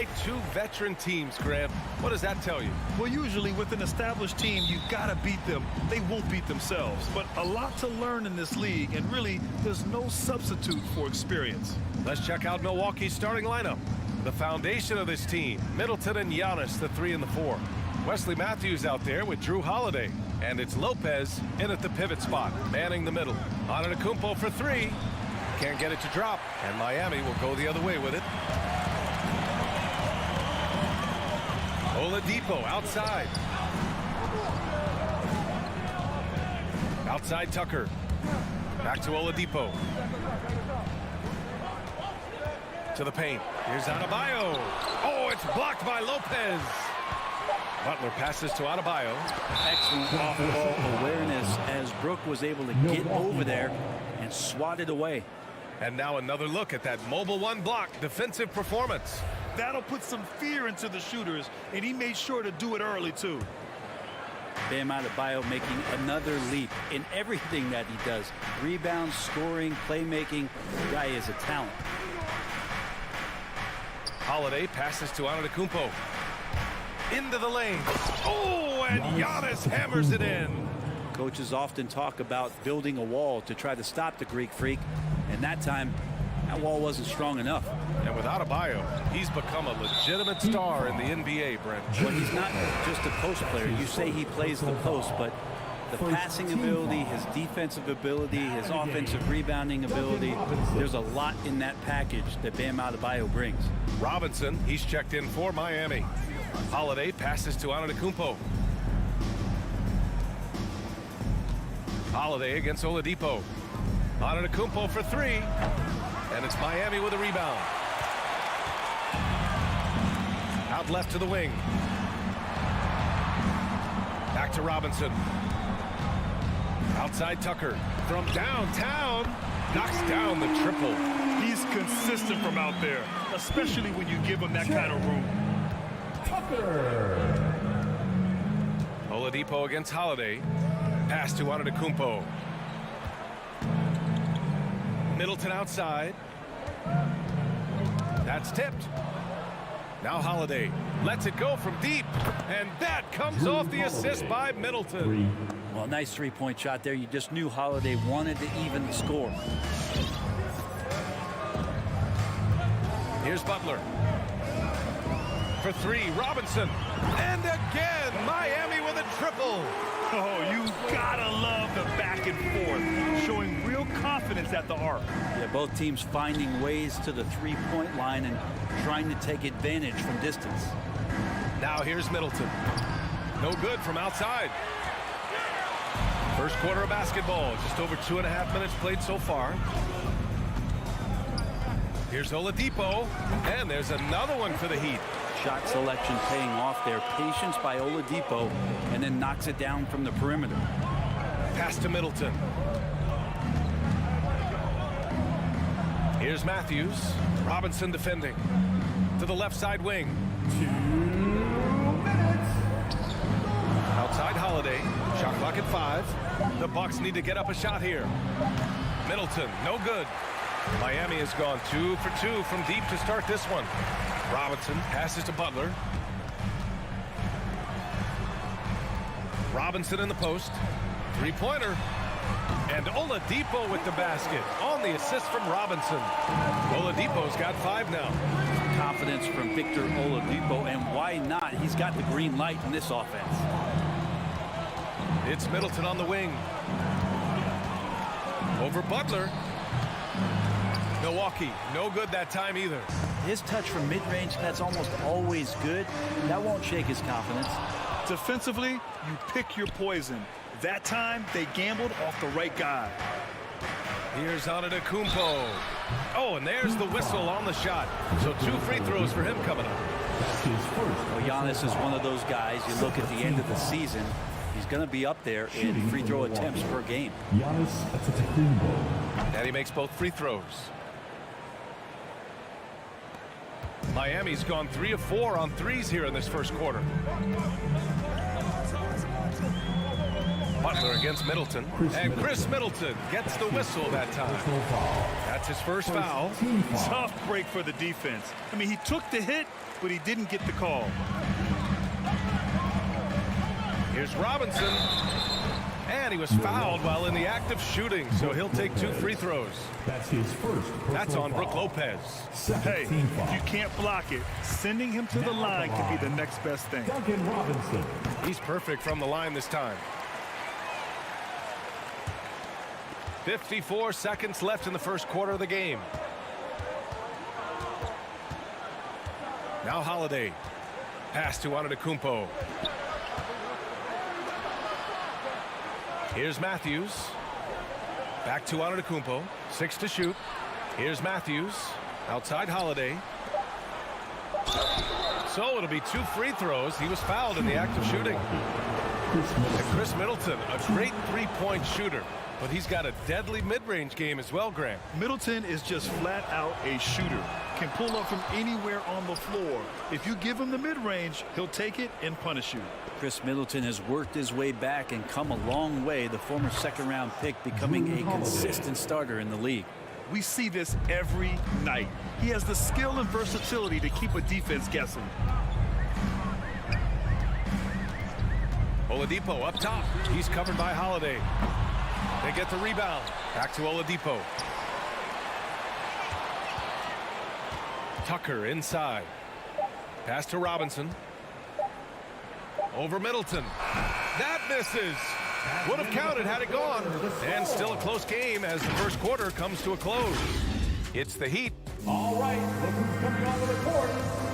play two veteran teams, Graham. What does that tell you? Well, usually with an established team, you gotta beat them. They won't beat themselves. But a lot to learn in this league, and really, there's no substitute for experience. Let's check out Milwaukee's starting lineup. The foundation of this team, Middleton and Giannis, the 3 and the 4. Wesley Matthews out there with Drew Holiday. And it's Lopez in at the pivot spot, manning the middle. Antetokounmpo for 3. Can't get it to drop, and Miami will go the other way with it. Oladipo outside. Outside Tucker. Back to Oladipo. To the paint. Here's Adebayo. Oh, it's blocked by Lopez. Butler passes to Adebayo. Excellent off-ball awareness as Brook was able to get over there and swat it away. And now another look at that mobile one block defensive performance. That'll put some fear into the shooters, and he made sure to do it early, too. Bam Adebayo making another leap in everything that he does. Rebounds, scoring, playmaking. The guy is a talent. Holiday passes to Antetokounmpo. Into the lane. Oh, and Giannis hammers it in. Coaches often talk about building a wall to try to stop the Greek Freak, and that time that wall wasn't strong enough. And with Adebayo, he's become a legitimate star in the NBA, Brent. Well, he's not just a post player. You say he plays the post, but the passing ability, his defensive ability, his offensive rebounding ability, there's a lot in that package that Bam Adebayo brings. Robinson, he's checked in for Miami. Holiday passes to Antetokounmpo. Holiday against Oladipo. Antetokounmpo for 3. And it's Miami with a rebound. Out left to the wing. Back to Robinson. Outside Tucker. From downtown. Knocks down the triple. He's consistent from out there, especially when you give him that kind of room. Oladipo against Holiday. Pass to Antetokounmpo. Middleton outside. That's tipped. Now Holiday lets it go from deep. And that comes off the assist by Middleton. Well, nice three-point shot there. You just knew Holiday wanted to even the score. Here's Butler. For 3, Robinson. And again, Miami with a triple. Oh, you gotta love the back and forth, showing real confidence at the arc. Yeah, both teams finding ways to the three-point line and trying to take advantage from distance. Now here's Middleton. No good from outside. First quarter of basketball, just over 2.5 minutes played so far. Here's Oladipo, and there's another one for the Heat. Shot selection paying off there. Patience by Oladipo, and then knocks it down from the perimeter. Pass to Middleton. Here's Matthews. Robinson defending. To the left side wing. 2 minutes. Outside Holiday. Shot clock at 5. The Bucks need to get up a shot here. Middleton, no good. Miami has gone 2 for 2 from deep to start this one. Robinson passes to Butler. Robinson in the post. Three-pointer. And Oladipo with the basket on the assist from Robinson. Oladipo's got 5 now. Confidence from Victor Oladipo, and why not? He's got the green light in this offense. It's Middleton on the wing. Over Butler. Milwaukee, no good that time either. His touch from mid-range, that's almost always good. That won't shake his confidence. Defensively, you pick your poison. That time, they gambled off the right guy. Here's Antetokounmpo. Oh, and there's the whistle on the shot. So 2 free throws for him coming up. Well, Giannis is one of those guys, you look at the end of the season, he's going to be up there in free throw attempts per game. And he makes both free throws. Miami's gone 3 of 4 on threes here in this first quarter. Butler against Middleton. And Chris Middleton gets the whistle that time. That's his first foul. Tough break for the defense. I mean, he took the hit, but he didn't get the call. Here's Robinson. And he was fouled while in the act of shooting, so he'll take 2 free throws. That's his first. That's on Brook Lopez. Hey, if you can't block it, sending him to the line could be the next best thing. Duncan Robinson. He's perfect from the line this time. 54 seconds left in the first quarter of the game. Now Holiday. Pass to Antetokounmpo. Here's Matthews. Back to Antetokounmpo. 6 to shoot. Here's Matthews. Outside Holiday. So it'll be 2 free throws. He was fouled in the act of shooting. And Chris Middleton, a great three-point shooter. But he's got a deadly mid-range game as well, Grant. Middleton is just flat out a shooter. Can pull up from anywhere on the floor. If you give him the mid-range, he'll take it and punish you. Chris Middleton has worked his way back and come a long way, the former second-round pick becoming a consistent starter in the league. We see this every night. He has the skill and versatility to keep a defense guessing. Oladipo up top. He's covered by Holiday. They get the rebound. Back to Oladipo. Tucker inside. Pass to Robinson. Over Middleton. That misses. Would have counted had it gone. And still a close game as the first quarter comes to a close. It's the Heat. All right, look who's coming onto the court.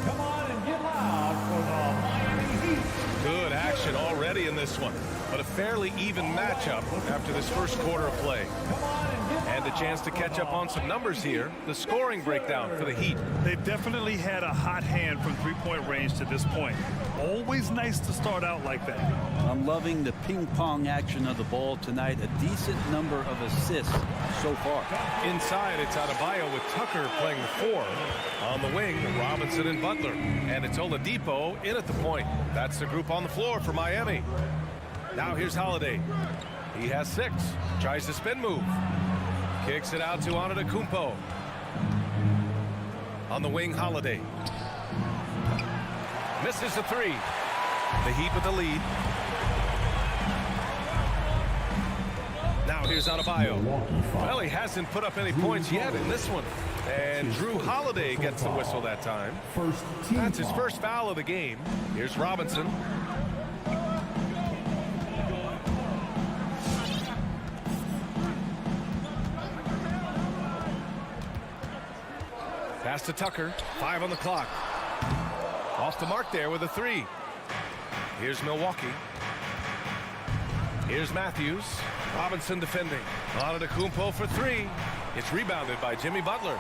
Come on and get loud for the Miami Heat. Good action already in this one, but a fairly even matchup after this first quarter of play. And a chance to catch up on some numbers here. The scoring breakdown for the Heat. They've definitely had a hot hand from three-point range to this point. Always nice to start out like that. I'm loving the ping-pong action of the ball tonight. A decent number of assists so far. Inside, it's Adebayo with Tucker playing the 4. On the wing, Robinson and Butler. And it's Oladipo in at the point. That's the group on the floor for Miami. Now here's Holiday. He has 6. Tries the spin move. Kicks it out to Antetokounmpo. On the wing, Holiday. Misses the 3. The Heat with the lead. Now here's Adebayo. Well, he hasn't put up any points yet in this one. And Drew Holiday gets the whistle that time. That's his first foul of the game. Here's Robinson. Pass to Tucker. 5 on the clock. Off the mark there with a 3. Here's Milwaukee. Here's Matthews. Robinson defending. Antetokounmpo for 3. It's rebounded by Jimmy Butler.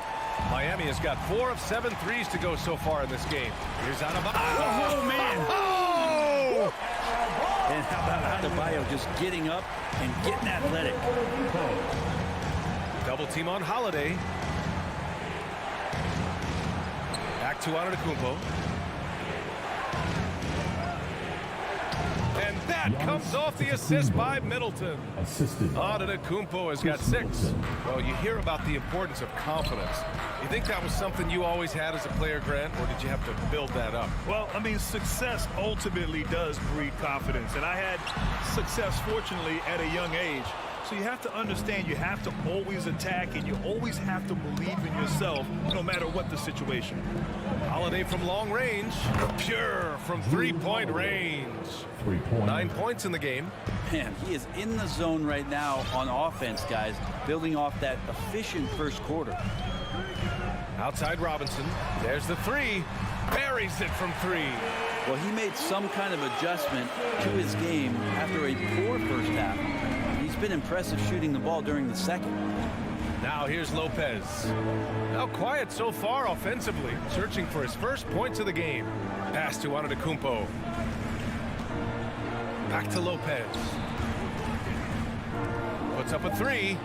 Miami has got 4 of 7 threes to go so far in this game. Here's Adebayo. Oh, man. Oh! And how about Adebayo just getting up and getting athletic? Double team on Holiday. Back to Antetokounmpo. And that comes off the assist by Middleton. Antetokounmpo has got 6. Well, you hear about the importance of confidence. You think that was something you always had as a player, Grant, or did you have to build that up? Well, I mean, success ultimately does breed confidence. And I had success, fortunately, at a young age. So you have to understand you have to always attack and you always have to believe in yourself no matter what the situation. Holiday from long range. Pure from three-point range. 9 points in the game. Man, he is in the zone right now on offense, guys, building off that efficient first quarter. Outside Robinson. There's the 3. Buries it from 3. Well, he made some kind of adjustment to his game after a poor first half. He's been impressive shooting the ball during the second. Now here's Lopez. Now quiet so far offensively, searching for his first points of the game. Pass to Antetokounmpo. Back to Lopez. Puts up a 3.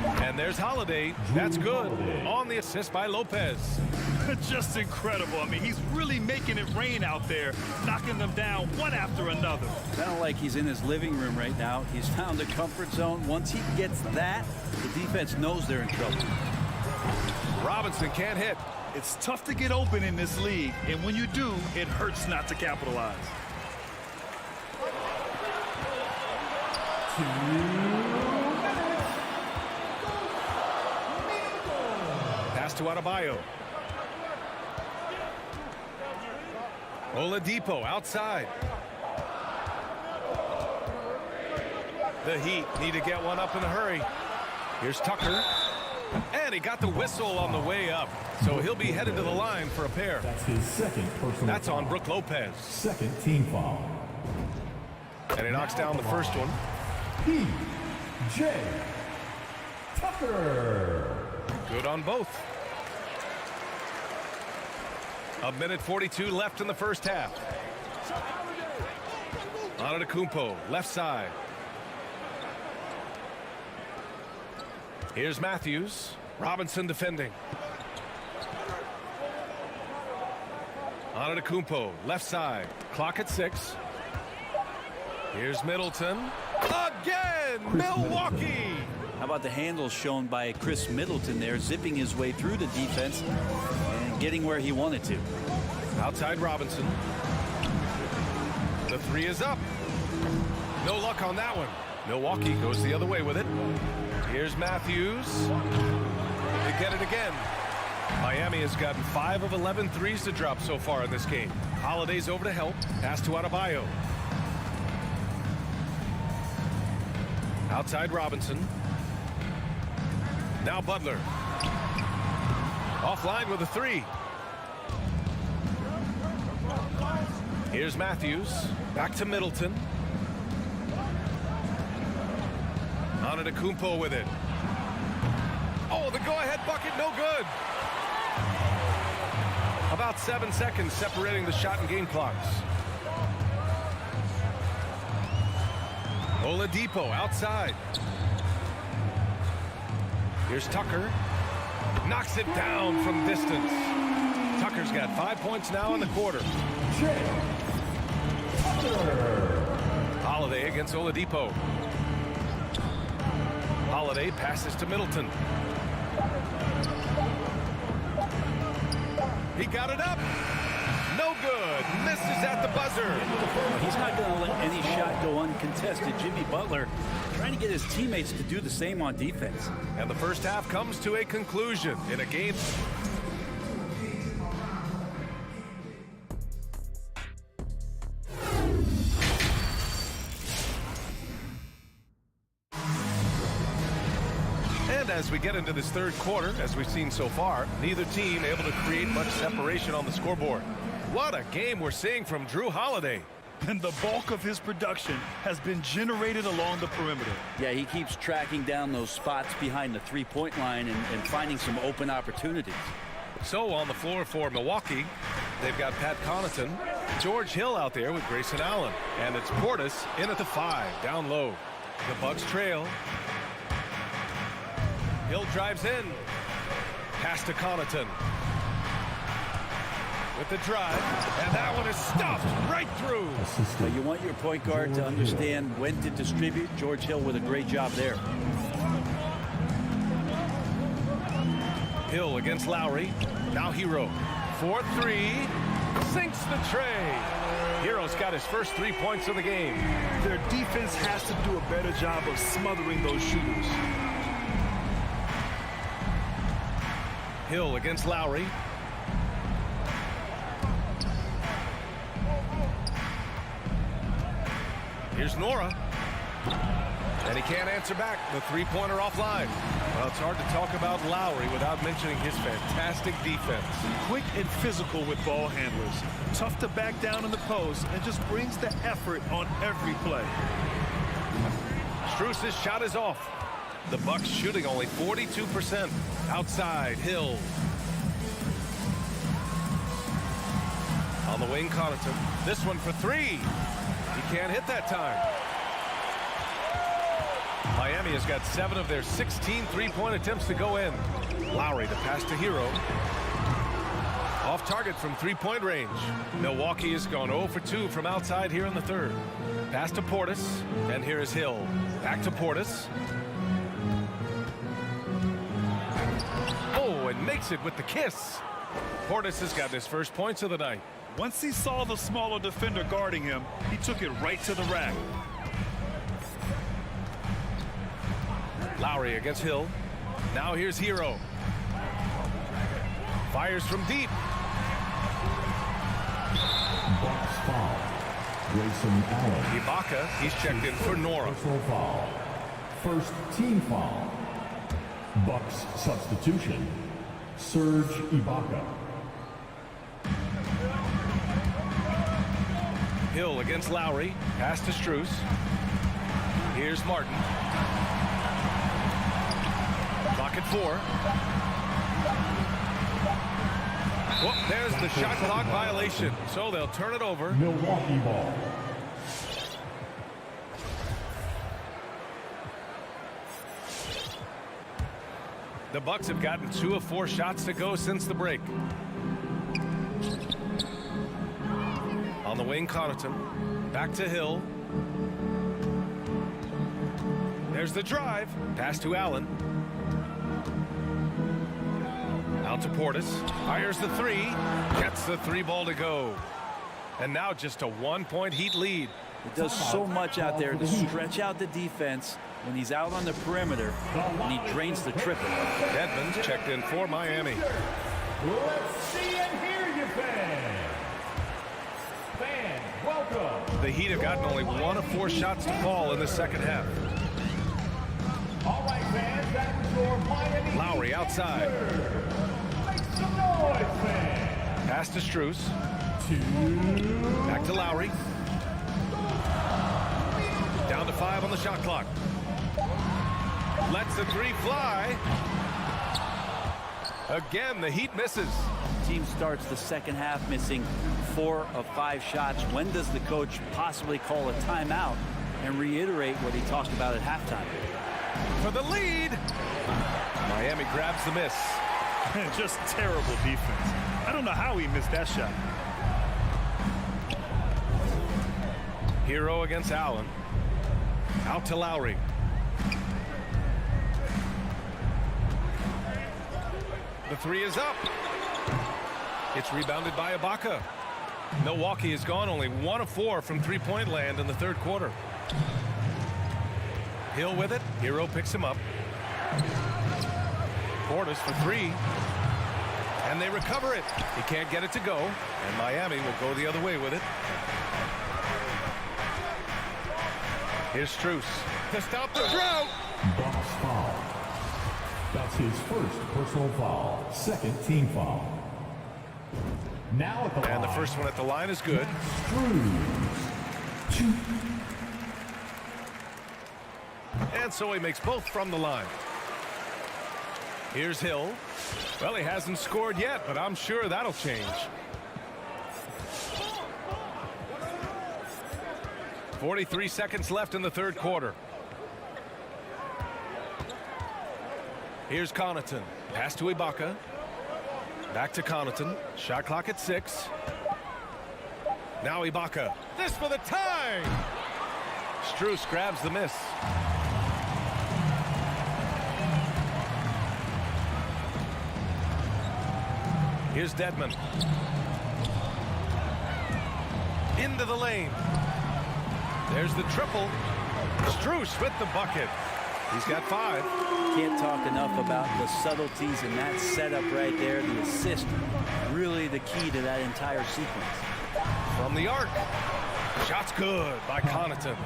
And there's Holiday. That's good. On the assist by Lopez. Just incredible. I mean, he's really making it rain out there, knocking them down one after another. Kind of like he's in his living room right now. He's found the comfort zone. Once he gets that, the defense knows they're in trouble. Robinson can't hit. It's tough to get open in this league, and when you do, it hurts not to capitalize. Pass to Adebayo. Oladipo outside. The Heat need to get one up in a hurry. Here's Tucker. And he got the whistle on the way up. So he'll be headed to the line for a pair. That's his second personal That's foul. on Brook Lopez. Second team foul. And he knocks down the first one. P.J. Tucker. Good on both. A minute 42 left in the first half. Antetokounmpo, left side. Here's Matthews. Robinson defending. Antetokounmpo, left side. Clock at 6. Here's Middleton. Again, Milwaukee! How about the handles shown by Chris Middleton there, zipping his way through the defense and getting where he wanted to. Outside Robinson. The three is up. No luck on that one. Milwaukee goes the other way with it. Here's Matthews. They get it again. Miami has gotten 5 of 11 threes to drop so far in this game. Holiday's over to help. Pass to Adebayo. Outside Robinson. Now Butler. Offline with a 3. Here's Matthews. Back to Middleton. Antetokounmpo with it. Oh, the go-ahead bucket, no good. About 7 seconds separating the shot and game clocks. Oladipo outside. Here's Tucker. Knocks it down from distance. Tucker's got 5 points now in the quarter. Holiday against Oladipo. Holiday passes to Middleton. He got it up. No good. Misses at the buzzer. He's not going to let any shot go uncontested. Jimmy Butler trying to get his teammates to do the same on defense. And the first half comes to a conclusion in a game. And as we get into this third quarter, as we've seen so far, neither team able to create much separation on the scoreboard. What a game we're seeing from Drew Holiday. And the bulk of his production has been generated along the perimeter. Yeah, he keeps tracking down those spots behind the three-point line and finding some open opportunities. So on the floor for Milwaukee, they've got Pat Connaughton, George Hill out there with Grayson Allen, and it's Portis in at the 5, down low. The Bucks trail. Hill drives in. Pass to Connaughton. With the drive, and that one is stuffed right through. You want your point guard to understand when to distribute. George Hill with a great job there. Hill against Lowry. Now Hero. 4-3. Sinks the tray. Hero's got his first 3 points of the game. Their defense has to do a better job of smothering those shooters. Hill against Lowry. Here's Nora. And he can't answer back. The three-pointer offline. Well, it's hard to talk about Lowry without mentioning his fantastic defense. Quick and physical with ball handlers. Tough to back down in the post and just brings the effort on every play. Strus's shot is off. The Bucks shooting only 42%. Outside, Hill. On the wing, Connaughton. This one for 3. He can't hit that time. Miami Miami has got 7 of their 16 three-point attempts to go in. Lowry to pass to Hero. Off target from three-point range. Milwaukee has gone 0 for 2 from outside here in the third. Pass to Portis, and here is Hill. Back to Portis. Oh, and makes it with the kiss. Portis has got his first points of the night. Once he saw the smaller defender guarding him, he took it right to the rack. Lowry against Hill. Now here's Hero. Fires from deep. Bucks foul. Grayson Allen. Ibaka, he's checked in for Nora. Personal foul. First team foul. Bucks substitution. Serge Ibaka. Hill against Lowry. Pass to Strus. Here's Martin. Clock at 4. Well, there's the shot clock violation, so they'll turn it over. Milwaukee ball. The Bucks have gotten 2 of 4 shots to go since the break. On the wing, Connaughton. Back to Hill. There's the drive. Pass to Allen. Out to Portis. Fires the 3. Gets the 3 ball to go. And now just a 1-point Heat lead. It does so much out there to stretch out the defense when he's out on the perimeter and he drains the triple. Dedmon's checked in for Miami. Let's see and hear you, fans. Fans, welcome. The Heat have gotten only 1 of 4 shots to fall in the second half. All right, fans, that was your Miami. Lowry outside. Make some noise, fans. Pass to Strus. 2. Back to Lowry. Down to 5 on the shot clock. Lets the 3 fly. Again, the Heat misses. Team starts the second half missing 4 of 5 shots. When does the coach possibly call a timeout and reiterate what he talked about at halftime? For the lead. Miami grabs the miss. Just terrible defense. I don't know how he missed that shot. Hero against Allen. Out to Lowry. The 3 is up. It's rebounded by Ibaka. Milwaukee has gone only 1 of 4 from three-point land in the third quarter. Hill with it. Hero picks him up. Portis for 3. And they recover it. He can't get it to go. And Miami will go the other way with it. Here's Strus to stop the drought. Bucks foul. That's his first personal foul. Second team foul. Now at the line. And the first one at the line is good. Strus. 2. And so he makes both from the line. Here's Hill. Well, he hasn't scored yet, but I'm sure that'll change. 43 seconds left in the third quarter. Here's Connaughton. Pass to Ibaka. Back to Connaughton. Shot clock at 6. Now Ibaka. This for the tie. Strus grabs the miss. Here's Dedmon. Into the lane. There's the triple. Strus with the bucket. He's got 5. Can't talk enough about the subtleties in that setup right there. The assist, really the key to that entire sequence. From the arc. Shot's good by Connaughton.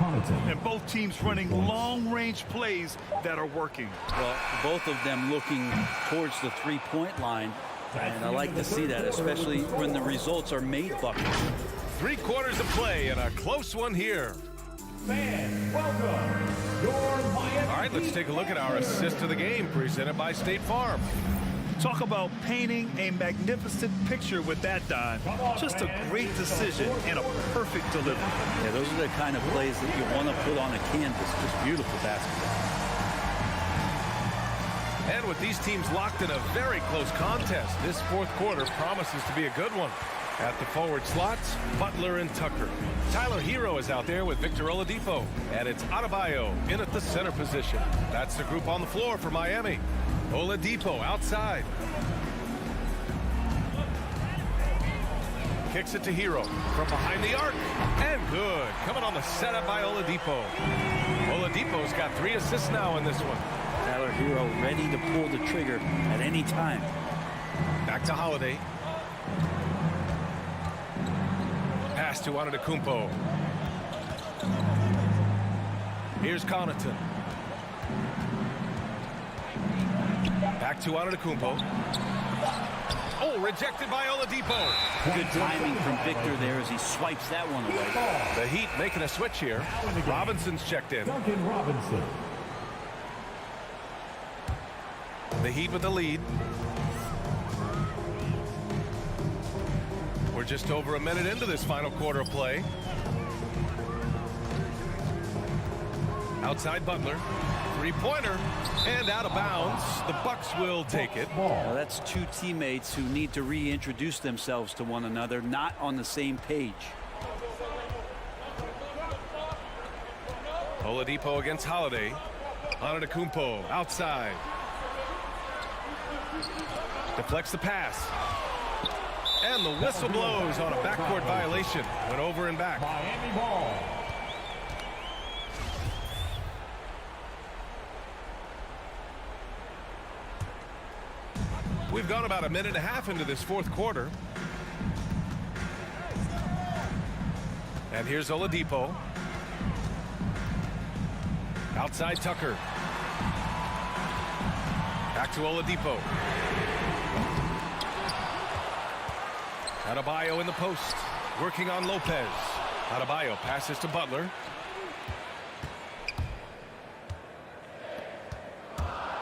And both teams running long-range plays that are working. Well, both of them looking towards the three-point line. And I like to see that, especially when the results are made buckets. 3 quarters of play and a close one here. Fans, welcome. Your Miami. All right, let's take a look at our assist of the game presented by State Farm. Talk about painting a magnificent picture with that, Don. Just a great decision and a perfect delivery. Yeah, those are the kind of plays that you want to put on a canvas. Just beautiful basketball. And with these teams locked in a very close contest, this fourth quarter promises to be a good one. At the forward slots, Butler and Tucker. Tyler Hero is out there with Victor Oladipo. And it's Adebayo in at the center position. That's the group on the floor for Miami. Oladipo outside. Kicks it to Hero from behind the arc. And good. Coming on the setup by Oladipo. Oladipo's got 3 assists now in this one. Tyler Hero ready to pull the trigger at any time. Back to Holiday. Pass to Antetokounmpo. Here's Connaughton. Back to Antetokounmpo. Oh, rejected by Oladipo. Good timing from Victor there as he swipes that one away. The Heat making a switch here. Robinson's checked in. Duncan Robinson. The Heat with the lead. We're just over a minute into this final quarter of play. Outside Butler. Three-pointer. And out of bounds. The Bucks will take it. Now that's 2 teammates who need to reintroduce themselves to one another, not on the same page. Oladipo against Holiday. Antetokounmpo outside. Deflects the pass. And the whistle blows on a backcourt violation. Went over and back. Miami ball. We've gone about a minute and a half into this fourth quarter. And here's Oladipo. Outside Tucker. Back to Oladipo. Adebayo in the post. Working on Lopez. Adebayo passes to Butler.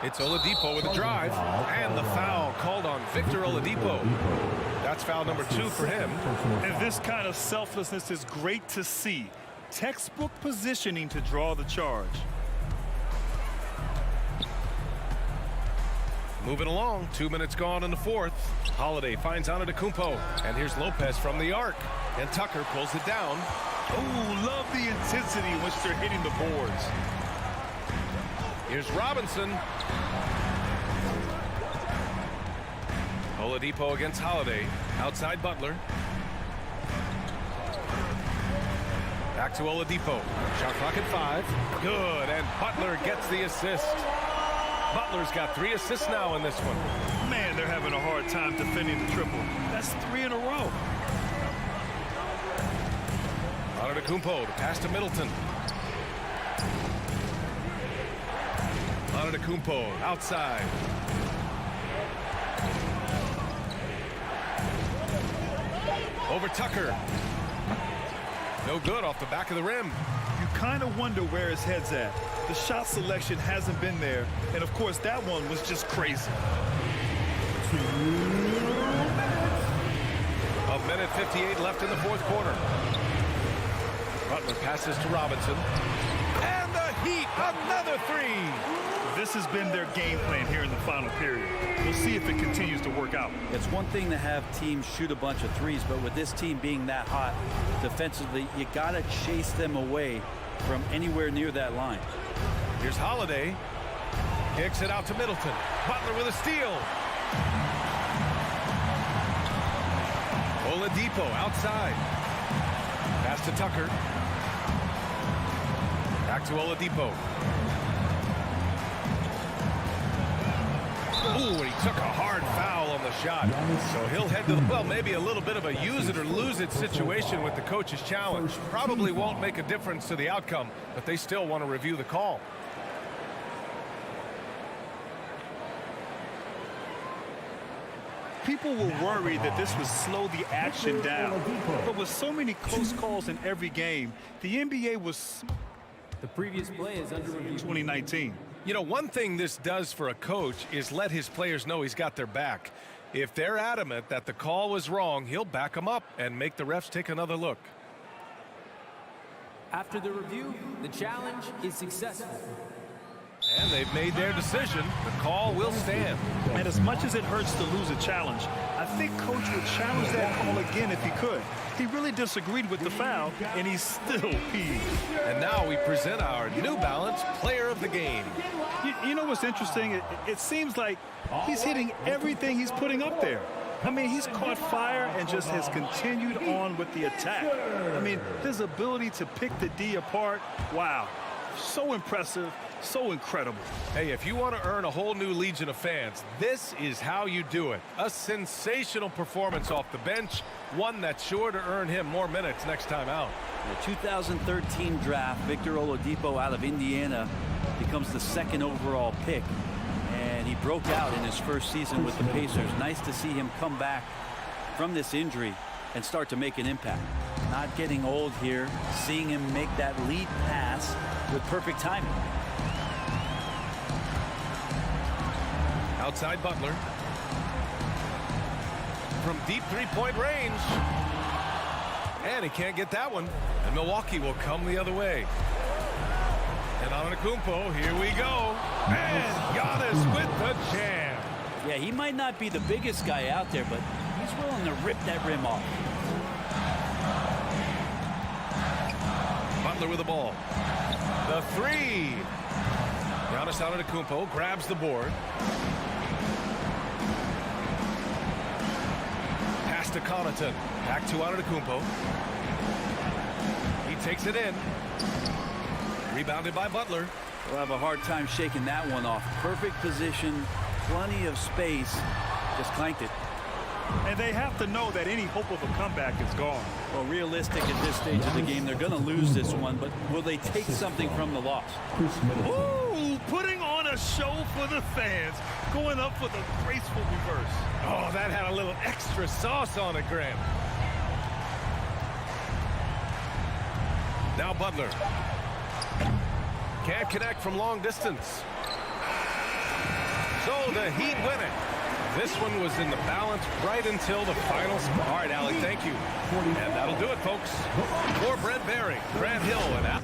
It's Oladipo with a drive. And the foul called on Victor Oladipo. That's foul number 2 for him. And this kind of selflessness is great to see. Textbook positioning to draw the charge. Moving along, 2 minutes gone in the fourth. Holiday finds Antetokounmpo, and here's Lopez from the arc, and Tucker pulls it down. Oh, love the intensity in which they're hitting the boards. Here's Robinson. Oladipo against Holiday, outside Butler. Back to Oladipo. Shot clock at 5. Good, and Butler gets the assist. Butler's got 3 assists now in this one. Man, they're having a hard time defending the triple. That's 3 in a row. Antetokounmpo, the pass to Middleton. Antetokounmpo outside. Over Tucker. No good off the back of the rim. You kind of wonder where his head's at. The shot selection hasn't been there. And, of course, that one was just crazy. 1:58 left in the fourth quarter. Butler passes to Robinson. And the Heat, another 3. This has been their game plan here in the final period. We'll see if it continues to work out. It's one thing to have teams shoot a bunch of threes, but with this team being that hot defensively, you got to chase them away from anywhere near that line. Here's Holiday. Kicks it out to Middleton. Butler with a steal. Oladipo outside. Pass to Tucker. Back to Oladipo. Ooh, and he took a hard foul on the shot. So he'll head to, well, maybe a little bit of a use it or lose it situation with the coach's challenge. Probably won't make a difference to the outcome, but they still want to review the call. People were worried that this would slow the action down. But with so many close calls in every game, the NBA was The previous play is under review. 2019. You know, one thing this does for a coach is let his players know he's got their back. If they're adamant that the call was wrong, he'll back them up and make the refs take another look. After the review, the challenge is successful. And they've made their decision. The call will stand. And as much as it hurts to lose a challenge, I think Coach would challenge that call again if he could. He really disagreed with the foul, and he's still peeved. And now we present our New Balance Player of the Game. You know what's interesting? It seems like he's hitting everything he's putting up there. I mean, he's caught fire and just has continued on with the attack. I mean, his ability to pick the D apart, wow, so impressive, so incredible. Hey, if you want to earn a whole new legion of fans, this is how you do it. A sensational performance off the bench, one that's sure to earn him more minutes next time out. The 2013 draft, Victor Oladipo out of Indiana becomes the 2nd overall pick. And he broke out in his first season with the Pacers. Nice to see him come back from this injury and start to make an impact. Not getting old here, seeing him make that lead pass with perfect timing. Outside Butler. From deep three-point range. And he can't get that one. And Milwaukee will come the other way. And Antetokounmpo, here we go. And Giannis with the jam. Yeah, he might not be the biggest guy out there, but he's willing to rip that rim off. Butler with the ball. The three. Giannis Antetokounmpo grabs the board. Pass to Connaughton. Back to Antetokounmpo. He takes it in. Rebounded by Butler. We'll have a hard time shaking that one off. Perfect position, plenty of space. Just clanked it. And they have to know that any hope of a comeback is gone. Well, realistic at this stage of the game, they're going to lose this one, but will they take something from the loss? Ooh, putting on a show for the fans, going up with a graceful reverse. Oh, that had a little extra sauce on it, Grant. Now Butler. Can't connect from long distance. So the Heat win it. This one was in the balance right until the final spot. All right, Alec, thank you. And that'll do it, folks. For Brent Barry, Grant Hill, and Al.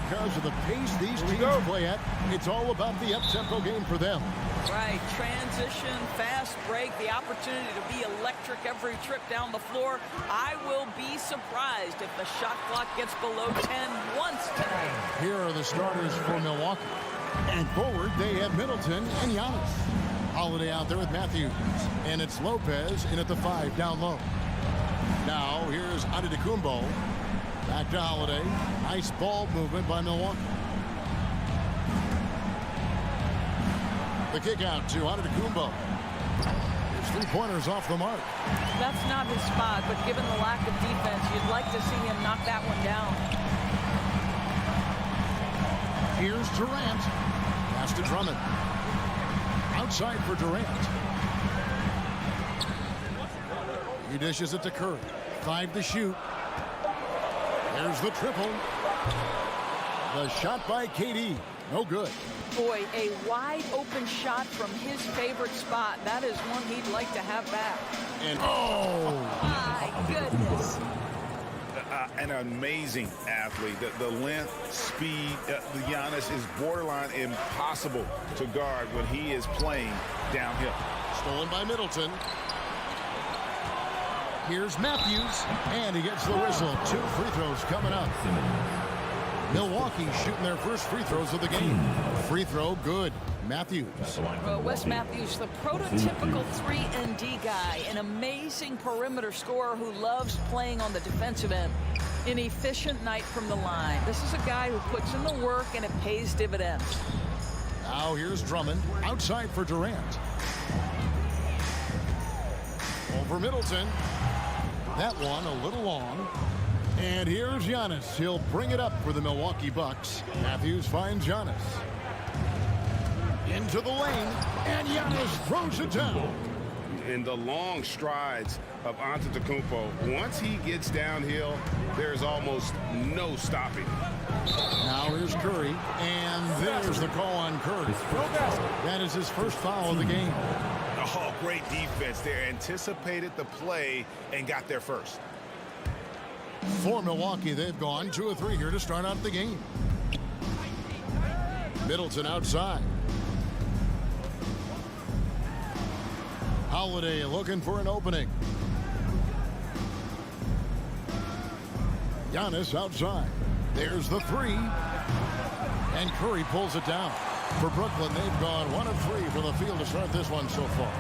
because of the pace these teams play at. It's all about the up-tempo game for them. Right, transition, fast break, the opportunity to be electric every trip down the floor. I will be surprised if the shot clock gets below 10 once tonight. Here are the starters for Milwaukee. And forward, they have Middleton and Giannis. Holiday out there with Matthews. And it's Lopez in at the 5 down low. Now, here's Antetokounmpo. Back to Holiday. Nice ball movement by Milwaukee. The kick out to Antetokounmpo. His three-pointers off the mark. That's not his spot, but given the lack of defense, you'd like to see him knock that one down. Here's Durant. Pass to Drummond. Outside for Durant. He dishes it to Curry. 5 to shoot. There's the triple. The shot by KD. No good. Boy, a wide open shot from his favorite spot. That is one he'd like to have back. And oh! My goodness. An amazing athlete. The length, speed, the Giannis is borderline impossible to guard when he is playing downhill. Stolen by Middleton. Here's Matthews, and he gets the whistle. 2 free throws coming up. Milwaukee shooting their first free throws of the game. Free throw, good. Matthews. Well, Wes Matthews, the prototypical 3-and-D guy, an amazing perimeter scorer who loves playing on the defensive end. An efficient night from the line. This is a guy who puts in the work, and it pays dividends. Now here's Drummond, outside for Durant. Over Middleton. That one a little long. And here's Giannis. He'll bring it up for the Milwaukee Bucks. Matthews finds Giannis. Into the lane, and Giannis throws it down. In the long strides of Antetokounmpo, once he gets downhill, there's almost no stopping. Now here's Curry, and there's the call on Curry. That is his first foul of the game. Oh, great defense there. Anticipated the play and got there first. For Milwaukee, they've gone 2 of 3 here to start out the game. Middleton outside. Holiday looking for an opening. Giannis outside. There's the 3. And Curry pulls it down. For Brooklyn, they've gone 1 of 3 from the field to start this one so far.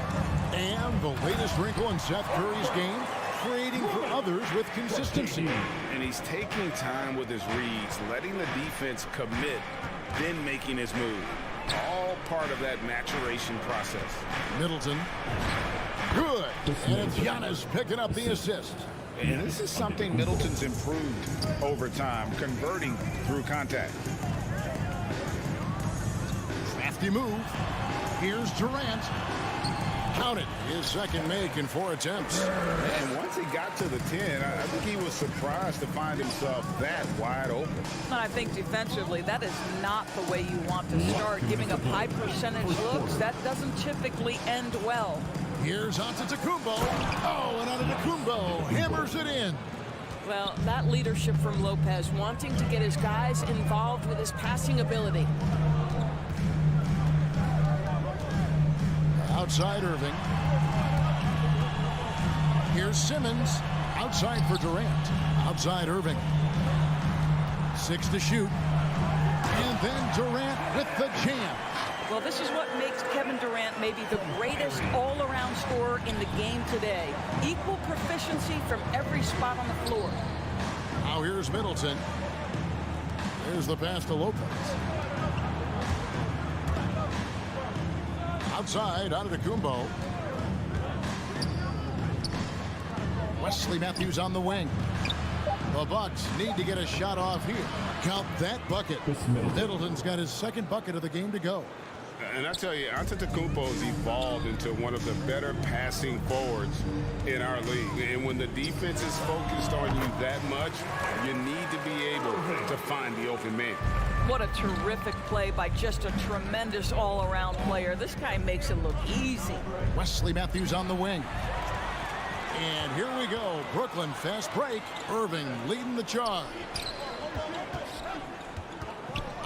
And the latest wrinkle in Seth Curry's game, creating for others with consistency. And he's taking time with his reads, letting the defense commit, then making his move. All part of that maturation process. Middleton. Good. And it's Giannis picking up the assist. And this is something Middleton's improved over time, converting through contact. Crafty move. Here's Durant. Counted. His second make in 4 attempts. And once he got to the 10, I think he was surprised to find himself that wide open. And I think defensively, that is not the way you want to start. Giving up high percentage looks, that doesn't typically end well. Here's Antetokounmpo. Oh, and Antetokounmpo hammers it in. Well, that leadership from Lopez, wanting to get his guys involved with his passing ability. Outside Irving. Here's Simmons. Outside for Durant. Outside Irving. 6 to shoot. And then Durant with the jam. Well, this is what makes Kevin Durant maybe the greatest all-around scorer in the game today. Equal proficiency from every spot on the floor. Now here's Middleton. There's the pass to Lopez. Outside, Antetokounmpo. Wesley Matthews on the wing. The Bucks need to get a shot off here. Count that bucket. Middleton's got his second bucket of the game to go. And I tell you, Antetokounmpo has evolved into one of the better passing forwards in our league. And when the defense is focused on you that much, you need to be able to find the open man. What a terrific play by just a tremendous all-around player. This guy makes it look easy. Wesley Matthews on the wing. And here we go. Brooklyn fast break. Irving leading the charge.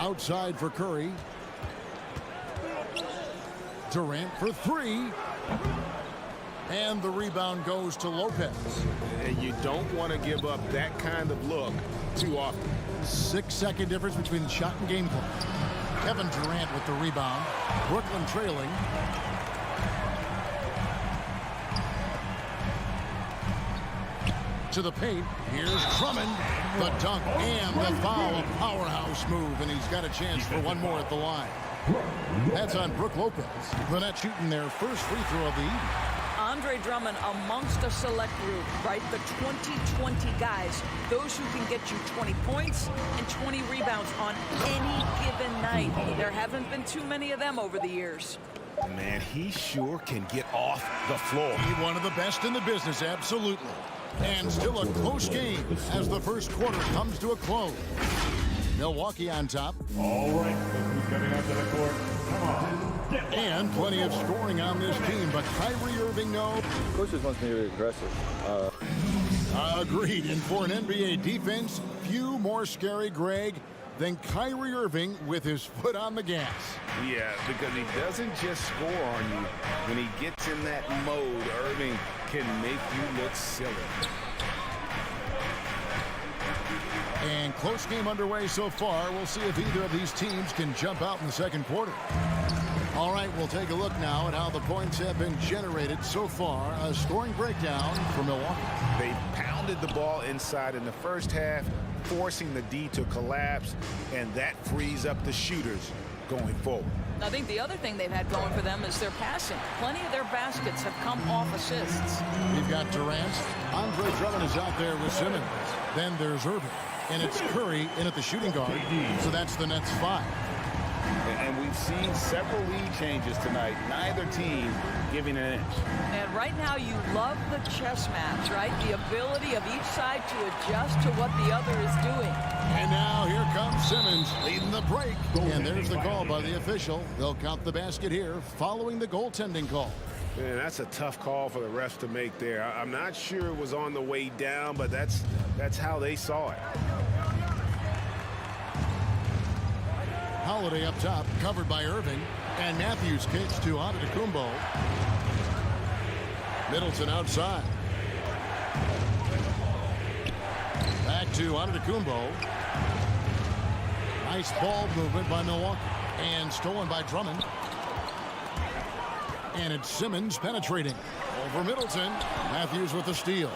Outside for Curry. Durant for three. And the rebound goes to Lopez. And you don't want to give up that kind of look too often. 6-second difference between shot and game clock. Kevin Durant with the rebound. Brooklyn trailing. To the paint. Here's Drummond. The dunk and the foul. A powerhouse move, and he's got a chance for one more at the line. That's on Brook Lopez. The net shooting their first free throw of the evening. Andre Drummond amongst a select group, right? The 20-20 guys, those who can get you 20 points and 20 rebounds on any given night. There haven't been too many of them over the years. Man, he sure can get off the floor. He's one of the best in the business, absolutely. And still a close game as the first quarter comes to a close. Milwaukee on top. All right, who's coming out to the court? Come on. And plenty of scoring on this team, but Kyrie Irving, no. Coach just wants me to be aggressive. Agreed. And for an NBA defense, few more scary, Greg, than Kyrie Irving with his foot on the gas. Yeah, because he doesn't just score on you. When he gets in that mode, Irving can make you look silly. And close game underway so far. We'll see if either of these teams can jump out in the second quarter. All right, we'll take a look now at how the points have been generated so far. A scoring breakdown for Milwaukee. They pounded the ball inside in the first half, forcing the D to collapse, and that frees up the shooters going forward. I think the other thing they've had going for them is their passing. Plenty of their baskets have come off assists. We've got Durant. Andre Drummond is out there with Simmons. Then there's Irving. And it's Curry in at the shooting guard. So that's the Nets 5. And we've seen several lead changes tonight. Neither team giving an inch. And right now you love the chess match, right? The ability of each side to adjust to what the other is doing. And now here comes Simmons leading the break. And there's the call by the official. They'll count the basket here following the goaltending call. Man, that's a tough call for the refs to make there. I'm not sure it was on the way down, but that's how they saw it. Holiday up top, covered by Irving. And Matthews kicks to Antetokounmpo. Middleton outside. Back to Antetokounmpo. Nice ball movement by Milwaukee. And stolen by Drummond. And it's Simmons penetrating. Over Middleton. Matthews with the steal.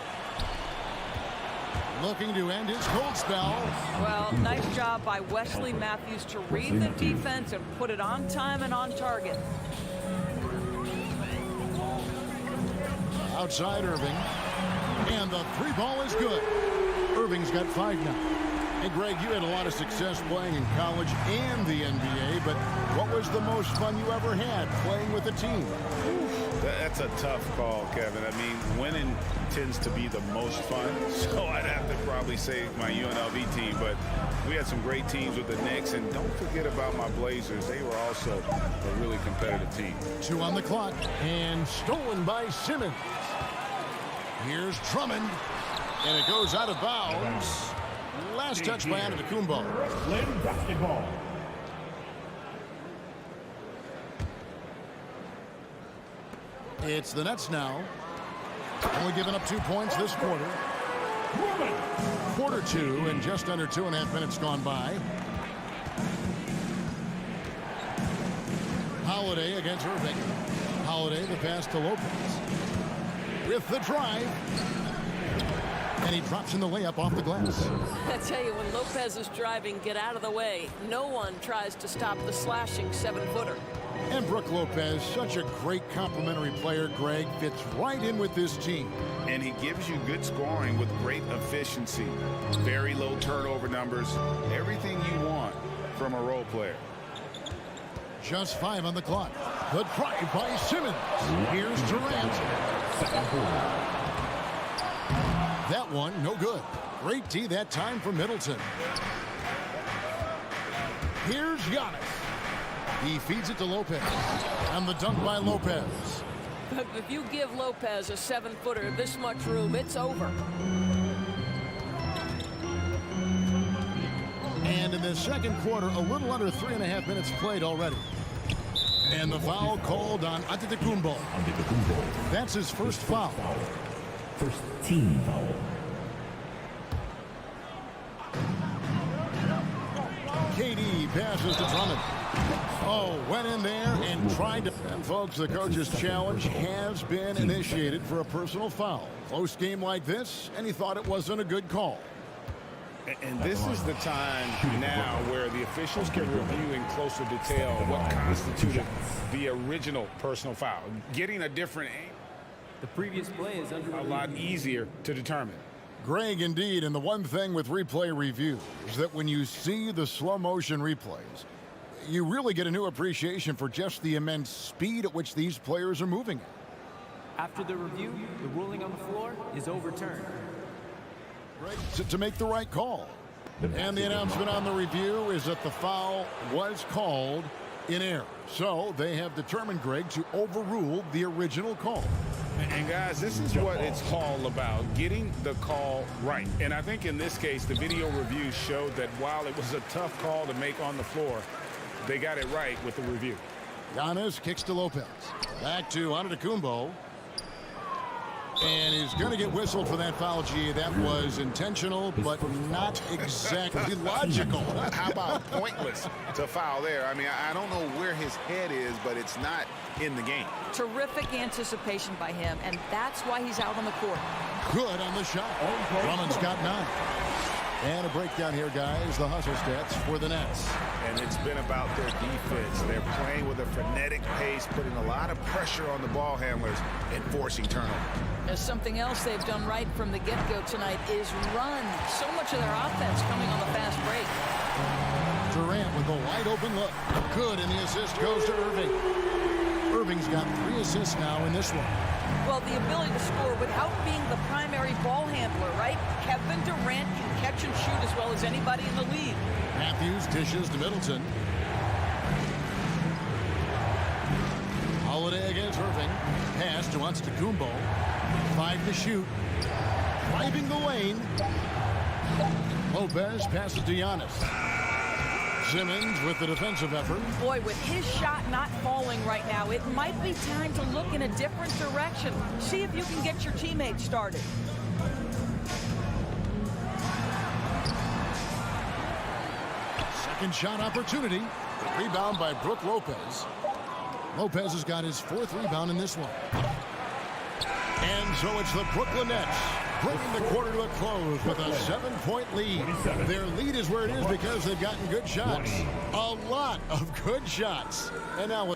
Looking to end his cold spell. Well, nice job by Wesley Matthews to read the defense and put it on time and on target. Outside Irving. And the three ball is good. Irving's got 5 now. Hey, Greg, you had a lot of success playing in college and the NBA, but what was the most fun you ever had playing with a team? That's a tough call, Kevin. I mean, winning tends to be the most fun, so I'd have to probably say my UNLV team, but we had some great teams with the Knicks, and don't forget about my Blazers. They were also a really competitive team. 2 on the clock, and stolen by Simmons. Here's Drummond, and it goes out of bounds. Last touch by Antetokounmpo. Brooklyn basketball. It's the Nets now. Only giving up 2 points this quarter. Quarter 2, and just under 2.5 minutes gone by. Holiday against Irving. Holiday, the pass to Lopez. With the drive. And he drops in the layup off the glass. I tell you, when Lopez is driving, get out of the way. No one tries to stop the slashing 7-footer. And Brook Lopez, such a great complimentary player, Greg, fits right in with this team. And he gives you good scoring with great efficiency. Very low turnover numbers. Everything you want from a role player. Just 5 on the clock. The drive by Simmons. Here's Durant. That one, no good. Great D that time for Middleton. Here's Giannis. He feeds it to Lopez. And the dunk by Lopez. But if you give Lopez a 7-footer this much room, it's over. And And in the second quarter, a little under 3.5 minutes played already. And the foul called on Antetokounmpo. That's his first foul. First team foul. KD passes to Drummond. Oh, went in there and tried to... And folks, the coach's challenge has been initiated for a personal foul. Close game like this, and he thought it wasn't a good call. And this is the time now where the officials can review in closer detail what constituted the original personal foul. Getting a different angle, The previous play is under a lot easier to determine. Greg, indeed, and the one thing with replay review is that when you see the slow motion replays, you really get a new appreciation for just the immense speed at which these players are moving. After the review, the ruling on the floor is overturned. To make the right call. And the announcement on the review is that the foul was called in error. So they have determined, Greg, to overrule the original call. And guys, this is what it's all about, getting the call right. And I think in this case, the video review showed that while it was a tough call to make on the floor, they got it right with the review. Giannis kicks to Lopez. Back to Antetokounmpo. And he's going to get whistled for that foul, G. That was intentional, but not exactly logical. How about pointless to foul there? I mean, I don't know where his head is, but it's not in the game. Terrific anticipation by him, and that's why he's out on the court. Good on the shot. Drummond's got 9. And a breakdown here, guys. The hustle stats for the Nets. And it's been about their defense. They're playing with a frenetic pace, putting a lot of pressure on the ball handlers and forcing turnovers. There's something else they've done right from the get-go tonight is run. So much of their offense coming on the fast break. Durant with a wide open look. Good, and the assist goes to Irving. Irving's got 3 assists now in this one. Well, the ability to score without being the primary ball handler, right? Kevin Durant can catch and shoot as well as anybody in the league. Matthews dishes to Middleton. Holiday against Irving. Pass to Antetokounmpo. 5 to shoot. Driving the lane. Lopez passes to Giannis. Simmons with the defensive effort. Boy, with his shot not falling right now, it might be time to look in a different direction. See if you can get your teammates started. Second shot opportunity. Rebound by Brook Lopez. Lopez has got his 4th rebound in this one. And so it's the Brooklyn Nets bringing the quarter to a close with a 7-point lead. Their lead is where it is because they've gotten good shots. A lot of good shots. And now,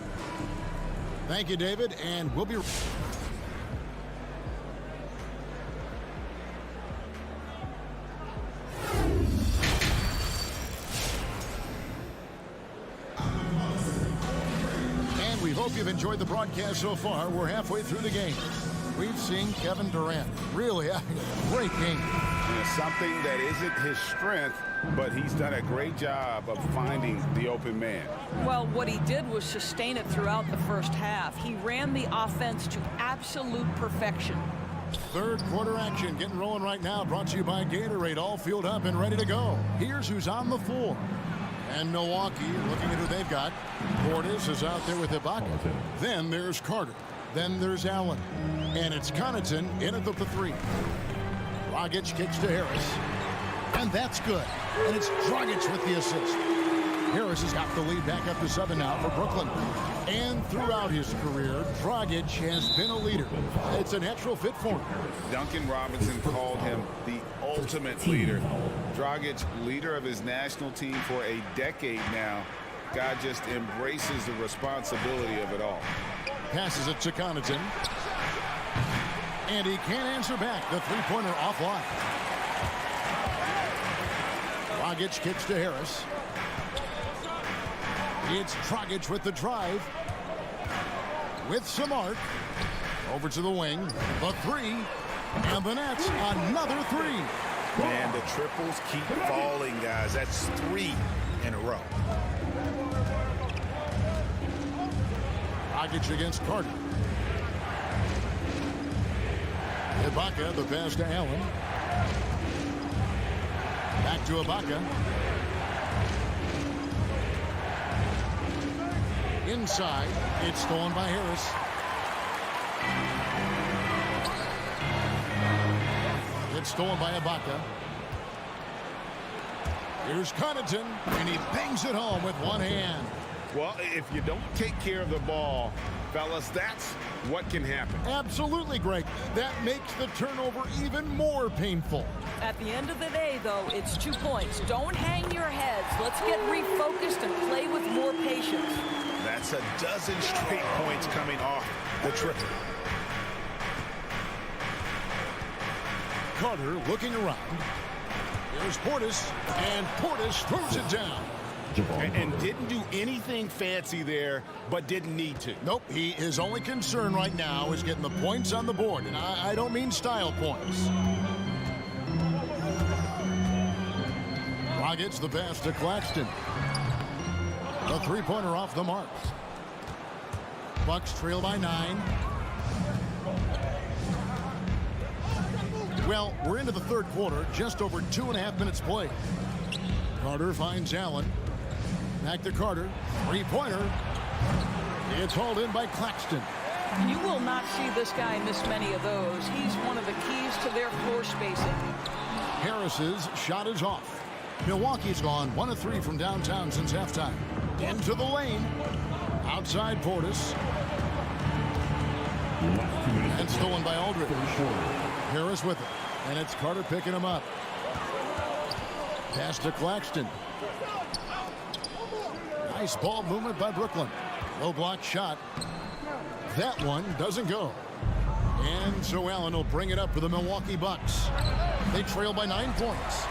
thank you, David, and we'll be... And we hope you've enjoyed the broadcast so far. We're halfway through the game. We've seen Kevin Durant really having a great game. Something that isn't his strength, but he's done a great job of finding the open man. Well, what he did was sustain it throughout the first half. He ran the offense to absolute perfection. Third quarter action getting rolling right now, brought to you by Gatorade, all fueled up and ready to go. Here's who's on the floor. And Milwaukee, looking at who they've got. Portis is out there with Ibaka. Then there's Carter. Then there's Allen. And it's Connaughton in at the 3. Dragic kicks to Harris. And that's good. And it's Dragic with the assist. Harris has got the lead back up to 7 now for Brooklyn. And throughout his career, Dragic has been a leader. It's a natural fit for him. Duncan Robinson called him the ultimate leader. Dragic, leader of his national team for a decade now. God just embraces the responsibility of it all. Passes it to Connaughton. And he can't answer back. The 3-pointer offline. Dragic kicks to Harris. It's Dragic with the drive. With some arc. Over to the wing. The 3. And the Nets, another 3. And the triples keep falling, guys. That's 3 in a row. Dragic against Carter. Ibaka, the pass to Allen. Back to Ibaka. inside. It's stolen by Harris. It's stolen by Ibaka. Here's Connaughton, and he bangs it home with one hand. Well, if you don't take care of the ball, fellas, that's what can happen. Absolutely, Greg. That makes the turnover even more painful. At the end of the day, though, it's 2 points. Don't hang your heads. Let's get refocused and play with more patience. That's a dozen straight points coming off the triple. Carter looking around. There's Portis, and Portis throws it down. And didn't do anything fancy there, but didn't need to. Nope, his only concern right now is getting the points on the board, and I don't mean style points. Gets the pass to Claxton. A three-pointer off the mark. Bucks trail by 9. Well, we're into the third quarter, just over 2.5 minutes played. Carter finds Allen. Back to Carter. Three-pointer. It's hauled in by Claxton. You will not see this guy miss many of those. He's one of the keys to their floor spacing. Harris's shot is off. Milwaukee's gone 1 of 3 from downtown since halftime. Into the lane. Outside Portis. And stolen by Aldridge. Harris with it. And it's Carter picking him up. Pass to Claxton. Nice ball movement by Brooklyn. Low block shot. That one doesn't go. And so Allen will bring it up for the Milwaukee Bucks. They trail by 9 points.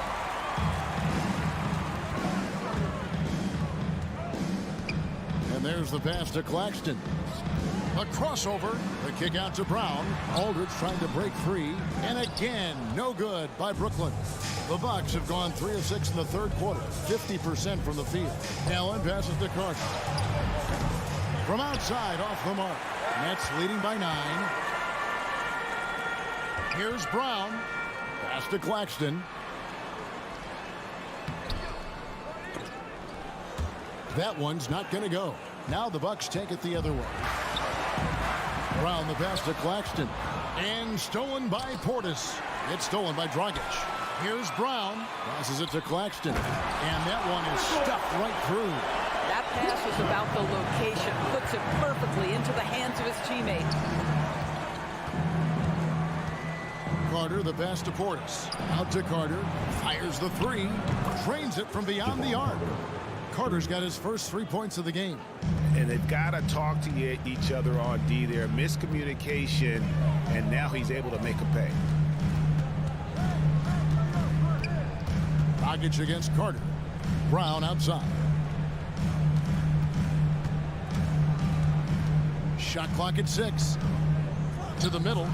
And there's the pass to Claxton. A crossover. The kick out to Brown. Aldridge trying to break free. And again, no good by Brooklyn. The Bucks have gone 3 of 6 in the third quarter. 50% from the field. Allen passes to Carter. From outside, off the mark. Nets leading by 9. Here's Brown. Pass to Claxton. That one's not going to go. Now the Bucks take it the other way. Brown the pass to Claxton. And stolen by Portis. It's stolen by Dragic. Here's Brown. Passes it to Claxton. And that one is stuffed right through. That pass was about the location. Puts it perfectly into the hands of his teammate. Carter the pass to Portis. Out to Carter. Fires the three. Drains it from beyond the arc. Carter's got his first 3 points of the game. And they've got to talk to each other on D there. Miscommunication, and now he's able to make a pay. Dragic against Carter. Brown outside. Shot clock at 6. To the middle.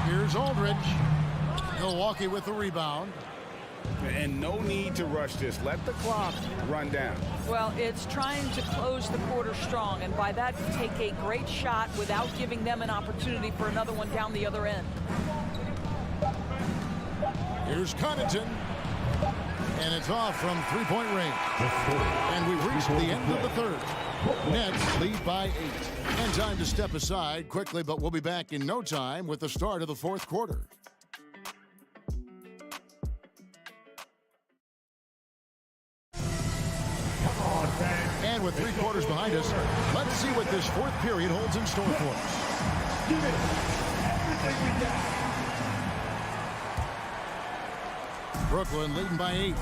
Here's Aldridge. Milwaukee with the rebound. And no need to rush this. Let the clock run down. Well, it's trying to close the quarter strong, and by that, take a great shot without giving them an opportunity for another one down the other end. Here's Connaughton. And it's off from three-point range. And we've reached the end of the third. Nets lead by 8. And time to step aside quickly, but we'll be back in no time with the start of the fourth quarter. And with 3 quarters behind us, let's see what this fourth period holds in store for us. Give it everything we got. Brooklyn leading by 8.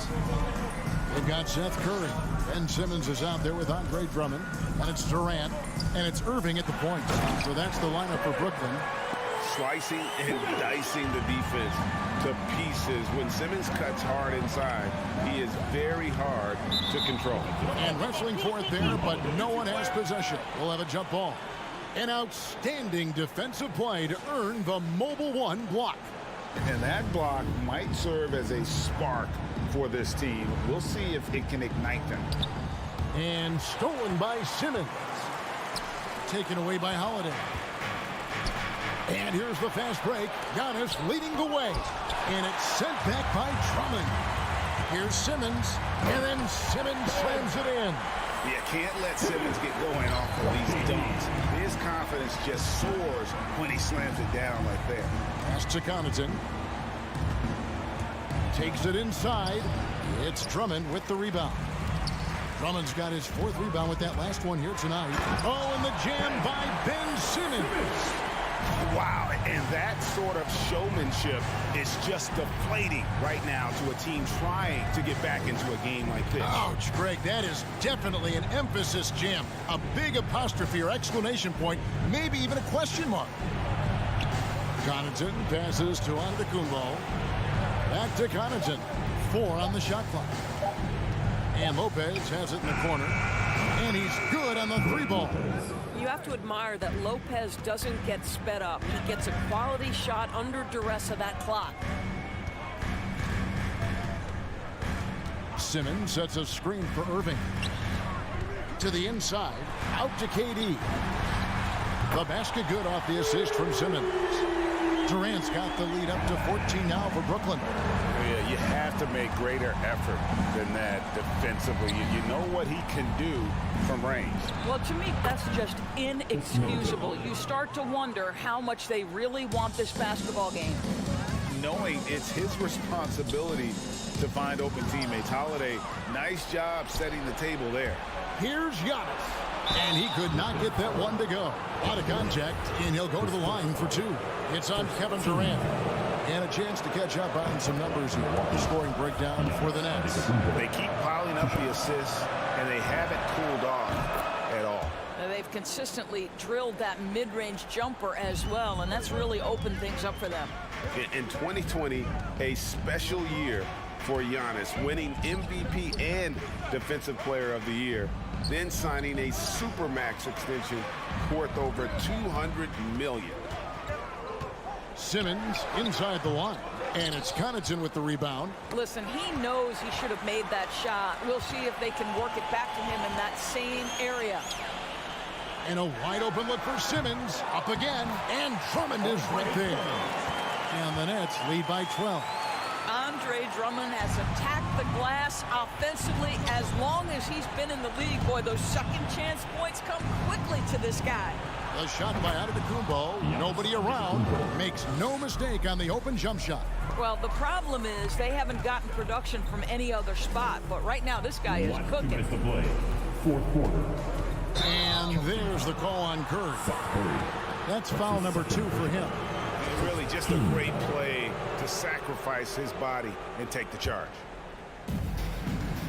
They've got Seth Curry. Ben Simmons is out there with Andre Drummond. And it's Durant. And it's Irving at the point. So that's the lineup for Brooklyn. Slicing and dicing the defense to pieces. When Simmons cuts hard inside, he is very hard to control. And wrestling for it there, but no one has possession. We'll have a jump ball. An outstanding defensive play to earn the Mobile One block. And that block might serve as a spark for this team. We'll see if it can ignite them. And stolen by Simmons. Taken away by Holiday. And here's the fast break. Giannis leading the way. And it's sent back by Drummond. Here's Simmons. And then Simmons slams it in. You can't let Simmons get going off of these dunks. His confidence just soars when he slams it down like that. Pass to Connaughton. Takes it inside. It's Drummond with the rebound. Drummond's got his 4th rebound with that last one here tonight. Oh, and the jam by Ben Simmons. Wow, and that sort of showmanship is just deflating right now to a team trying to get back into a game like this. Ouch, Greg, that is definitely an emphasis jam. A big apostrophe or exclamation point, maybe even a question mark. Connaughton passes to Antetokounmpo. Back to Connaughton. 4 on the shot clock. And Lopez has it in the corner. And he's good on the 3-ball. You have to admire that Lopez doesn't get sped up. He gets a quality shot under duress of that clock. Simmons sets a screen for Irving. To the inside. Out to KD. The basket good off the assist from Simmons. Durant's got the lead up to 14 now for Brooklyn. Yeah, you have to make greater effort than that defensively. You know what he can do from range. Well, to me, that's just inexcusable. You start to wonder how much they really want this basketball game. Knowing it's his responsibility to find open teammates. Holiday, nice job setting the table there. Here's Giannis. And he could not get that one to go. Out of contact, and he'll go to the line for 2. It's on Kevin Durant. And a chance to catch up on some numbers here. The scoring breakdown for the Nets. They keep piling up the assists, and they haven't cooled off at all. Now, they've consistently drilled that mid-range jumper as well, and that's really opened things up for them. In 2020, a special year for Giannis, winning MVP and Defensive Player of the Year, then signing a Supermax extension worth over $200 million. Simmons inside the line. And it's Connaughton with the rebound. Listen, he knows he should have made that shot. We'll see if they can work it back to him in that same area. And a wide open look for Simmons. Up again. And Drummond is right there. And the Nets lead by 12. Andre Drummond has attacked the glass offensively as long as he's been in the league. Boy, those second chance points come quickly to this guy. The shot by Antetokounmpo. Nobody around. Makes no mistake on the open jump shot. Well, the problem is they haven't gotten production from any other spot. But right now, this guy is cooking. 4th quarter. And there's the call on Curry. That's foul number 2 for him. Really just a great play to sacrifice his body and take the charge.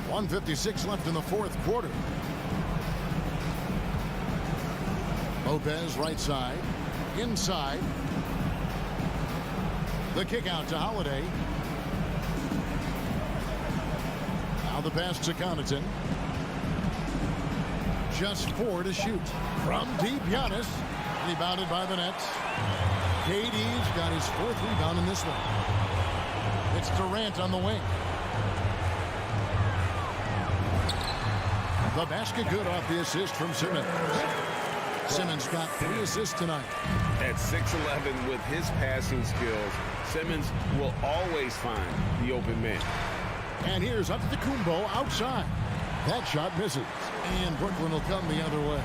1:56 left in the 4th quarter. Lopez right side. Inside. The kick out to Holiday. Now the pass to Connaughton. Just 4 to shoot. From deep, Giannis. Rebounded by the Nets. KD's got his 4th rebound in this one. It's Durant on the wing. The basket good off the assist from Simmons. Simmons got 3 assists tonight. At 6'11" with his passing skills, Simmons will always find the open man. And here's Antetokounmpo outside. That shot misses. And Brooklyn will come the other way.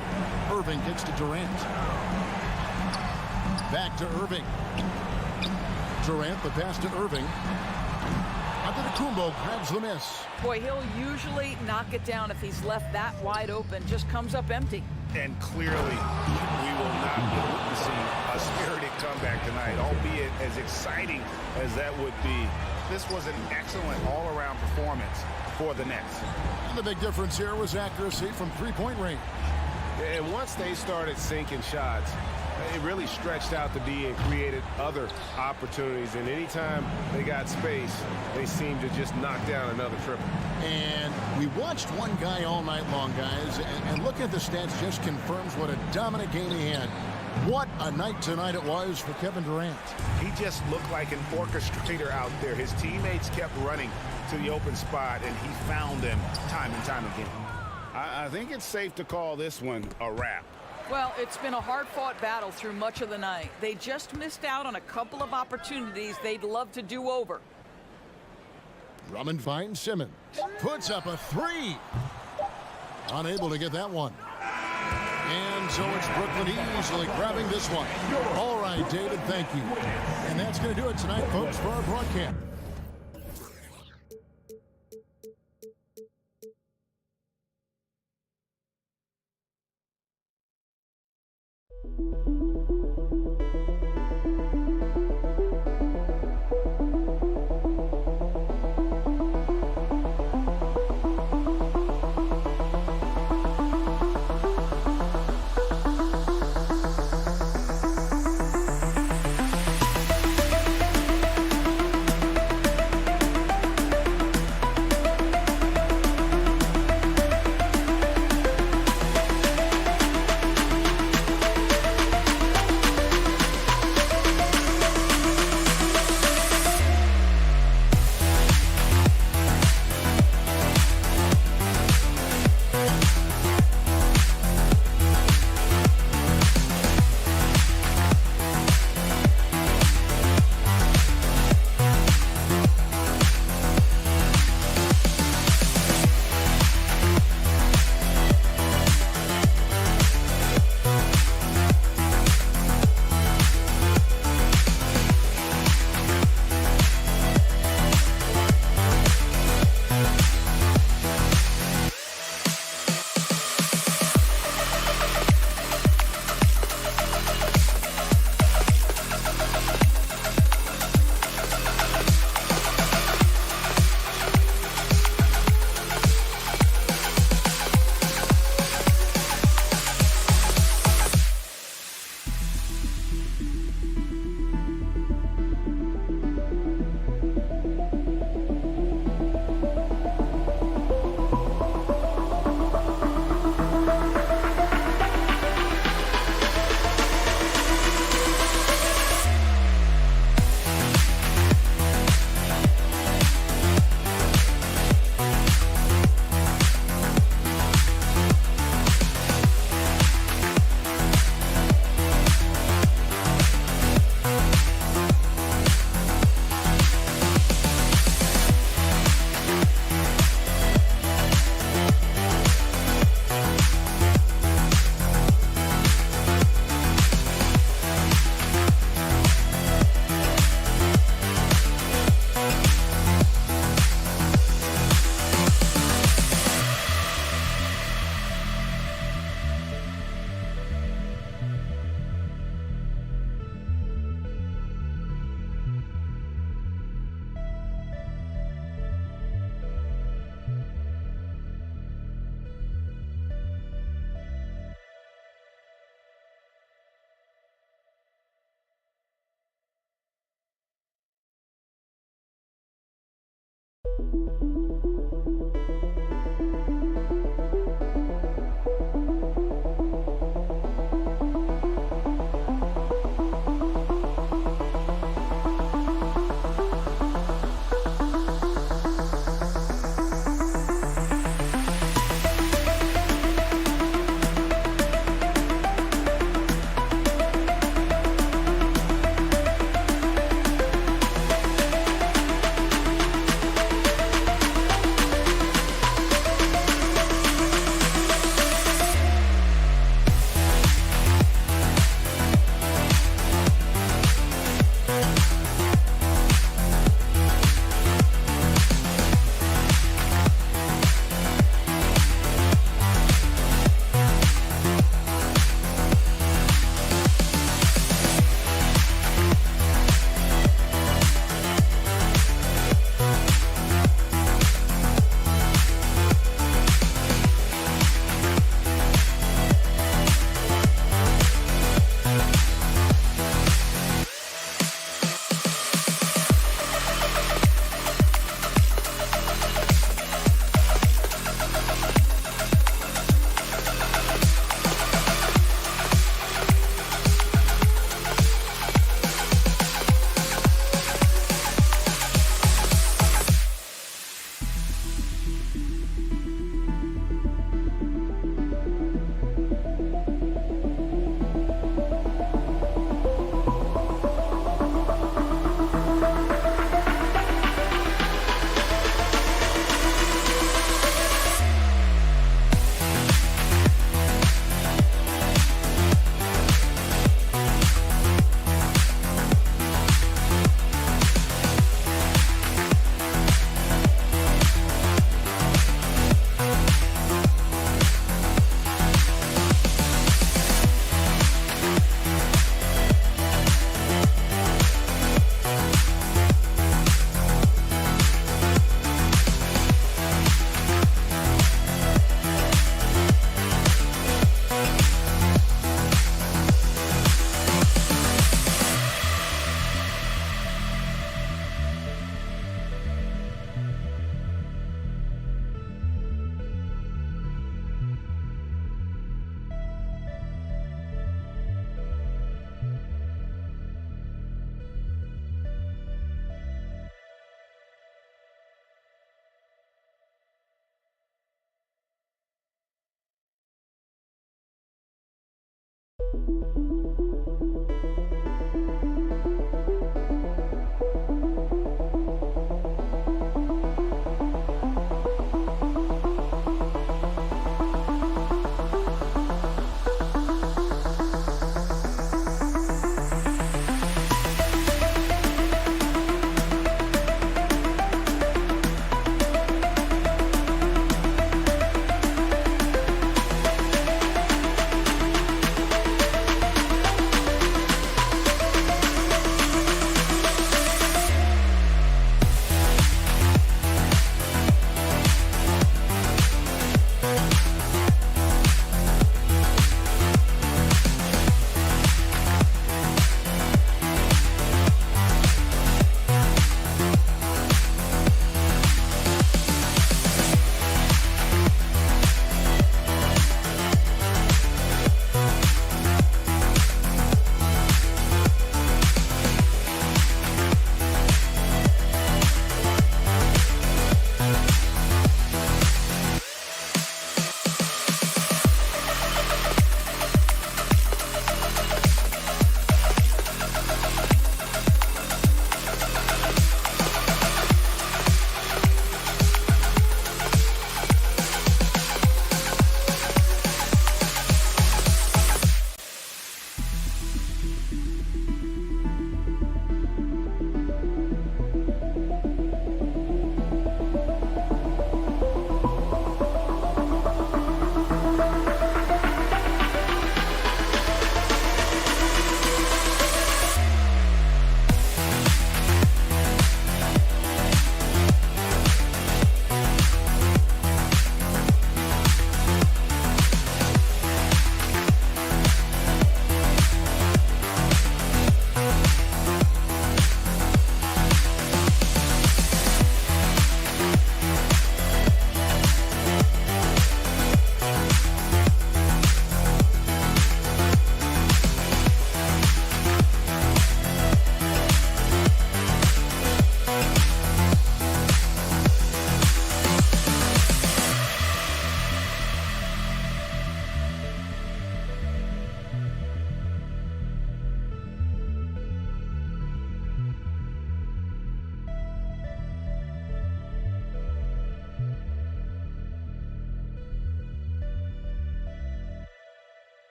Irving gets to Durant. Back to Irving. Durant, the pass to Irving. Antetokounmpo grabs the miss. Boy, he'll usually knock it down if he's left that wide open. Just comes up empty. And clearly, we will not be witnessing a spirited comeback tonight, albeit as exciting as that would be. This was an excellent all-around performance for the Nets. And the big difference here was accuracy from three-point range. And once they started sinking shots, it really stretched out the D and created other opportunities. And anytime they got space, they seemed to just knock down another triple. And we watched one guy all night long, guys, and looking at the stats just confirms what a dominant game he had. What a night tonight it was for Kevin Durant. He just looked like an orchestrator out there. His teammates kept running to the open spot, and he found them time and time again. I think it's safe to call this one a wrap. Well, it's been a hard-fought battle through much of the night. They just missed out on a couple of opportunities they'd love to do over. Drummond finds Simmons. Puts up a 3. Unable to get that one. And so it's Brooklyn easily grabbing this one. All right, David, thank you. And that's going to do it tonight, folks, for our broadcast.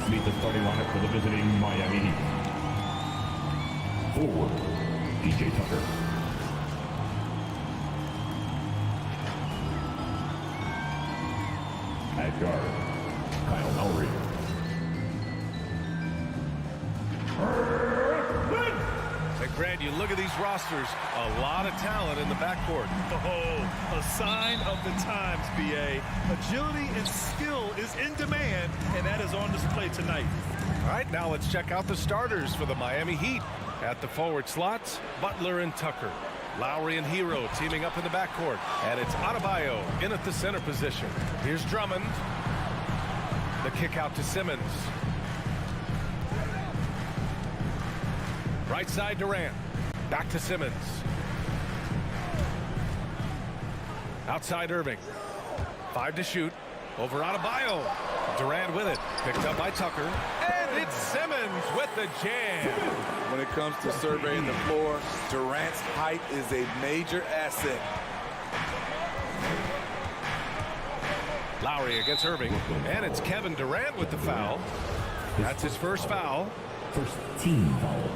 Let's meet the starting lineup for the visiting Miami Heat. Forward, DJ Tucker. At guard, Kyle Lowry. And Grant, you look at these rosters, a lot of talent in the backcourt. Oh, a sign of the times, BA. Agility and skill is in demand, and that is on display tonight. All right, now let's check out the starters for the Miami Heat. At the forward slots, Butler and Tucker. Lowry and Hero teaming up in the backcourt. And it's Adebayo in at the center position. Here's Drummond. The kick out to Simmons. Right side Durant. Back to Simmons. Outside Irving. 5 to shoot. Over Adebayo. Durant with it. Picked up by Tucker. And it's Simmons with the jam. When it comes to surveying the floor, Durant's height is a major asset. Lowry against Irving. And it's Kevin Durant with the foul. That's his first foul. First team foul.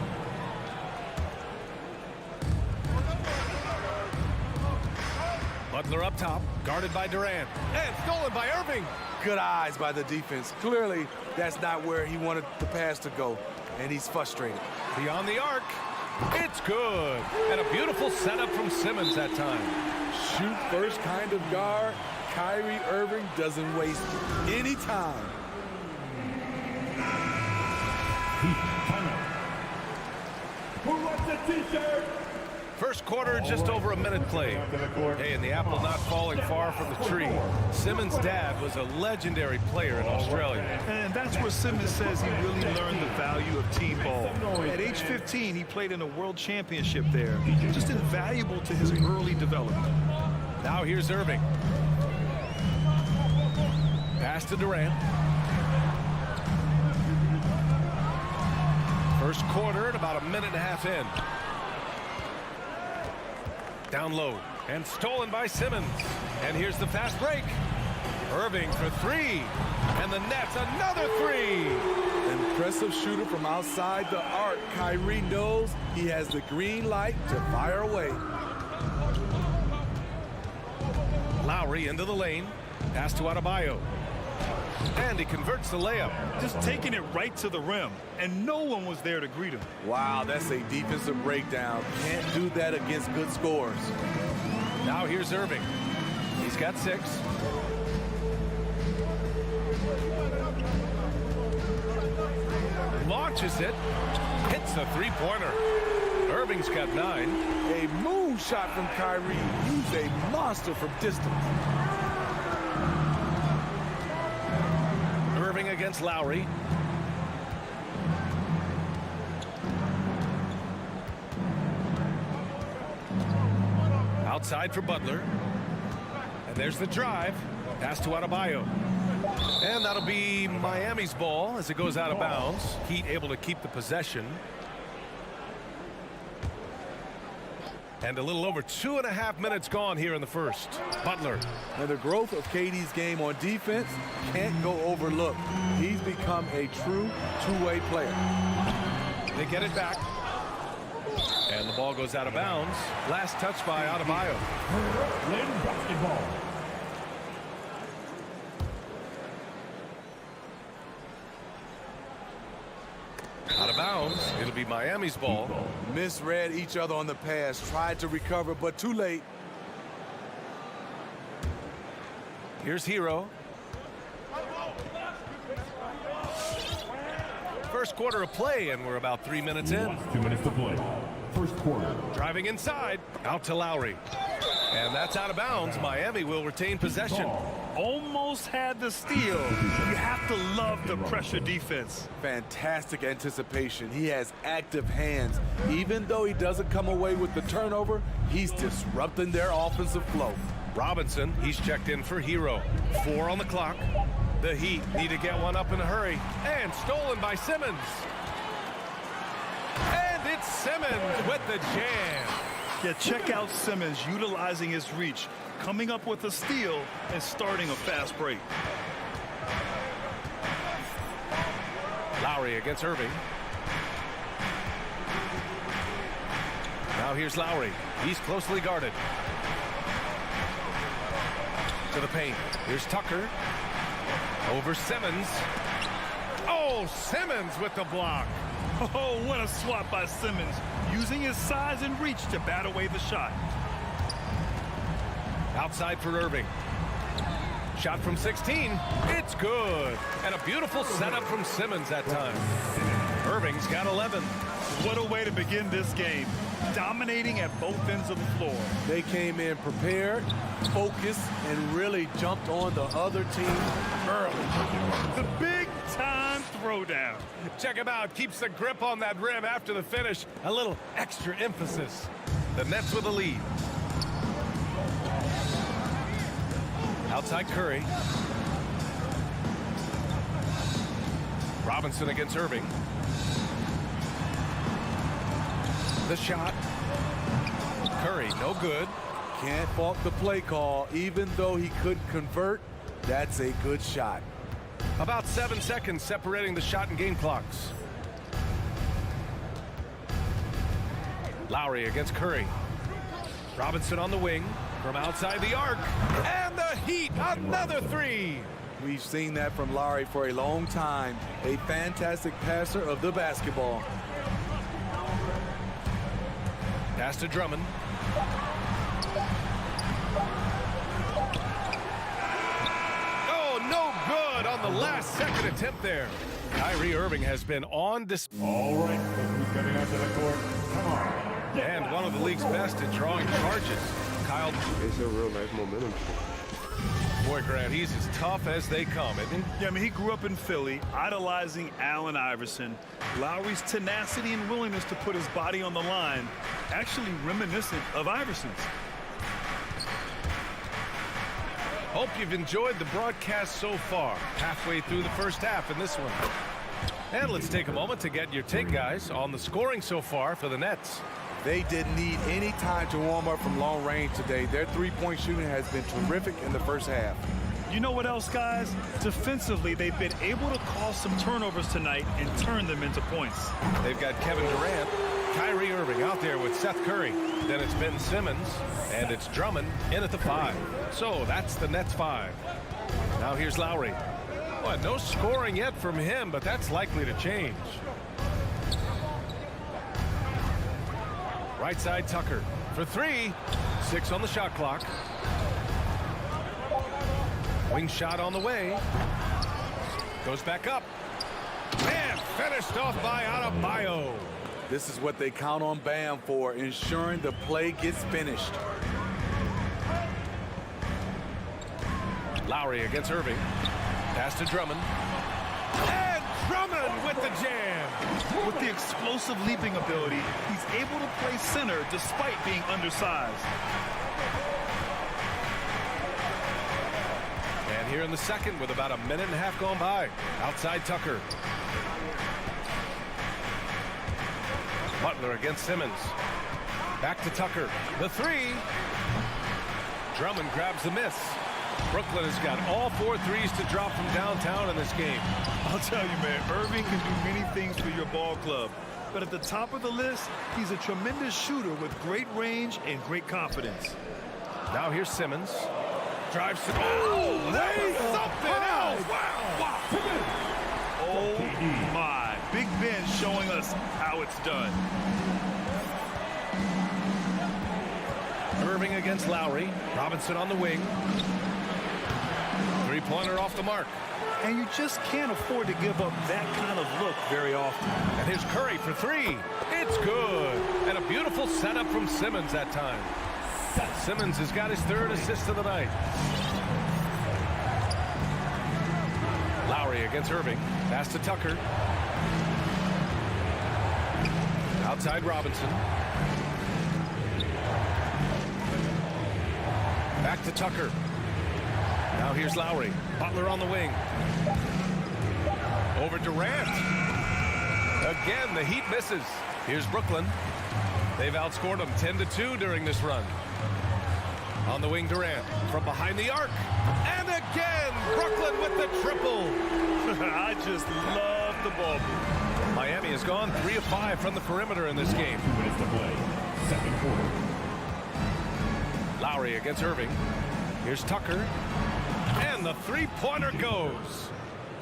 Butler up top, guarded by Durant. And stolen by Irving. Good eyes by the defense. Clearly, that's not where he wanted the pass to go, and he's frustrated. Beyond the arc. It's good. And a beautiful setup from Simmons that time. Shoot first kind of guard. Kyrie Irving doesn't waste any time. Who wants a t-shirt? First quarter, just over a minute played. Hey, and the apple not falling far from the tree. Simmons' dad was a legendary player in Australia. And that's where Simmons says he really learned the value of team ball. At age 15, he played in a world championship there. Just invaluable to his early development. Now here's Irving. Pass to Durant. First quarter and about a minute and a half in. Down low and stolen by Simmons. And here's the fast break. Irving for 3. And the Nets another 3. Impressive shooter from outside the arc. Kyrie knows he has the green light to fire away. Lowry into the lane. Pass to Adebayo. And he converts the layup. Just taking it right to the rim, and no one was there to greet him. Wow, that's a defensive breakdown. Can't do that against good scores. Now here's Irving. He's got 6. Launches it. Hits a 3-pointer. Irving's got 9. A moon shot from Kyrie. He's a monster from distance. Irving against Lowry. Outside for Butler. And there's the drive. Pass to Adebayo. And that'll be Miami's ball as it goes out of bounds. Heat able to keep the possession. And a little over 2.5 minutes gone here in the first. Butler. And the growth of KD's game on defense can't go overlooked. He's become a true two-way player. They get it back. And the ball goes out of bounds. Last touch by Adebayo. Berlin basketball. Out of bounds. It'll be Miami's ball. Misread each other on the pass. Tried to recover, but too late. Here's Hero. First quarter of play, and we're about 3 minutes in. 2 minutes to play. First quarter. Driving inside. Out to Lowry. And that's out of bounds. Miami will retain possession. Almost had the steal. You have to love the pressure defense. Fantastic anticipation. He has active hands. Even though he doesn't come away with the turnover, he's disrupting their offensive flow. Robinson, he's checked in for Hero. 4 on the clock. The Heat need to get one up in a hurry. And stolen by Simmons. And it's Simmons with the jam. Yeah, check out Simmons utilizing his reach, coming up with a steal and starting a fast break. Lowry against Irving. Now here's Lowry. He's closely guarded. To the paint. Here's Tucker. Over Simmons. Oh, Simmons with the block. Oh, what a swap by Simmons, using his size and reach to bat away the shot. Outside for Irving. Shot from 16. It's good. And a beautiful setup from Simmons that time. Irving's got 11. What a way to begin this game. Dominating at both ends of the floor. They came in prepared, focused, and really jumped on the other team early. The big-time throwdown. Check him out. Keeps the grip on that rim after the finish. A little extra emphasis. The Nets with a lead. Outside Curry. Robinson against Irving. The shot. Curry, no good. Can't fault the play call. Even though he couldn't convert, that's a good shot. About 7 seconds separating the shot and game clocks. Lowry against Curry. Robinson on the wing from outside the arc. And the Heat, another three. We've seen that from Lowry for a long time. A fantastic passer of the basketball. Pass to Drummond. Oh, no good on the last second attempt there. Kyrie Irving has been on display. All right, who's coming out to the court? Come on. And one of the league's best at drawing charges. Kyle. It's a real nice momentum. Boy, Grant, he's as tough as they come, isn't he? Yeah, I mean, he grew up in Philly, idolizing Allen Iverson. Lowry's tenacity and willingness to put his body on the line, actually reminiscent of Iverson's. Hope you've enjoyed the broadcast so far. Halfway through the first half in this one. And let's take a moment to get your take, guys, on the scoring so far for the Nets. They didn't need any time to warm up from long range today. Their three-point shooting has been terrific in the first half. You know what else, guys? Defensively, they've been able to cause some turnovers tonight and turn them into points. They've got Kevin Durant, Kyrie Irving out there with Seth Curry. Then it's Ben Simmons, and it's Drummond in at the 5. So that's the Nets 5. Now here's Lowry. Well, no scoring yet from him, but that's likely to change. Right side Tucker for 3. 6 on the shot clock. Wing shot on the way. Goes back up. And finished off by Adebayo. This is what they count on Bam for, ensuring the play gets finished. Lowry against Irving. Pass to Drummond. And Drummond with the jam. With the explosive leaping ability, he's able to play center despite being undersized. And here in the second with about a minute and a half gone by. Outside Tucker. Butler against Simmons. Back to Tucker. The 3. Drummond grabs the miss. Brooklyn has got all 4 threes to drop from downtown in this game. I'll tell you, man, Irving can do many things for your ball club. But at the top of the list, he's a tremendous shooter with great range and great confidence. Now here's Simmons. Drives to... Oh, that was something else! Wow! Oh, my. Big Ben showing us how it's done. Irving against Lowry. Robinson on the wing. Three-pointer off the mark. And you just can't afford to give up that kind of look very often. And here's Curry for 3. It's good. And a beautiful setup from Simmons that time. Simmons has got his 3rd assist of the night. Lowry against Irving. Pass to Tucker. Outside Robinson. Back to Tucker. Now here's Lowry. Butler on the wing. Over Durant. Again, the Heat misses. Here's Brooklyn. They've outscored them 10-2 during this run. On the wing, Durant. From behind the arc. And again, Brooklyn with the triple. I just love left the ball booth. Miami has gone 3 of 5 from the perimeter in this game. 2 minutes to play. Second quarter. Lowry against Irving. Here's Tucker. And the three-pointer goes.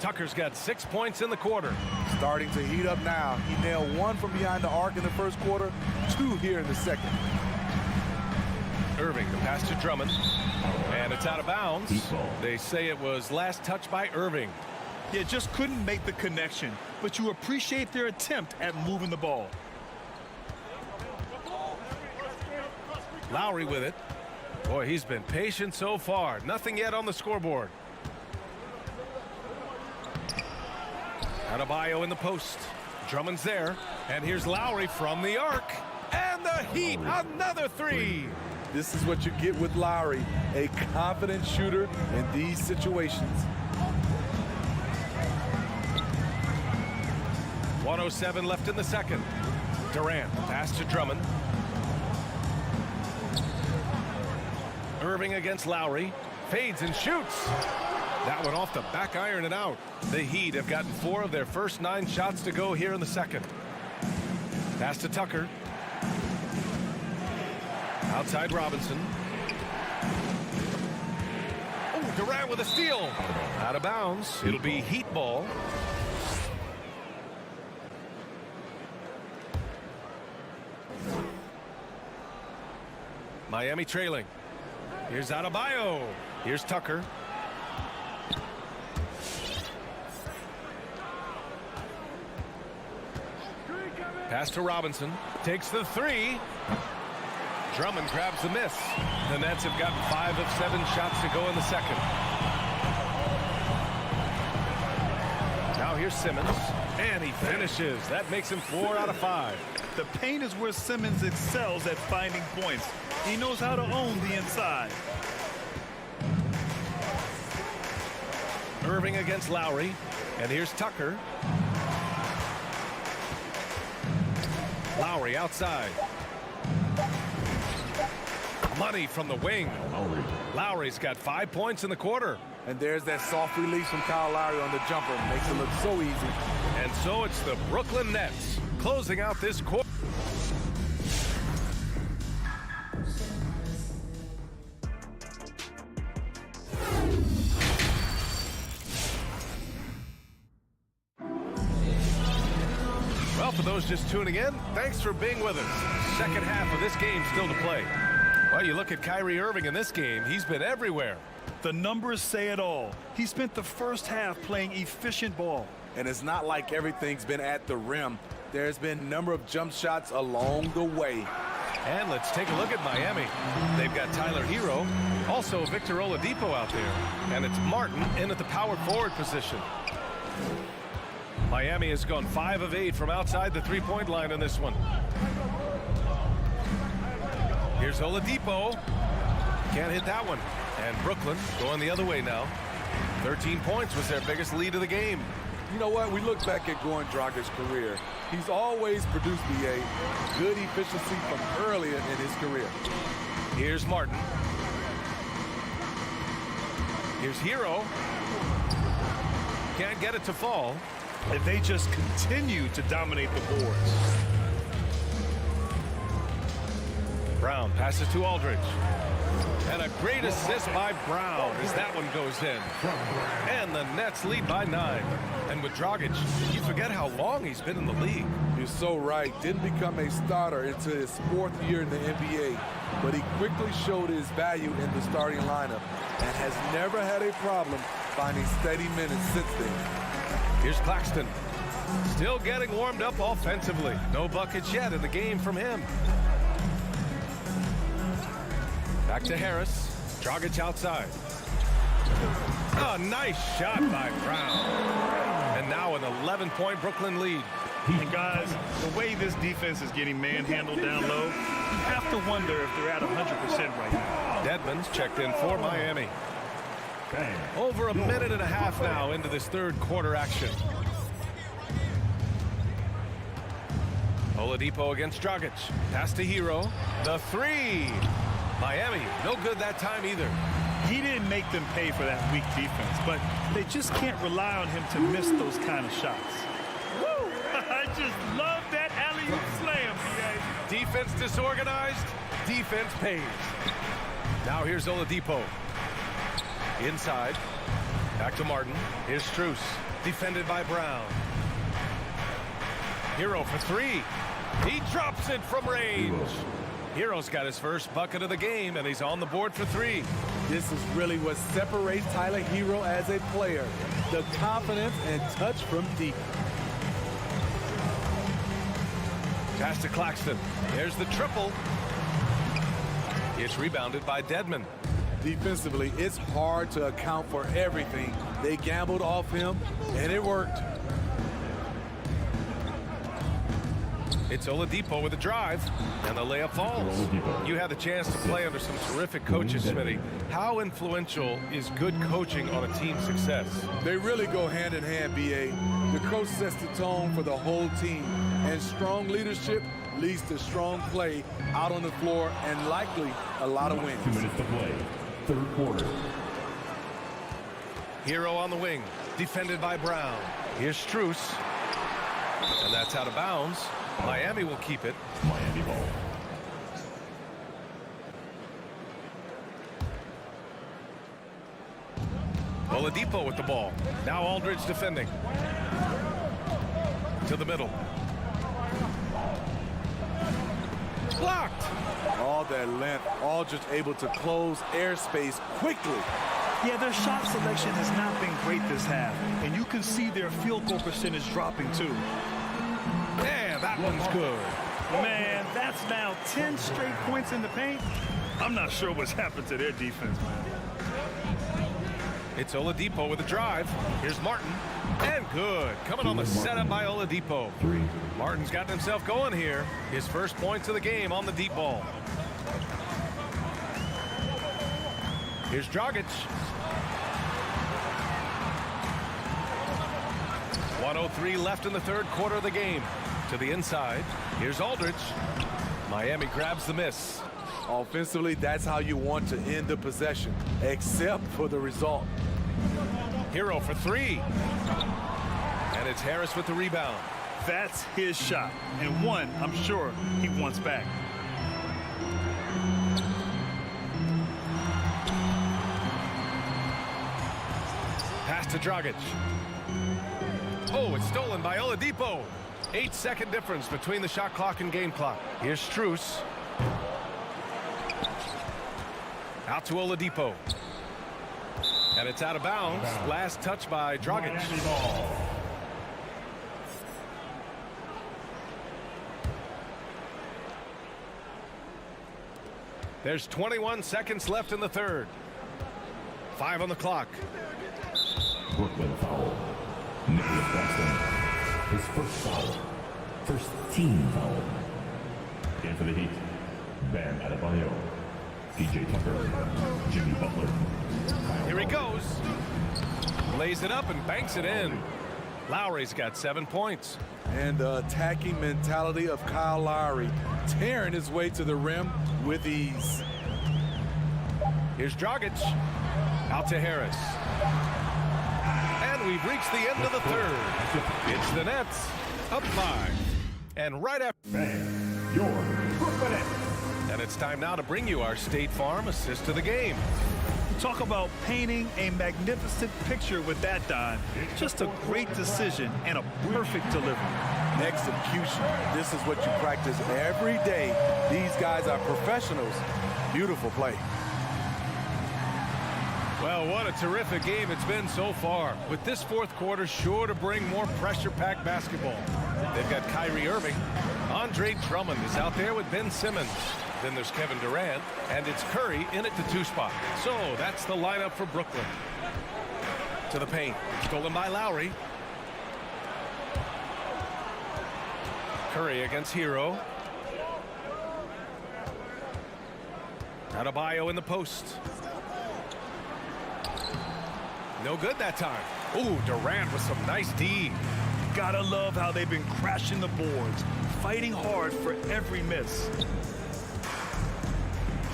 Tucker's got 6 points in the quarter. Starting to heat up now. He nailed 1 from behind the arc in the first quarter, 2 here in the second. Irving, the pass to Drummond. And it's out of bounds. They say it was last touched by Irving. Yeah, just couldn't make the connection, but you appreciate their attempt at moving the ball. Lowry with it. Boy, he's been patient so far. Nothing yet on the scoreboard. Adebayo in the post. Drummond's there. And here's Lowry from the arc. And the Heat, another 3. This is what you get with Lowry, a confident shooter in these situations. 1:07 left in the second. Durant, pass to Drummond. Irving against Lowry. Fades and shoots. That one off the back iron and out. The Heat have gotten 4 of their first 9 shots to go here in the second. Pass to Tucker. Outside Robinson. Oh, Durant with a steal. Out of bounds. It'll be Heat ball. Miami trailing. Here's Adebayo. Here's Tucker. Pass to Robinson. Takes the 3. Drummond grabs the miss. The Nets have gotten 5 of 7 shots to go in the second. Now here's Simmons. And he finishes. That makes him 4 out of 5. The paint is where Simmons excels at finding points. He knows how to own the inside. Irving against Lowry. And here's Tucker. Lowry outside. Money from the wing. Lowry's got 5 points in the quarter. And there's that soft release from Kyle Lowry on the jumper. Makes it look so easy. And so it's the Brooklyn Nets closing out this quarter. Well, for those just tuning in, thanks for being with us. Second half of this game still to play. Well, you look at Kyrie Irving in this game, he's been everywhere. The numbers say it all. He spent the first half playing efficient ball. And it's not like everything's been at the rim. There's been a number of jump shots along the way. And let's take a look at Miami. They've got Tyler Hero, also Victor Oladipo out there. And it's Martin in at the power forward position. Miami has gone 5 of 8 from outside the three-point line in this one. Here's Oladipo. Can't hit that one. And Brooklyn going the other way now. 13 points was their biggest lead of the game. You know what? We look back at Goran Dragic's career. He's always produced me a good efficiency from earlier in his career. Here's Martin. Here's Hero. Can't get it to fall. And they just continue to dominate the boards. Brown passes to Aldridge. And a great assist by Brown as that one goes in. And the Nets lead by 9. And with Dragic, you forget how long he's been in the league. You're so right. Didn't become a starter until his 4th year in the NBA. But he quickly showed his value in the starting lineup and has never had a problem finding steady minutes since then. Here's Claxton. Still getting warmed up offensively. No buckets yet in the game from him. Back to Harris. Dragic outside. Oh, nice shot by Brown. And now an 11-point Brooklyn lead. And guys, the way this defense is getting manhandled down low, you have to wonder if they're at 100% right now. Dedmon's checked in for Miami. Over a minute and a half now into this third quarter action. Oladipo against Dragic. Pass to Hero. The 3. Miami, no good that time either. He didn't make them pay for that weak defense, but they just can't rely on him to miss those kind of shots. Woo! I just love that alley-oop slam, B.A. Defense disorganized, defense pays. Now here's Oladipo. Inside. Back to Martin. Here's Strus. Defended by Brown. Hero for three. He drops it from range. Hero's got his first bucket of the game, and he's on the board for three. This is really what separates Tyler Hero as a player. The confidence and touch from deep. Pass to Claxton. There's the triple. It's rebounded by Dedmon. Defensively, it's hard to account for everything. They gambled off him, and it worked. It's Oladipo with a drive, and the layup falls. You had the chance to play under some terrific coaches, Smitty. How influential is good coaching on a team's success? They really go hand in hand, B.A. The coach sets the tone for the whole team, and strong leadership leads to strong play out on the floor and likely a lot of wins. 2 minutes to play. Third quarter. Hero on the wing, defended by Brown. Here's Strus, and that's out of bounds. Miami will keep it. Miami ball. Oladipo with the ball. Now Aldridge defending. To the middle. Blocked. All that length, all just able to close airspace quickly. Yeah, their shot selection has not been great this half, and you can see their field goal percentage dropping too. Yeah, that one's good. Man, that's now 10 straight points in the paint. I'm not sure what's happened to their defense, man. It's Oladipo with a drive. Here's Martin. And good. Coming on the setup by Oladipo. Martin's gotten himself going here. His first points of the game on the deep ball. Here's Dragic. 1:03 left in the third quarter of the game. To the inside. Here's Aldridge. Miami grabs the miss. Offensively, that's how you want to end the possession, except for the result. Hero for three. And it's Harris with the rebound. That's his shot, and one I'm sure he wants back. Pass to Dragic. Oh, it's stolen by Oladipo. 8-second difference between the shot clock and game clock. Here's Strus. Out to Oladipo. And it's out of bounds. Last touch by Dragic. There's 21 seconds left in the third. 5 on the clock. Brooklyn foul. Nicholas Claxton. His first foul. First team foul. In for the Heat. Bam Adebayo. PJ Tucker. Jimmy Butler. Here he goes. Lays it up and banks it in. Lowry's got 7 points. And the attacking mentality of Kyle Lowry, tearing his way to the rim with ease. Here's Dragic. Out to Harris. And we've reached the end of the third. It's the Nets up 5. And right after your Brooklyn Nets. And it's time now to bring you our State Farm assist to the game. Talk about painting a magnificent picture with that, Don. Just a great decision and a perfect delivery. Execution. This is what you practice every day. These guys are professionals. Beautiful play. Well, what a terrific game it's been so far. With this fourth quarter sure to bring more pressure-packed basketball. They've got Kyrie Irving. Andre Drummond is out there with Ben Simmons. Then there's Kevin Durant, and it's Curry in at the 2 spot. So that's the lineup for Brooklyn. To the paint. Stolen by Lowry. Curry against Hero. Adebayo in the post. No good that time. Ooh, Durant with some nice D. Gotta love how they've been crashing the boards, fighting hard for every miss.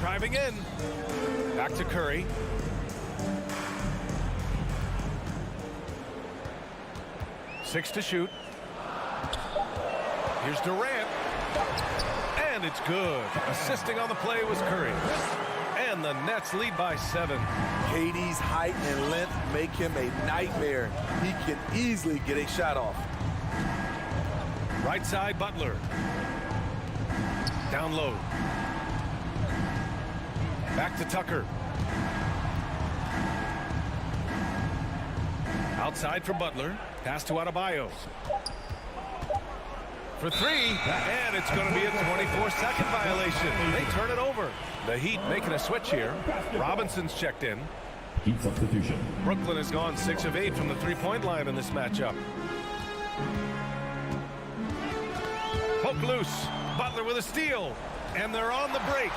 Driving in. Back to Curry. Six to shoot. Here's Durant. And it's good. Assisting on the play was Curry. And the Nets lead by 7. KD's height and length make him a nightmare. He can easily get a shot off. Right side, Butler. Down low. Back to Tucker. Outside for Butler. Pass to Adebayo. For 3, and it's going to be a 24-second violation. They turn it over. The Heat making a switch here. Robinson's checked in. Heat substitution. Brooklyn has gone 6 of 8 from the three-point line in this matchup. Poke loose. Butler with a steal. And they're on the break.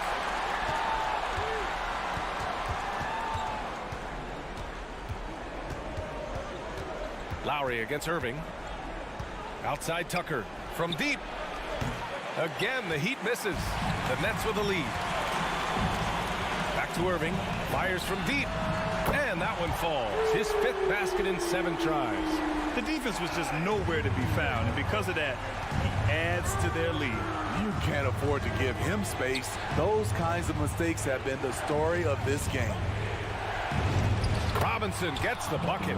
Lowry against Irving. Outside Tucker. From deep. Again, the Heat misses. The Nets with the lead. Back to Irving. Fires from deep. And that one falls. His 5th basket in 7 tries. The defense was just nowhere to be found, and because of that, he adds to their lead. You can't afford to give him space. Those kinds of mistakes have been the story of this game. Robinson gets the bucket.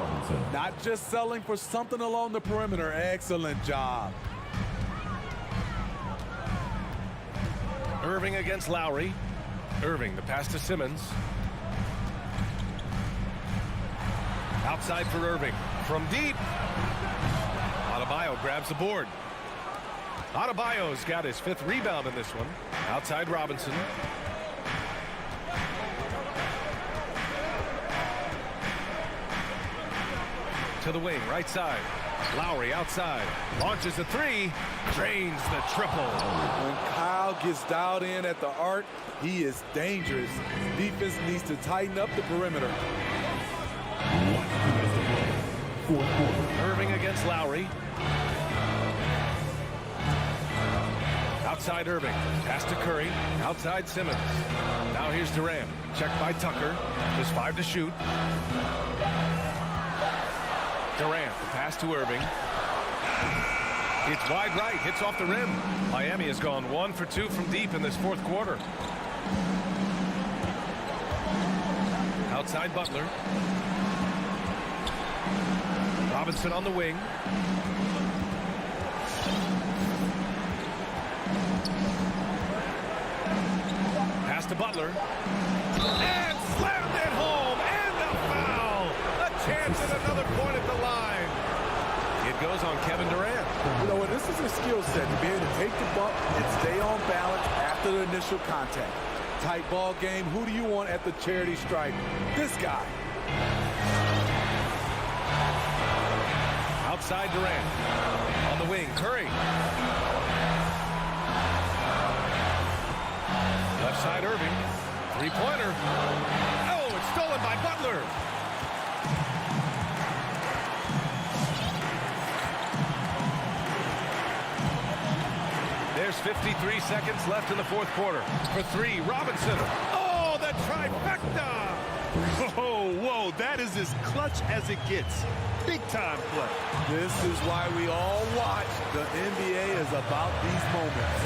Not just selling for something along the perimeter. Excellent job. Irving against Lowry. Irving, the pass to Simmons. Outside for Irving. From deep. Adebayo grabs the board. Adebayo's got his 5th rebound in this one. Outside Robinson. To the wing, right side. Lowry outside. Launches a 3. Drains the triple. When Kyle gets dialed in at the arc, he is dangerous. Defense needs to tighten up the perimeter. Irving against Lowry. Outside Irving. Pass to Curry. Outside Simmons. Now here's Durant. Checked by Tucker. There's 5 to shoot. Durant, the pass to Irving. It's wide right, hits off the rim. Miami has gone 1 for 2 from deep in this 4th quarter. Outside Butler. Robinson on the wing. Pass to Butler. And slammed it home. And a foul. A chance at another point at the line. It goes on Kevin Durant. You know what? This is a skill set to be able to take the bump and stay on balance after the initial contact. Tight ball game. Who do you want at the charity stripe? This guy. Outside Durant. On the wing, Curry. Left side Irving. 3-pointer. Oh, it's stolen by Butler. There's 53 seconds left in the 4th quarter. For 3, Robinson. Oh, the trifecta. Whoa, that is as clutch as it gets. Big time play. This is why we all watch. The NBA is about these moments.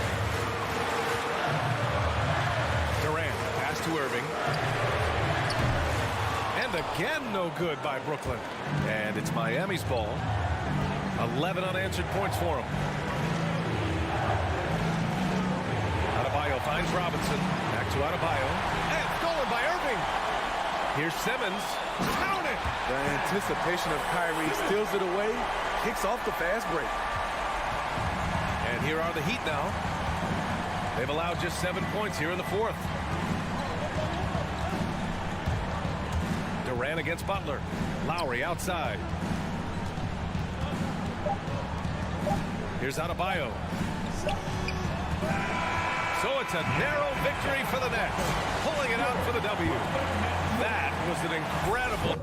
Durant, pass to Irving. And again, no good by Brooklyn. And it's Miami's ball. 11 unanswered points for them. Adebayo finds Robinson. Back to Adebayo. And stolen by Irving. Here's Simmons. Count it! The anticipation of Kyrie steals it away, kicks off the fast break. And here are the Heat now. They've allowed just 7 points here in the 4th. Durant against Butler. Lowry outside. Here's Adebayo. So it's a narrow victory for the Nets, pulling it out for the W. That was an incredible...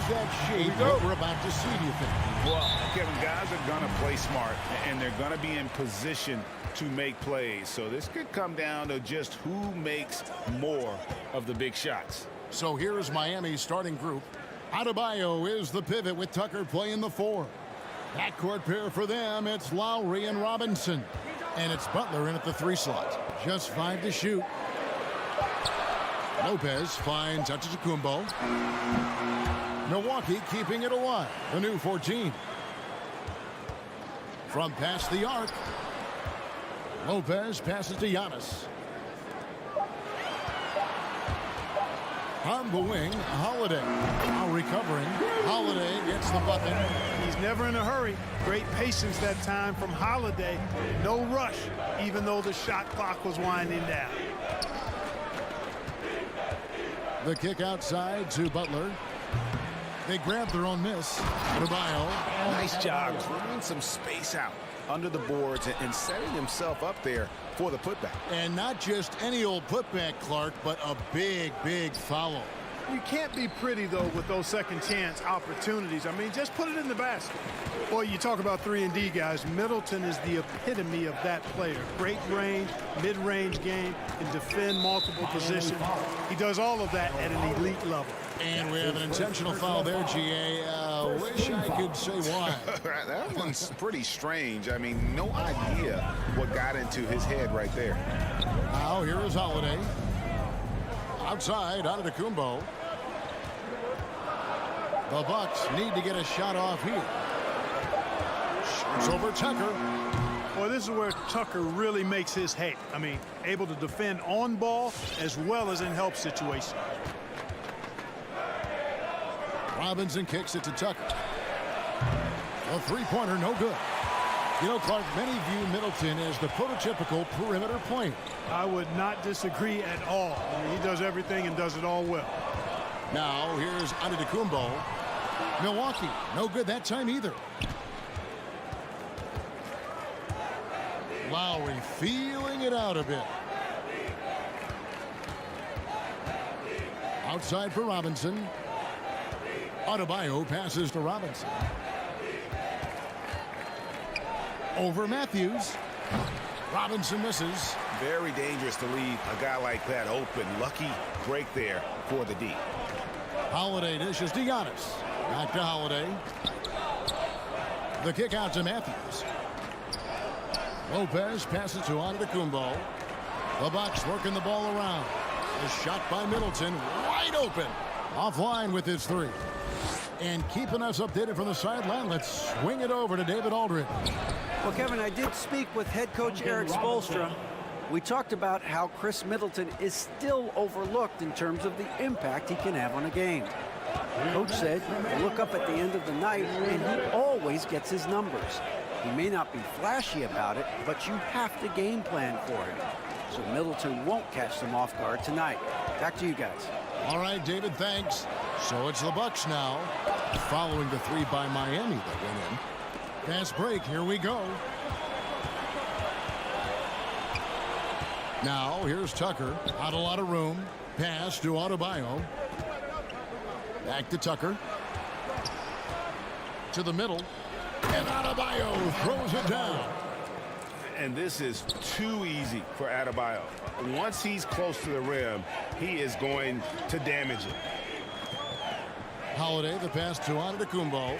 that shape that we're about to see, do you think? Well, Kevin, guys are going to play smart, and they're going to be in position to make plays. So this could come down to just who makes more of the big shots. So here's Miami's starting group. Adebayo is the pivot with Tucker playing the 4. Backcourt pair for them, it's Lowry and Robinson. And it's Butler in at the 3 slot. Just 5 to shoot. Lopez finds Antetokounmpo. Milwaukee keeping it alive. The new 14. From past the arc, Lopez passes to Giannis. On the wing, Holiday. Now recovering. Holiday gets the bucket. He's never in a hurry. Great patience that time from Holiday. No rush, even though the shot clock was winding down. The kick outside to Butler. They grab their own miss. Adebayo. Nice job clearing some space out under the boards and setting himself up there for the putback. And not just any old putback, Clark, but a big, big foul. You can't be pretty, though, with those second chance opportunities. I mean, just put it in the basket. Boy, you talk about 3-and-D guys. Middleton is the epitome of that player. Great range, mid-range game, can defend multiple positions. He does all of that at an elite level. And we have an intentional foul there, GA. Wish I could say why. That one's pretty strange. I mean, no idea what got into his head right there. Now here is Holiday. Outside, Antetokounmpo. The Bucks need to get a shot off here. Shoots over Tucker. Boy, this is where Tucker really makes his hay. I mean, able to defend on ball as well as in help situations. Robinson kicks it to Tucker. A three-pointer, no good. You know, Clark, many view Middleton as the prototypical perimeter point. I would not disagree at all. I mean, he does everything and does it all well. Now, here's Antetokounmpo. Milwaukee, no good that time either. Lowry feeling it out a bit. Outside for Robinson. Adebayo passes to Robinson. Over Matthews. Robinson misses. Very dangerous to leave a guy like that open. Lucky break there for the D. Holiday dishes to Giannis. Back to Holiday. The kick out to Matthews. Lopez passes to Antetokounmpo. The Bucks working the ball around. A shot by Middleton, wide open. Offline with his 3. And keeping us updated from the sideline, let's swing it over to David Aldridge. Well, Kevin, I did speak with head coach Eric Spoelstra. We talked about how Chris Middleton is still overlooked in terms of the impact he can have on a game. Coach said, look up at the end of the night, and he always gets his numbers. He may not be flashy about it, but you have to game plan for him. So Middleton won't catch them off guard tonight. Back to you guys. All right, David, thanks. So it's the Bucks now, following the 3 by Miami that went in. Fast break, here we go. Now, here's Tucker. Not a lot of room. Pass to Adebayo. Back to Tucker. To the middle. And Adebayo throws it down. And this is too easy for Adebayo. Once he's close to the rim, he is going to damage it. Holiday, the pass to Antetokounmpo.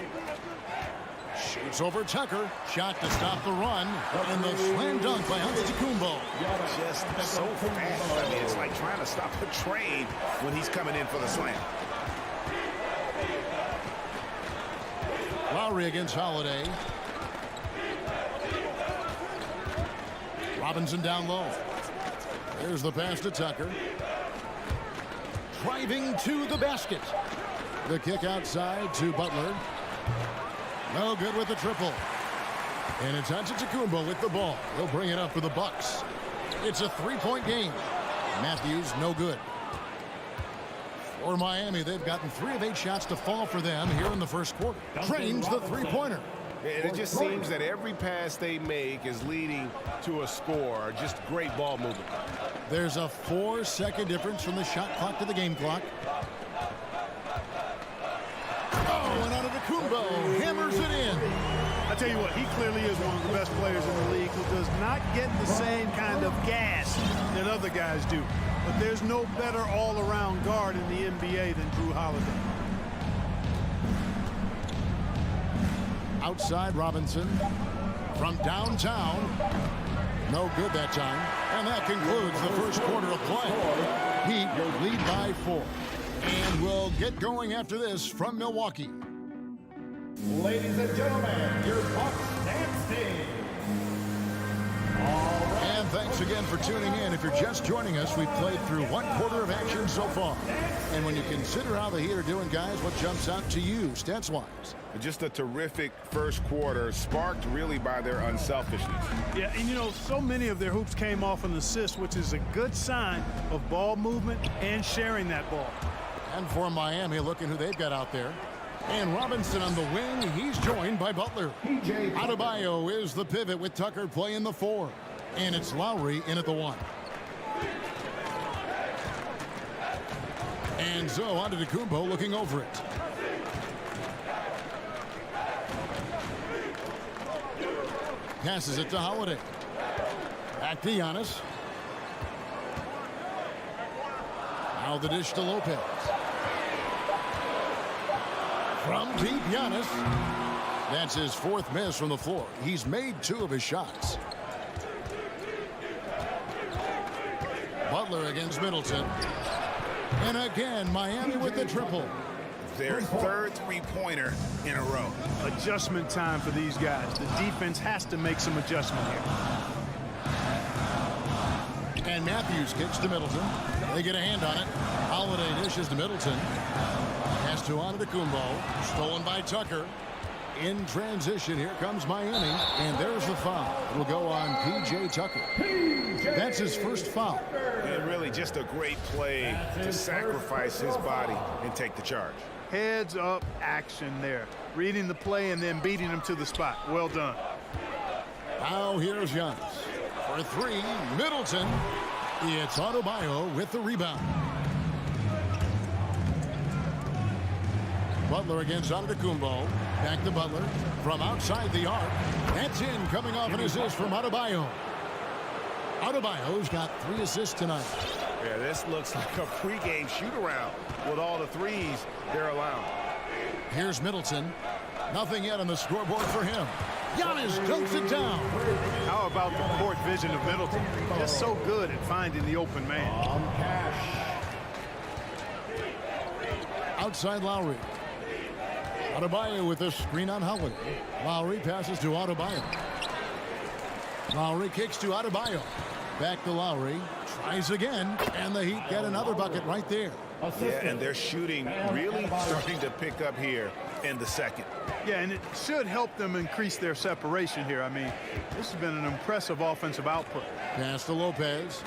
Shoots over Tucker. Shot to stop the run. And the slam dunk by Antetokounmpo. Just so fast. I mean, it's like trying to stop a train when he's coming in for the slam. Lowry against Holiday. Robinson down low. There's the pass to Tucker. Driving to the basket. The kick outside to Butler. No good with the triple. And it's Antetokounmpo with the ball. He'll bring it up for the Bucks. It's a 3-point game. Matthews, no good. For Miami, they've gotten 3 of 8 shots to fall for them here in the first quarter. Trains the 3-pointer. And it just seems that every pass they make is leading to a score. Just great ball movement. There's a 4-second difference from the shot clock to the game clock. tell you what, he clearly is one of the best players in the league who does not get the same kind of gas that other guys do. But there's no better all-around guard in the NBA than Drew Holiday. Outside Robinson from downtown. No good that time. And that concludes the first quarter of play. Heat lead by 4. And we'll get going after this from Milwaukee. Ladies and gentlemen, your Bucks dancing. And thanks again for tuning in. If you're just joining us, we've played through one quarter of action so far. And when you consider how the Heat are doing, guys, what jumps out to you, stats-wise? Just a terrific first quarter, sparked really by their unselfishness. Yeah, and you know, so many of their hoops came off an assist, which is a good sign of ball movement and sharing that ball. And for Miami, look at who they've got out there. And Robinson on the wing, he's joined by Butler. Adebayo is the pivot with Tucker playing the 4. And it's Lowry in at the 1. And so Antetokounmpo looking over it. Passes it to Holiday. Back to Giannis. Now the dish to Lopez. From deep, Giannis. That's his 4th miss from the floor. He's made 2 of his shots. Butler against Middleton. And again, Miami with the triple. Their 3rd three-pointer in a row. Adjustment time for these guys. The defense has to make some adjustment here. And Matthews kicks to Middleton. They get a hand on it. Holiday dishes to Middleton. Pass to Antetokounmpo. Stolen by Tucker. In transition, here comes Miami. And there's the foul. It'll go on P.J. Tucker. That's his first foul. And really just a great play to sacrifice his body and take the charge. Heads up action there. Reading the play and then beating him to the spot. Well done. Now here's Giannis. For 3, Middleton. It's Adebayo with the rebound. Butler against Antetokounmpo. Back to Butler from outside the arc. That's in, coming off an assist from Adebayo. Adebayo's got 3 assists tonight. Yeah, this looks like a pregame shoot-around with all the threes they're allowing. Here's Middleton. Nothing yet on the scoreboard for him. Giannis dunks it down. How about the court vision of Middleton? Just so good at finding the open man. Outside Lowry. Adebayo with a screen on Howard. Lowry passes to Adebayo. Lowry kicks to Adebayo. Back to Lowry. Tries again. And the Heat get another bucket right there. Yeah, and their shooting really starting to pick up here in the second. Yeah, and it should help them increase their separation here. I mean, this has been an impressive offensive output. Pass to Lopez.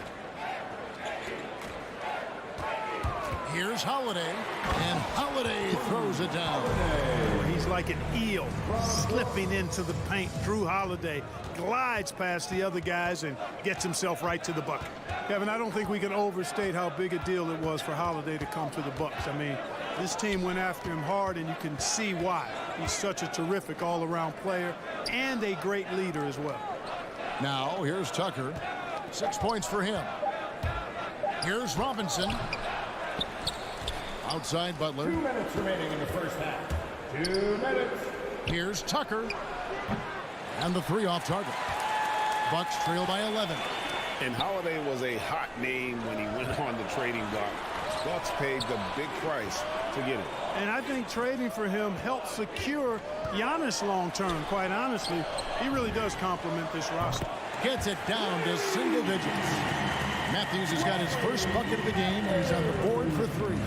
Here's Holiday, and Holiday throws it down. He's like an eel slipping into the paint. Drew Holiday glides past the other guys and gets himself right to the bucket. Kevin, I don't think we can overstate how big a deal it was for Holiday to come to the Bucks. I mean, this team went after him hard, and you can see why. He's such a terrific all-around player and a great leader as well. Now, here's Tucker. 6 points for him. Here's Robinson. Outside Butler. 2 minutes remaining in the first half. 2 minutes. Here's Tucker. And the 3 off target. Bucks trail by 11. And Holiday was a hot name when he went on the trading block. Bucks paid the big price to get him. And I think trading for him helped secure Giannis long-term. Quite honestly, he really does complement this roster. Gets it down to single digits. Matthews has got his first bucket of the game, and he's on the board for 3.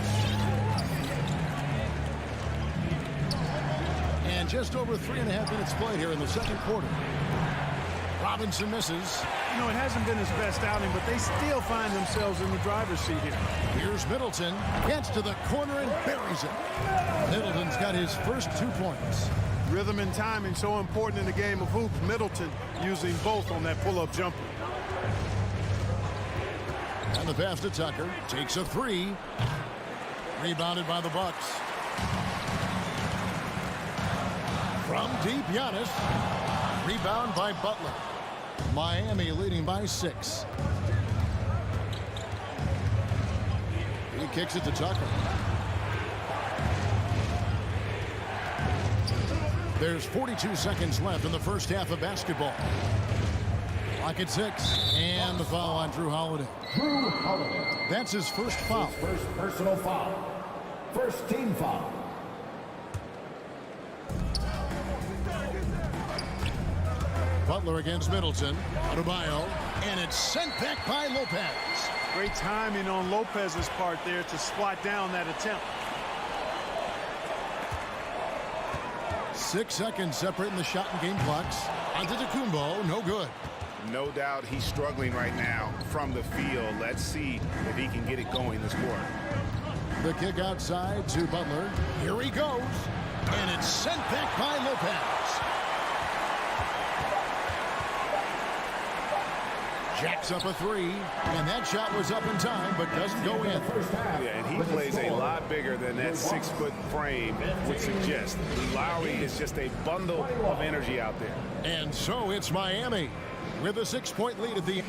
And just over 3.5 minutes played here in the second quarter. Robinson misses. You know, it hasn't been his best outing, but they still find themselves in the driver's seat here. Here's Middleton. Gets to the corner and buries it. Middleton's got his first 2 points. Rhythm and timing so important in the game of hoops. Middleton using both on that pull-up jumper. And the pass to Tucker. Takes a 3. Rebounded by the Bucks. From From deep, Giannis. Rebound by Butler. Miami leading by 6. He kicks it to Tucker. There's 42 seconds left in the first half of basketball. Clock at 6. And the foul on Drew Holiday. Drew Holiday. That's his first foul. His first personal foul. First team foul. Butler against Middleton. Adebayo. And it's sent back by Lopez. Great timing on Lopez's part there to squat down that attempt. 6 seconds separating the shot and game clocks. Antetokounmpo, no good. No doubt he's struggling right now from the field. Let's see if he can get it going this quarter. The kick outside to Butler. Here he goes. And it's sent back by Lopez. Jacks up a 3. And that shot was up in time, but doesn't go in. Yeah, and he plays a lot bigger than that 6-foot frame would suggest. Lowry is just a bundle of energy out there. And so it's Miami with a 6-point lead at the end.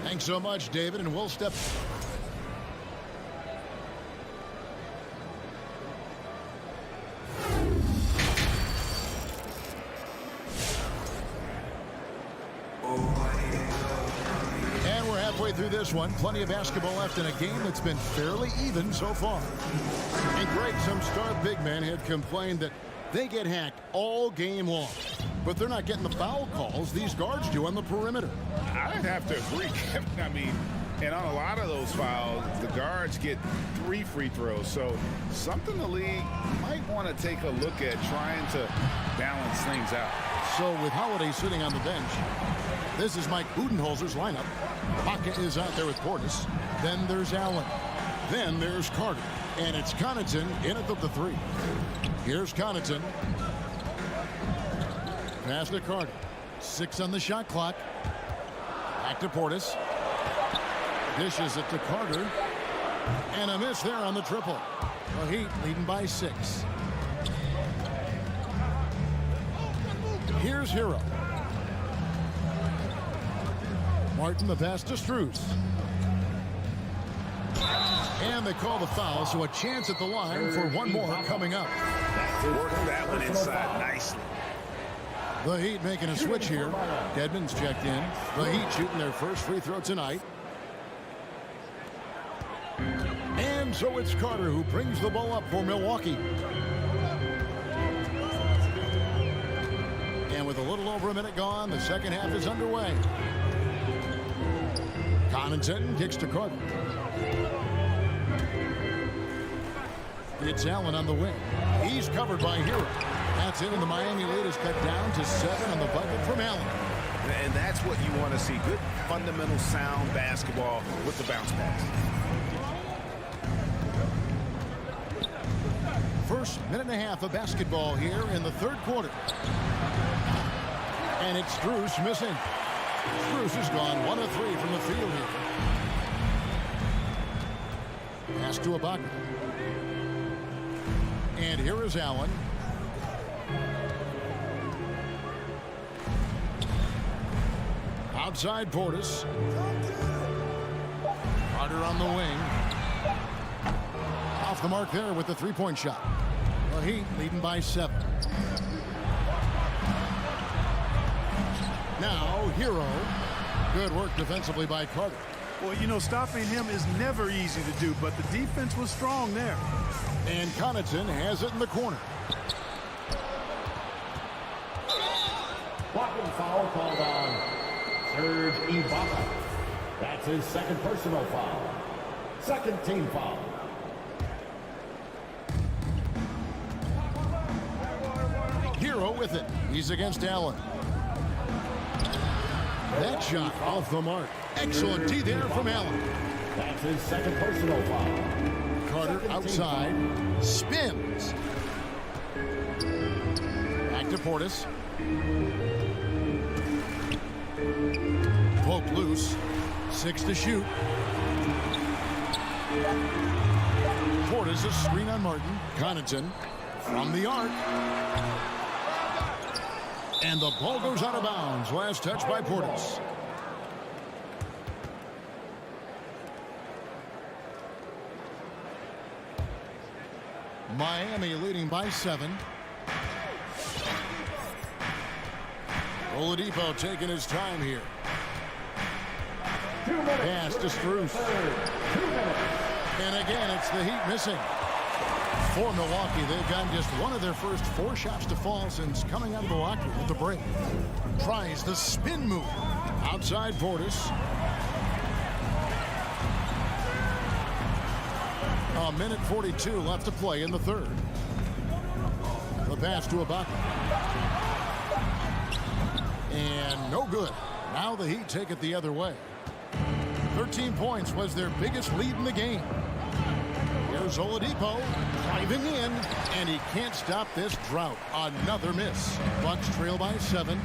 Thanks so much, David, and we'll step. And we're halfway through this one. Plenty of basketball left in a game that's been fairly even so far. And Greg, some star big men had complained that they get hacked all game long. But they're not getting the foul calls these guards do on the perimeter. I'd have to agree, Kevin. I mean, and on a lot of those fouls, the guards get 3 free throws. So something the league might want to take a look at trying to balance things out. So with Holiday sitting on the bench, this is Mike Budenholzer's lineup. Pocket is out there with Portis. Then there's Allen. Then there's Carter. And it's Connaughton in at the 3. Here's Connaughton. Pass to Carter. 6 on the shot clock. Back to Portis. Dishes it to Carter. And a miss there on the triple. The Heat leading by 6. Here's Hero. Martin the pass to Strus. And they call the foul, so a chance at the line for one more coming up. Work that one inside nicely. The Heat making a switch here. Dedmon's checked in. The Heat shooting their first free throw tonight. And so it's Carter who brings the ball up for Milwaukee. And with a little over a minute gone, the second half is underway. Connaughton kicks to Carter. It's Allen on the wing. He's covered by Hero. That's it, and the Miami lead is cut down to 7 on the bucket from Allen. And that's what you want to see. Good, fundamental, sound basketball with the bounce pass. First minute and a half of basketball here in the third quarter. And it's Strus missing. Strus has gone 1 of 3 from the field here. Pass to Ibaka. And here is Allen. Outside Portis. Carter on the wing. Off the mark there with the 3-point shot. The Heat leading by 7. Now Hero. Good work defensively by Carter. Well, you know, stopping him is never easy to do, but the defense was strong there. And Connaughton has it in the corner. Blocking foul called on Serge Ibaka. That's his second personal foul. Second team foul. Hero with it. He's against Allen. That shot off the mark. Excellent D there from Allen. That's his second personal foul. Carter outside. Spins. Back to Portis. Poke loose. 6 to shoot. Portis a screen on Martin. Connaughton from the arc. And the ball goes out of bounds. Last touch by Portis. Miami leading by 7. Oladipo taking his time here. Pass to Strus. And again, it's the Heat missing. For Milwaukee, they've gotten just one of their first 4 shots to fall since coming out of the locker room at the break. Tries the spin move. Outside Portis. A minute 42 left to play in the third. The pass to Ibaka. And no good. Now the Heat take it the other way. 13 points was their biggest lead in the game. Here's Oladipo driving in, and he can't stop this drought. Another miss. Bucks trail by 7.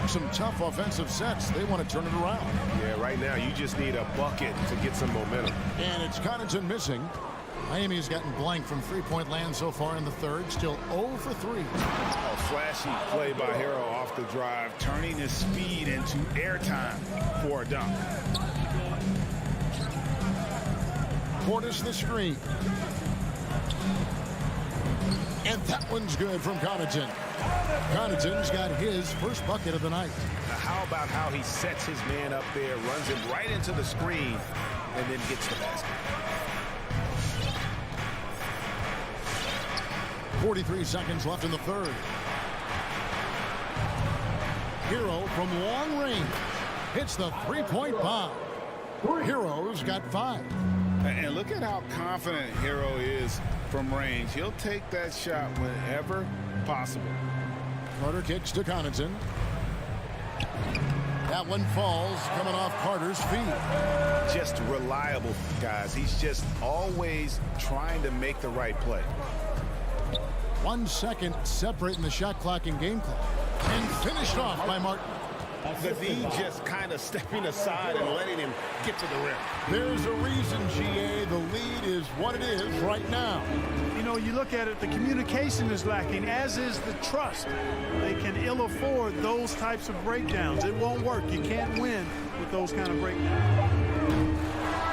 Some tough offensive sets. They want to turn it around. Yeah, right now you just need a bucket to get some momentum. And it's Connaughton missing. Miami has gotten blank from three-point land so far in the third. Still 0 for 3. A flashy play by Hero off the drive, turning his speed into airtime for a dunk. Portis the screen. And that one's good from Connaughton. Connaughton's got his first bucket of the night. Now how about how he sets his man up there, runs him right into the screen, and then gets the basket. 43 seconds left in the third. Hero from long range hits the three-point bomb. Hero's got 5. And look at how confident Hero is from range. He'll take that shot whenever possible. Carter kicks to Connaughton. That one falls, coming off Carter's feet. Just reliable, guys. He's just always trying to make the right play. 1 second separating the shot clock and game clock. And finished off by Martin. The D just kind of stepping aside and letting him get to the rim. There's a reason, GA. The lead is what it is right now. You know, you look at it, the communication is lacking, as is the trust. They can ill afford those types of breakdowns. It won't work. You can't win with those kind of breakdowns.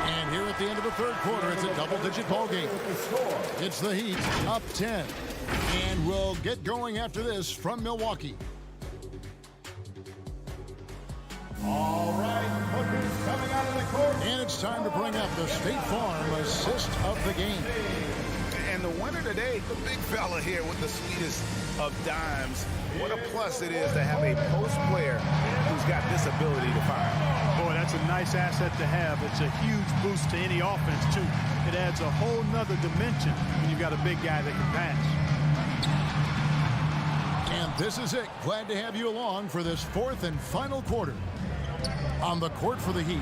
And here at the end of the third quarter, it's a double-digit ball game. It's the Heat up 10. And we'll get going after this from Milwaukee. All right, Booker's coming out of the court. And it's time to bring up the State Farm assist of the game. And the winner today, the big fella here with the sweetest of dimes. What a plus it is to have a post player who's got this ability to fire. Boy, that's a nice asset to have. It's a huge boost to any offense, too. It adds a whole nother dimension when you've got a big guy that can pass. And this is it. Glad to have you along for this fourth and final quarter. On the court for the Heat,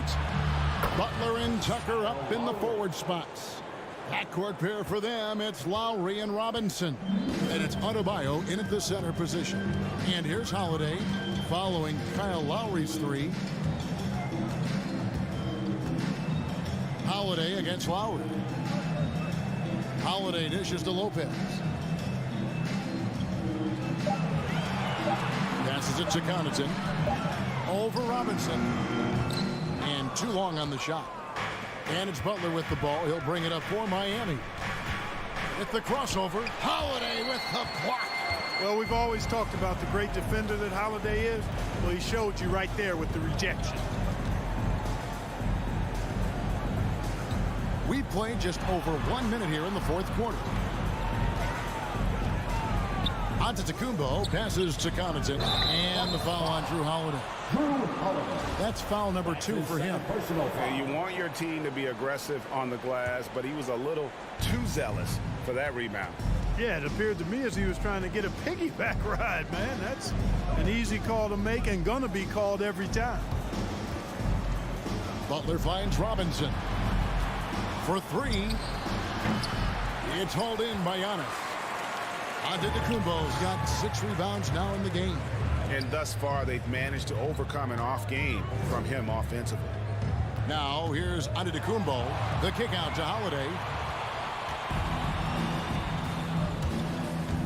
Butler and Tucker up in the forward spots. Backcourt pair for them, it's Lowry and Robinson. And it's Adebayo in at the center position. And here's Holiday following Kyle Lowry's 3. Holiday against Lowry. Holiday dishes to Lopez. Passes it to Connaughton. Over Robinson. And too long on the shot. And it's Butler with the ball. He'll bring it up for Miami. With the crossover. Holiday with the block. Well, we've always talked about the great defender that Holiday is. Well, he showed you right there with the rejection. We played just over 1 minute here in the fourth quarter. Antetokounmpo passes to Connaughton, and the foul on Drew Holiday. That's foul number 2 for him. And you want your team to be aggressive on the glass, but he was a little too zealous for that rebound. Yeah, it appeared to me as he was trying to get a piggyback ride, man. That's an easy call to make and gonna be called every time. Butler finds Robinson for 3. It's hauled in by Giannis. Antetokounmpo's got 6 rebounds now in the game. And thus far, they've managed to overcome an off game from him offensively. Now, here's Antetokounmpo. The kick out to Holiday.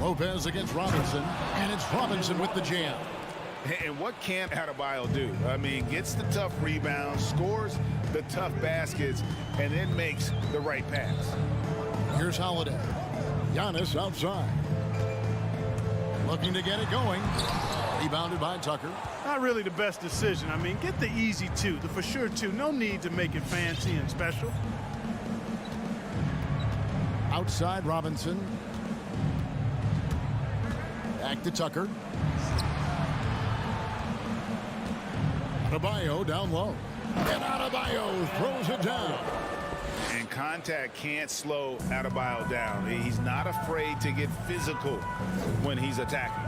Lopez against Robinson. And it's Robinson with the jam. And what can't Adebayo do? I mean, gets the tough rebounds, scores the tough baskets, and then makes the right pass. Here's Holiday. Giannis outside. Looking to get it going. Rebounded by Tucker. Not really the best decision. I mean, get the easy two, the for sure two. No need to make it fancy and special. Outside Robinson. Back to Tucker. Adebayo down low. And Adebayo throws it down. And contact can't slow Adebayo down. He's not afraid to get physical when he's attacking.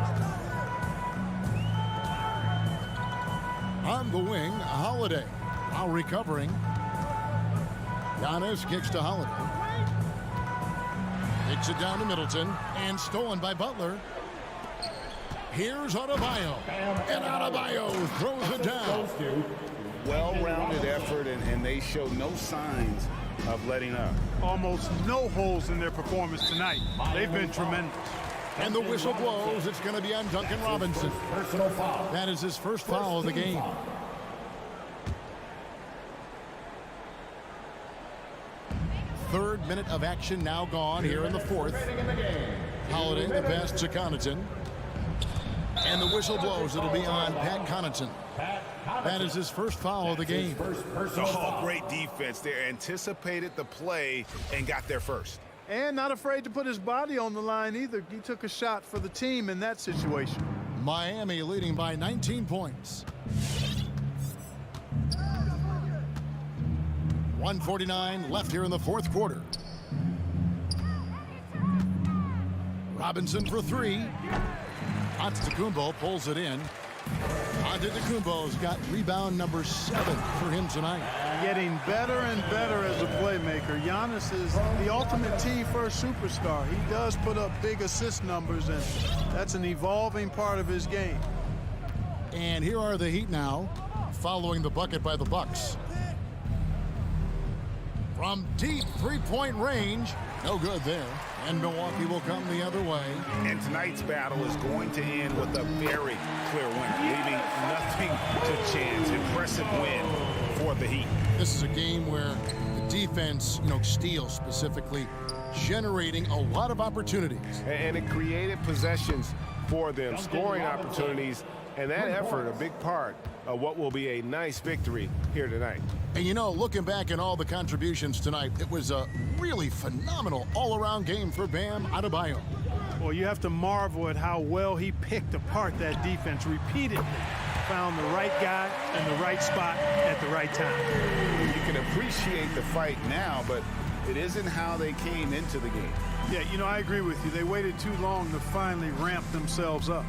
On the wing, Holiday. While recovering. Giannis kicks to Holiday. Kicks it down to Middleton. And stolen by Butler. Here's Adebayo. And Adebayo throws it down. Well-rounded effort, and they show no signs of letting up. Almost no holes in their performance tonight. They've been tremendous. And the whistle blows. It's going to be on Duncan Robinson. Personal foul. That is his first foul of the game. Third minute of action now gone here in the fourth. Holiday, the pass to Connaughton. And the whistle blows. It'll be on Pat Connaughton. That is his first foul of the game. Oh, great defense there. Anticipated the play and got there first. And not afraid to put his body on the line either. He took a shot for the team in that situation. Miami leading by 19 points. 1:49 left here in the fourth quarter. Robinson for three. Antetokounmpo pulls it in. Antetokounmpo's got rebound number 7 for him tonight. Getting better and better as a playmaker. Giannis is the ultimate team-first superstar. He does put up big assist numbers, and that's an evolving part of his game. And here are the Heat now, following the bucket by the Bucks. From deep three-point range, no good there. And Milwaukee will come the other way. And tonight's battle is going to end with a very clear winner, leaving nothing to chance. Impressive win for the Heat. This is a game where the defense, steals specifically, generating a lot of opportunities. And it created possessions for them, scoring opportunities, and that effort a big part of what will be a nice victory here tonight. And looking back at all the contributions tonight, it was a really phenomenal all-around game for Bam Adebayo. Well, you have to marvel at how well he picked apart that defense repeatedly. Found the right guy in the right spot at the right time. You can appreciate the fight now, but it isn't how they came into the game. Yeah, I agree with you. They waited too long to finally ramp themselves up.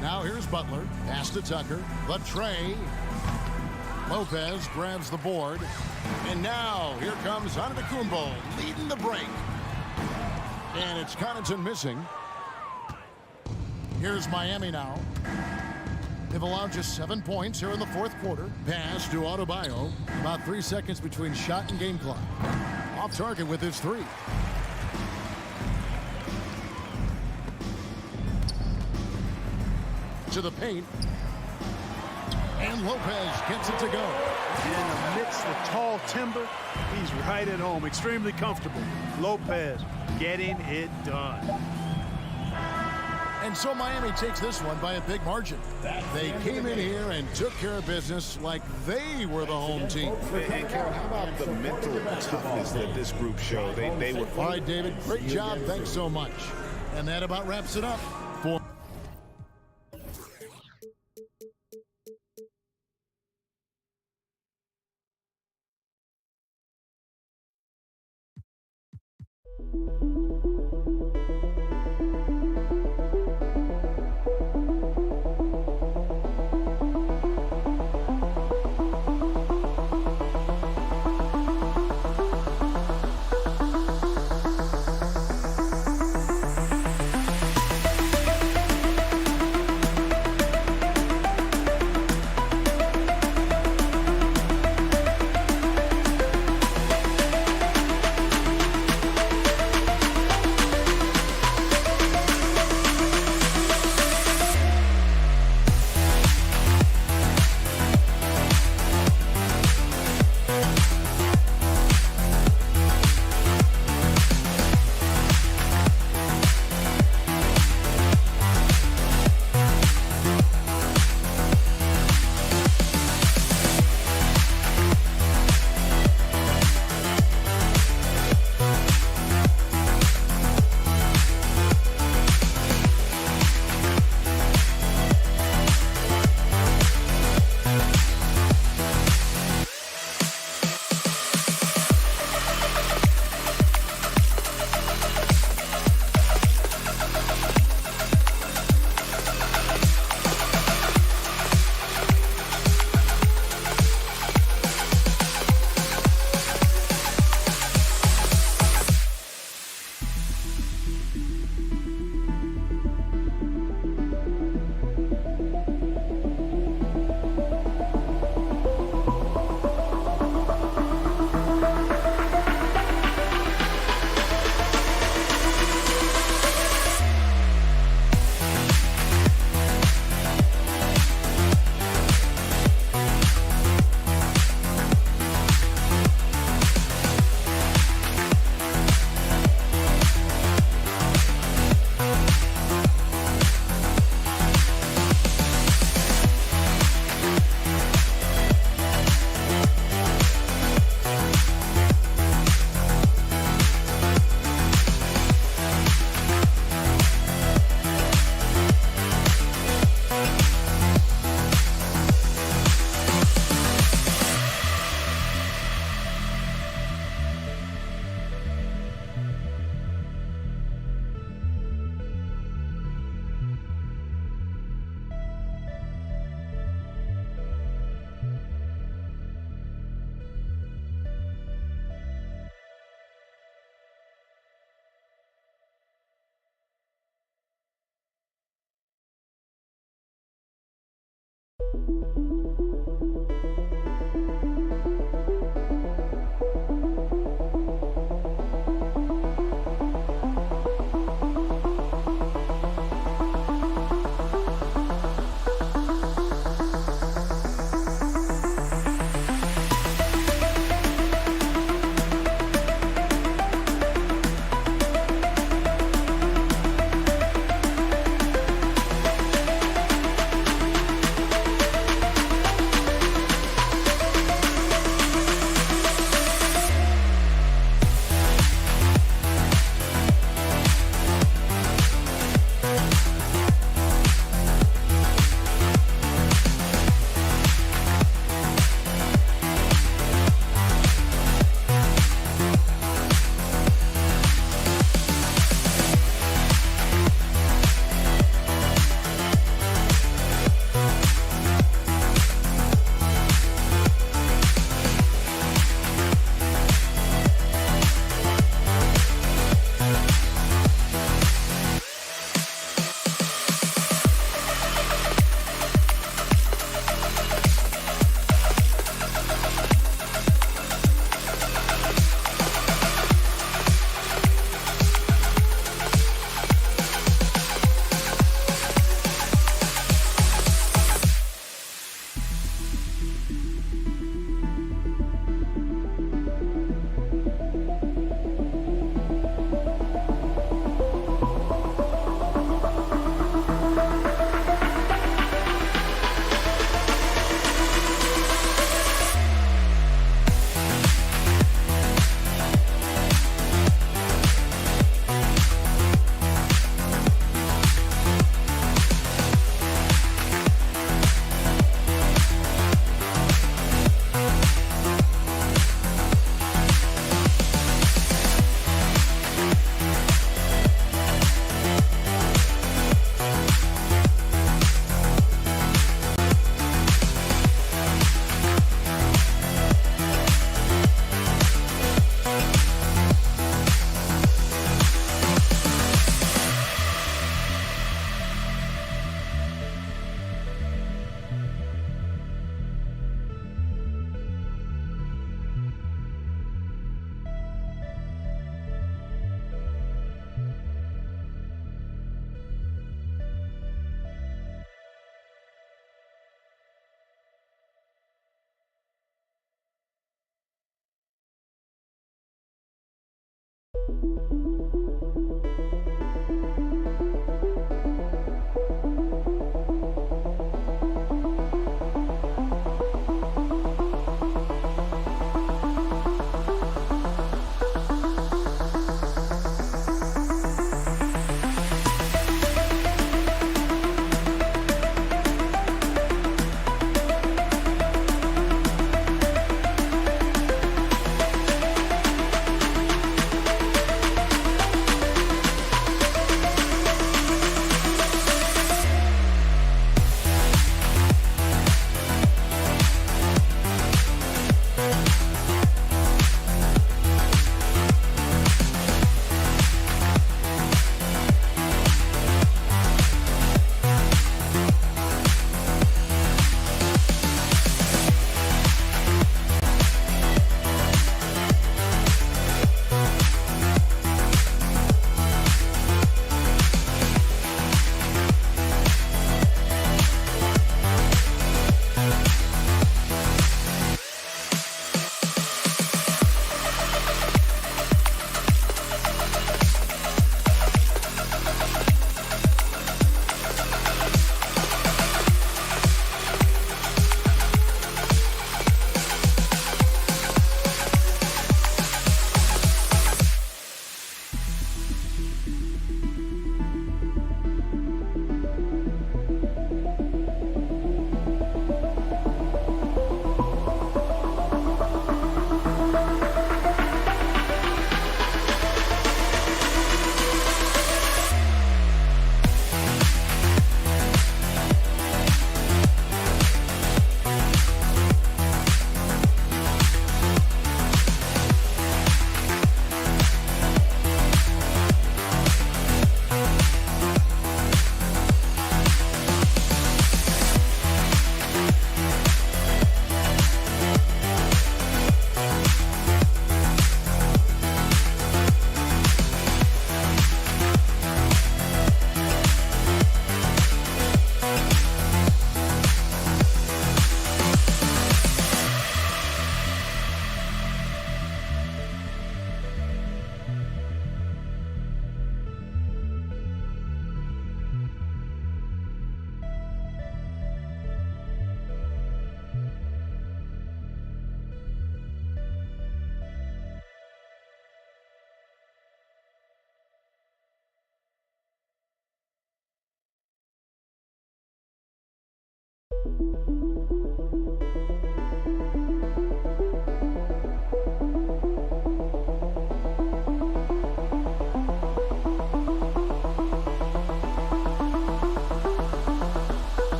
Now here's Butler. Pass to Tucker. The tray. Lopez grabs the board. And now here comes Antetokounmpo leading the break. And it's Connaughton missing. Here's Miami now. They've allowed just 7 points here in the fourth quarter. Pass to Adebayo. About 3 seconds between shot and game clock. Off target with his three. To the paint. And Lopez gets it to go. And amidst the tall timber, he's right at home. Extremely comfortable. Lopez getting it done. And so Miami takes this one by a big margin. They came in here and took care of business like they were the home team. And Carol, how about the mental toughness that this group showed? They were. All right, David, great job. Thanks so much. And that about wraps it up for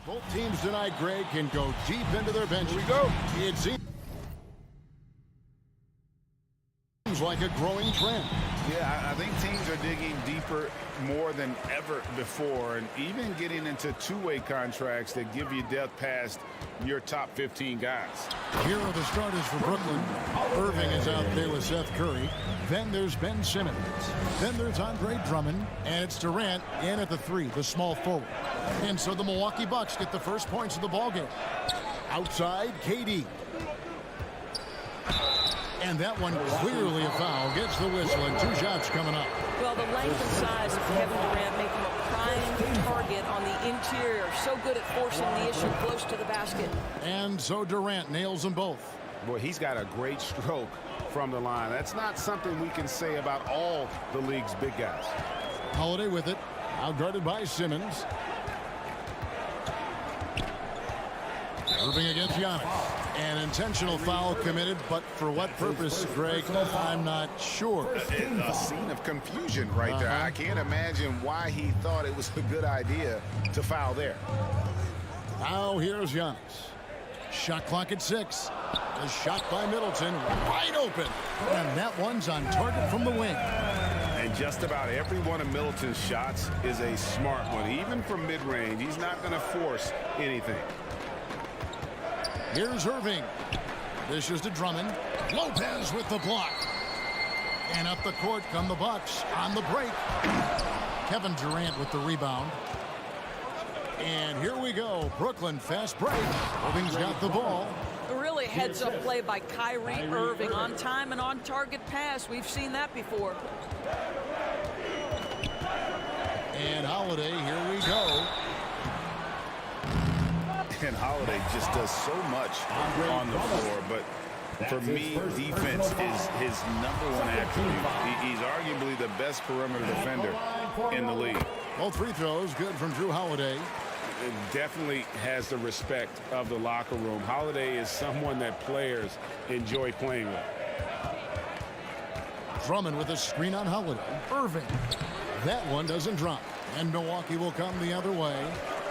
Both teams tonight, Greg, can go deep into their bench. Here we go. It seems like a growing trend. Yeah, I think teams are digging deeper more than ever before, and even getting into two-way contracts that give you depth past your top 15 guys. Here are the starters for Brooklyn. Irving is out there with Seth Curry. Then there's Ben Simmons. Then there's Andre Drummond. And it's Durant in at the 3, the small forward. And so the Milwaukee Bucks get the first points of the ballgame. Outside, KD. And that one clearly a foul. Gets the whistle, and 2 shots coming up. Well, the length and size of Kevin Durant make him a prime target on the interior. So good at forcing the issue close to the basket. And so Durant nails them both. Boy, he's got a great stroke from the line. That's not something we can say about all the league's big guys. Holiday with it. Outguarded by Simmons. Irving against Giannis. An intentional foul committed, but for what purpose, Greg, I'm not sure. A scene of confusion right there. I can't imagine why he thought it was a good idea to foul there. Now here's Giannis. Shot clock at 6. A shot by Middleton, wide open. And that one's on target from the wing. And just about every one of Middleton's shots is a smart one. Even from mid-range, he's not going to force anything. Here's Irving. Dishes to Drummond. Lopez with the block. And up the court come the Bucks on the break. Kevin Durant with the rebound. And here we go. Brooklyn fast break. Irving's got the ball. Really heads-up play by Kyrie Irving. On time and on target pass. We've seen that before. And Holiday, here we go. And Holiday just does so much on the floor, but For me, defense is his number one attribute. He's arguably the best perimeter defender in the league. Both free throws good from Drew Holiday. It definitely has the respect of the locker room. Holiday is someone that players enjoy playing with. Drummond with a screen on Holiday. Irving. That one doesn't drop. And Milwaukee will come the other way.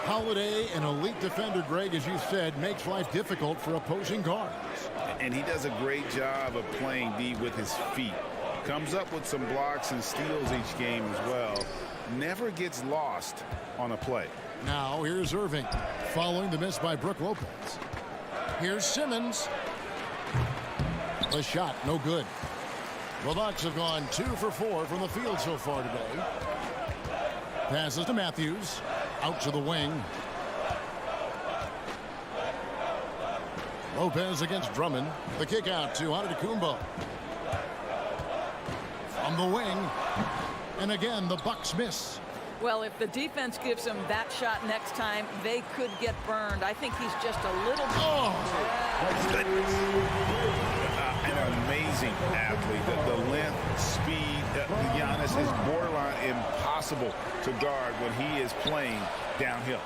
Holiday, an elite defender, Greg, as you said, makes life difficult for opposing guards. And he does a great job of playing D with his feet. Comes up with some blocks and steals each game as well. Never gets lost on a play. Now here's Irving following the miss by Brook Lopez. Here's Simmons. The shot, no good. The Bucks have gone 2 for 4 from the field so far today. Passes to Matthews. Out to the wing. Lopez against Drummond. The kick out to Antetokounmpo. From the wing. And again, the Bucks miss. Well, if the defense gives him that shot next time, they could get burned. I think he's just a little bit. An amazing athlete. The length, speed, Giannis is borderline impossible to guard when he is playing downhill.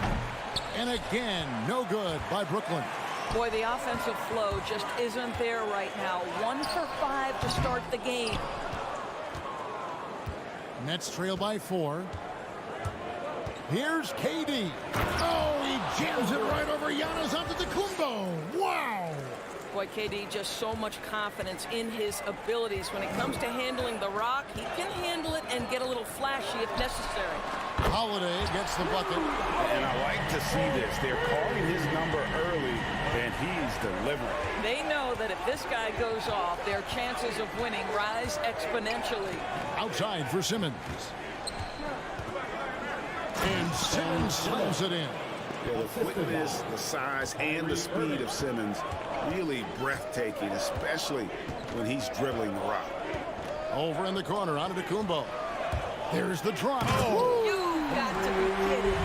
And again, no good by Brooklyn. Boy, the offensive flow just isn't there right now. 1 for 5 to start the game. Nets trail by 4. Here's KD. Oh, he jams it right over Giannis Antetokounmpo. Wow. Boy, KD just so much confidence in his abilities. When it comes to handling the rock, he can handle it and get a little flashy if necessary. Holiday gets the bucket. And I like to see this. They're calling his number early, and he's delivering. They know that if this guy goes off, their chances of winning rise exponentially. Outside for Simmons. And Simmons slams it in. Yeah, the quickness, the size, and the speed of Simmons really breathtaking, especially when he's dribbling the rock. Over in the corner, Antetokounmpo. There's the drop. Oh. You got to be kidding.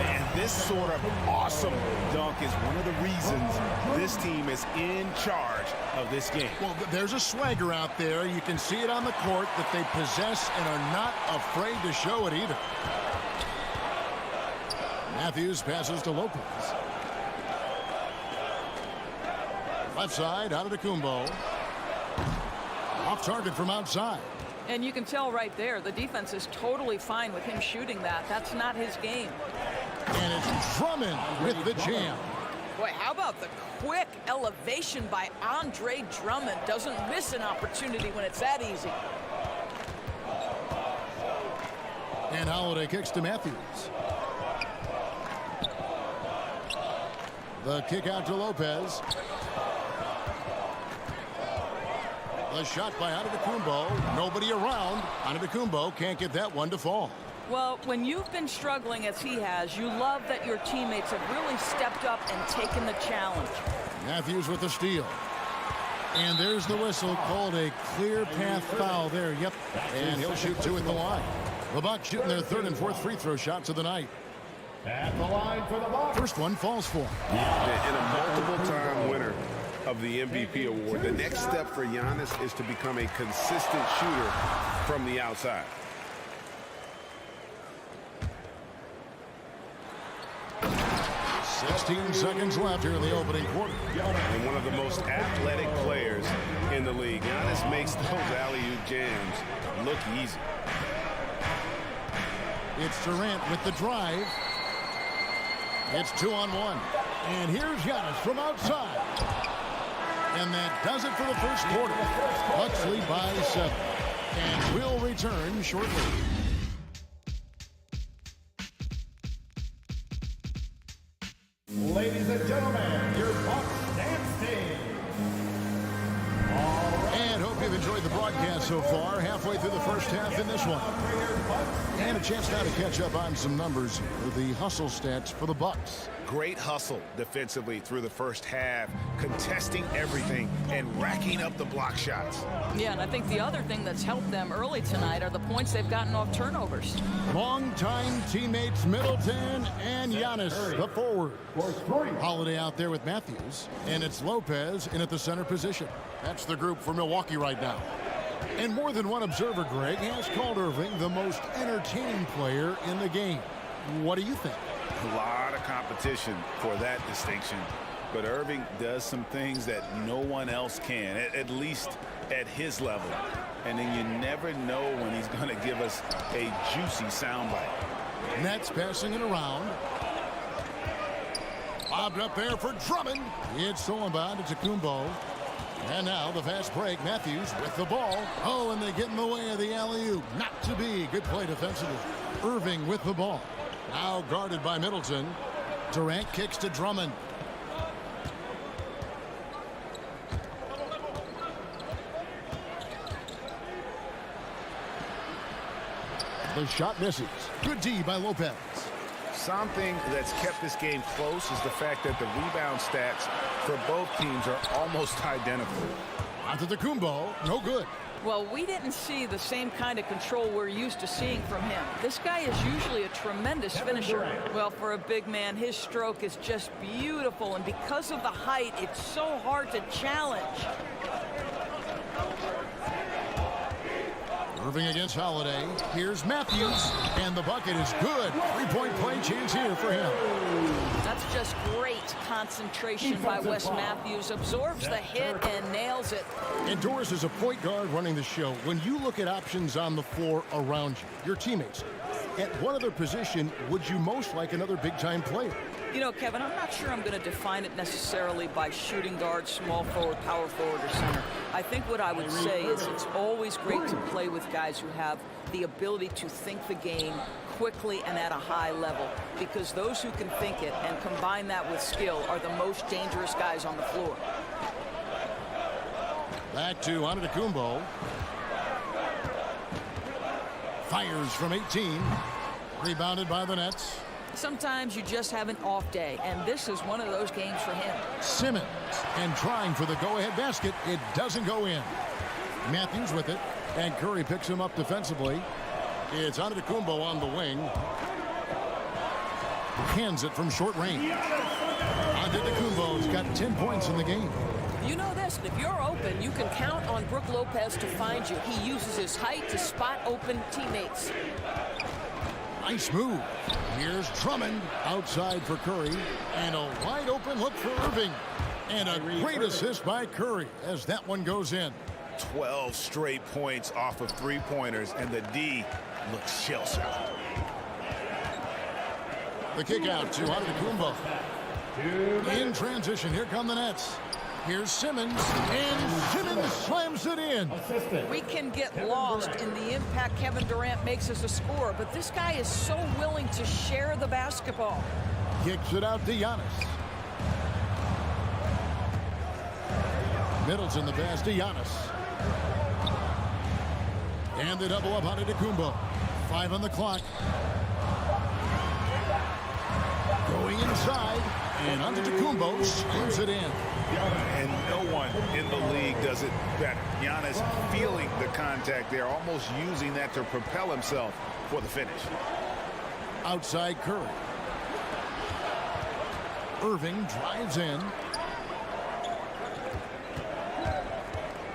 And this sort of awesome dunk is one of the reasons this team is in charge of this game. Well, there's a swagger out there. You can see it on the court that they possess and are not afraid to show it either. Matthews passes to Lopez. Left side, Antetokounmpo. Off target from outside. And you can tell right there, the defense is totally fine with him shooting that. That's not his game. And it's Drummond with the jam. Boy, how about the quick elevation by Andre Drummond? Doesn't miss an opportunity when it's that easy. And Holiday kicks to Matthews. The kick out to Lopez. The shot by Antetokounmpo. Nobody around. Antetokounmpo can't get that one to fall. Well, when you've been struggling as he has, you love that your teammates have really stepped up and taken the challenge. Matthews with the steal. And there's the whistle, called a clear path foul there. Yep. And he'll shoot 2 at the line. The Bucks shooting their 3rd and 4th free throw shots of the night. At the line for the Bucks. First one falls for him. And a multiple-time winner of the MVP award, the next step for Giannis is to become a consistent shooter from the outside. Sixteen seconds left here in the opening quarter. And one of the most athletic players in the league. Giannis makes those alley-oop jams look easy. It's Durant with the drive. It's 2-on-1. And here's Giannis from outside. And that does it for the first quarter. Bucks lead by 7. And we'll return shortly. Ladies and gentlemen, your Bucks dance team. And hope you've enjoyed the broadcast so far. Halfway through the first half in this one. And a chance now to catch up on some numbers for the hustle stats for the Bucks. Great hustle defensively through the first half, contesting everything and racking up the block shots. Yeah, and I think the other thing that's helped them early tonight are the points they've gotten off turnovers. Longtime teammates Middleton and Giannis, the forward. Holiday out there with Matthews, and it's Lopez in at the center position. That's the group for Milwaukee right now. And more than one observer, Greg, has called Irving the most entertaining player in the game. What do you think? A lot of competition for that distinction, but Irving does some things that no one else can, at least at his level. And then you never know when he's going to give us a juicy soundbite. Nets passing it around. Lobbed up there for Drummond. It's stolen by Antetokounmpo. And now the fast break. Matthews with the ball. Oh, and they get in the way of the alley-oop. Not to be. Good play defensively. Irving with the ball. Now guarded by Middleton. Durant kicks to Drummond. The shot misses. Good D by Lopez. Something that's kept this game close is the fact that the rebound stats for both teams are almost identical. Antetokounmpo, no good. Well, we didn't see the same kind of control we're used to seeing from him. This guy is usually a tremendous finisher. Well, for a big man, his stroke is just beautiful, and because of the height, it's so hard to challenge. Irving against Holiday. Here's Matthews, and the bucket is good. Three-point play chance here for him. That's just great concentration by Wes Matthews. Absorbs the hit and nails it. And Doris is a point guard running the show. When you look at options on the floor around you, your teammates, at what other position would you most like another big-time player? You know, Kevin, I'm not sure I'm going to define it necessarily by shooting guard, small forward, power forward, or center. I think what I would say is it's always great to play with guys who have the ability to think the game quickly and at a high level, because those who can think it and combine that with skill are the most dangerous guys on the floor. Back to Antetokounmpo. Fires from 18. Rebounded by the Nets. Sometimes you just have an off day, and this is one of those games for him. Simmons, and trying for the go-ahead basket. It doesn't go in. Matthews with it, and Curry picks him up defensively. It's Antetokounmpo on the wing. Hands it from short range. Antetokounmpo's got 10 points in the game. You know this, if you're open, you can count on Brook Lopez to find you. He uses his height to spot open teammates. Nice move. Here's Drummond outside for Curry. And a wide open look for Irving. And a great assist by Curry as that one goes in. 12 straight points off of three-pointers, and the D looks shell-shocked. The kick out to Antetokounmpo. In transition, here come the Nets. Here's Simmons, and Simmons slams it in. We can get lost in the impact Kevin Durant makes as a scorer, but this guy is so willing to share the basketball. Kicks it out to Giannis. Middleton the pass to Giannis. And the double up on Antetokounmpo. 5 on the clock. Going inside, and Antetokounmpo slams it in. And no one in the league does it better. Giannis feeling the contact there, almost using that to propel himself for the finish. Outside Curry. Irving drives in.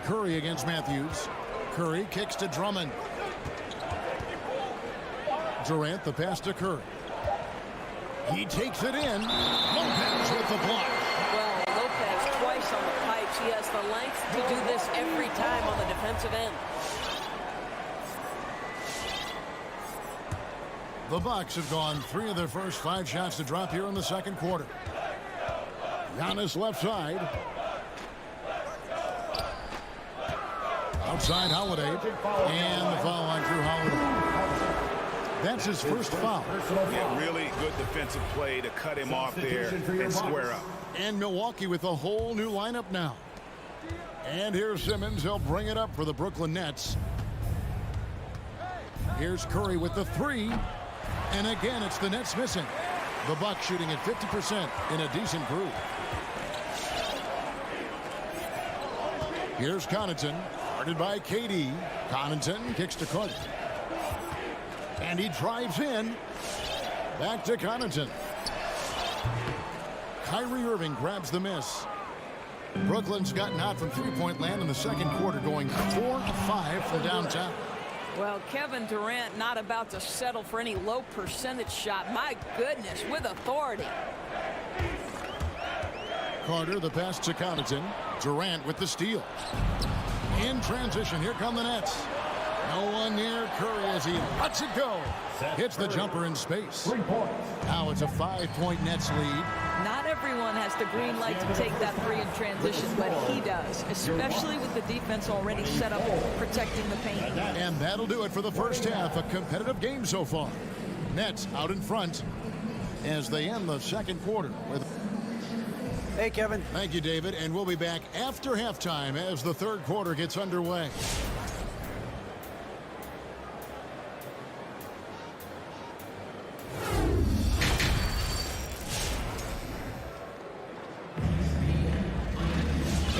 Curry against Matthews. Curry kicks to Drummond. Durant the pass to Curry. He takes it in. Lopez with the block. Well, Lopez twice on the pipes. He has the length to do this every time on the defensive end. The Bucks have gone 3 of their first 5 shots to drop here in the second quarter. Giannis left side. Outside Holiday. And the foul line through Holiday. That's his first foul. Yeah, really good defensive play to cut him off there and square up. And Milwaukee with a whole new lineup now. And here's Simmons. He'll bring it up for the Brooklyn Nets. Here's Curry with the 3. And again, it's the Nets missing. The Bucks shooting at 50% in a decent group. Here's Connaughton, guarded by KD. Connaughton kicks to Carter. And he drives in. Back to Connaughton. Kyrie Irving grabs the miss. Brooklyn's gotten out from three-point land in the second quarter, going 4 of 5 from downtown. Well, Kevin Durant not about to settle for any low percentage shot. My goodness, with authority. Carter, the pass to Connaughton. Durant with the steal. In transition, here come the Nets. No one near Curry as he lets it go. Hits the jumper in space. Now it's a 5-point Nets lead. Not everyone has the green light to take that three in transition, but he does, especially with the defense already set up protecting the paint. And that'll do it for the first half. A competitive game so far. Nets out in front as they end the second quarter. Hey, Kevin. Thank you, David. And we'll be back after halftime as the third quarter gets underway.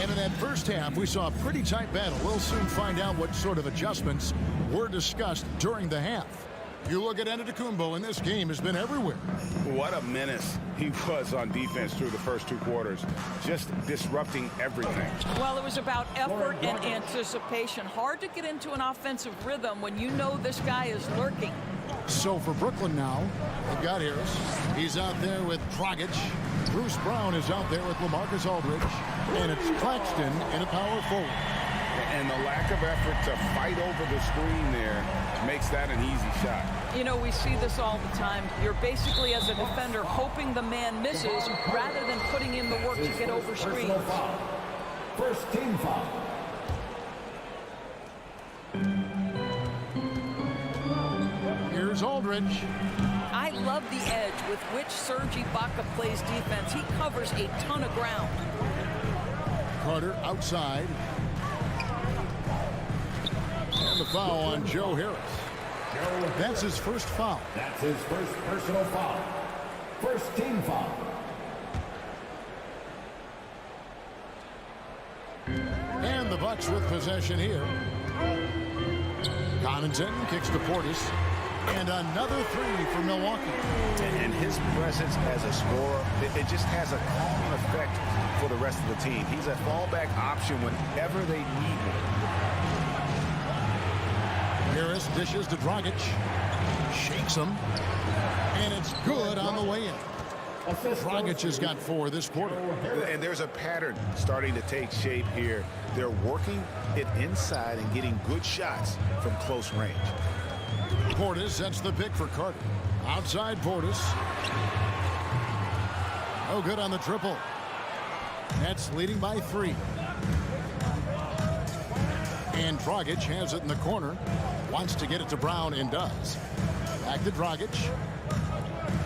And in that first half, we saw a pretty tight battle. We'll soon find out what sort of adjustments were discussed during the half. You look at Antetokounmpo, and this game has been everywhere. What a menace he was on defense through the first two quarters, just disrupting everything. Well, it was about effort and anticipation. Hard to get into an offensive rhythm when you know this guy is lurking. So for Brooklyn now, they've got Harris. He's out there with Dragic. Bruce Brown is out there with LaMarcus Aldridge. And it's Claxton in a power forward. And the lack of effort to fight over the screen there makes that an easy shot. You know, we see this all the time. You're basically, as a defender, hoping the man misses rather than putting in the work to get over screens. First team foul. Here's Aldridge. I love the edge with which Serge Ibaka plays defense. He covers a ton of ground. Carter outside. And the foul on Joe Harris. That's his first foul. That's his first personal foul. First team foul. And the Bucks with possession here. Connaughton kicks to Portis. And another three for Milwaukee. And his presence as a scorer, it just has a calming effect for the rest of the team. He's a fallback option whenever they need one. Harris dishes to Dragic. Shakes him. And it's good on the way in. Dragic has got 4 this quarter. And there's a pattern starting to take shape here. They're working it inside and getting good shots from close range. Portis sets the pick for Carter. Outside Portis. No good on the triple. Nets leading by 3. And Dragic has it in the corner. Wants to get it to Brown and does. Back to Dragic.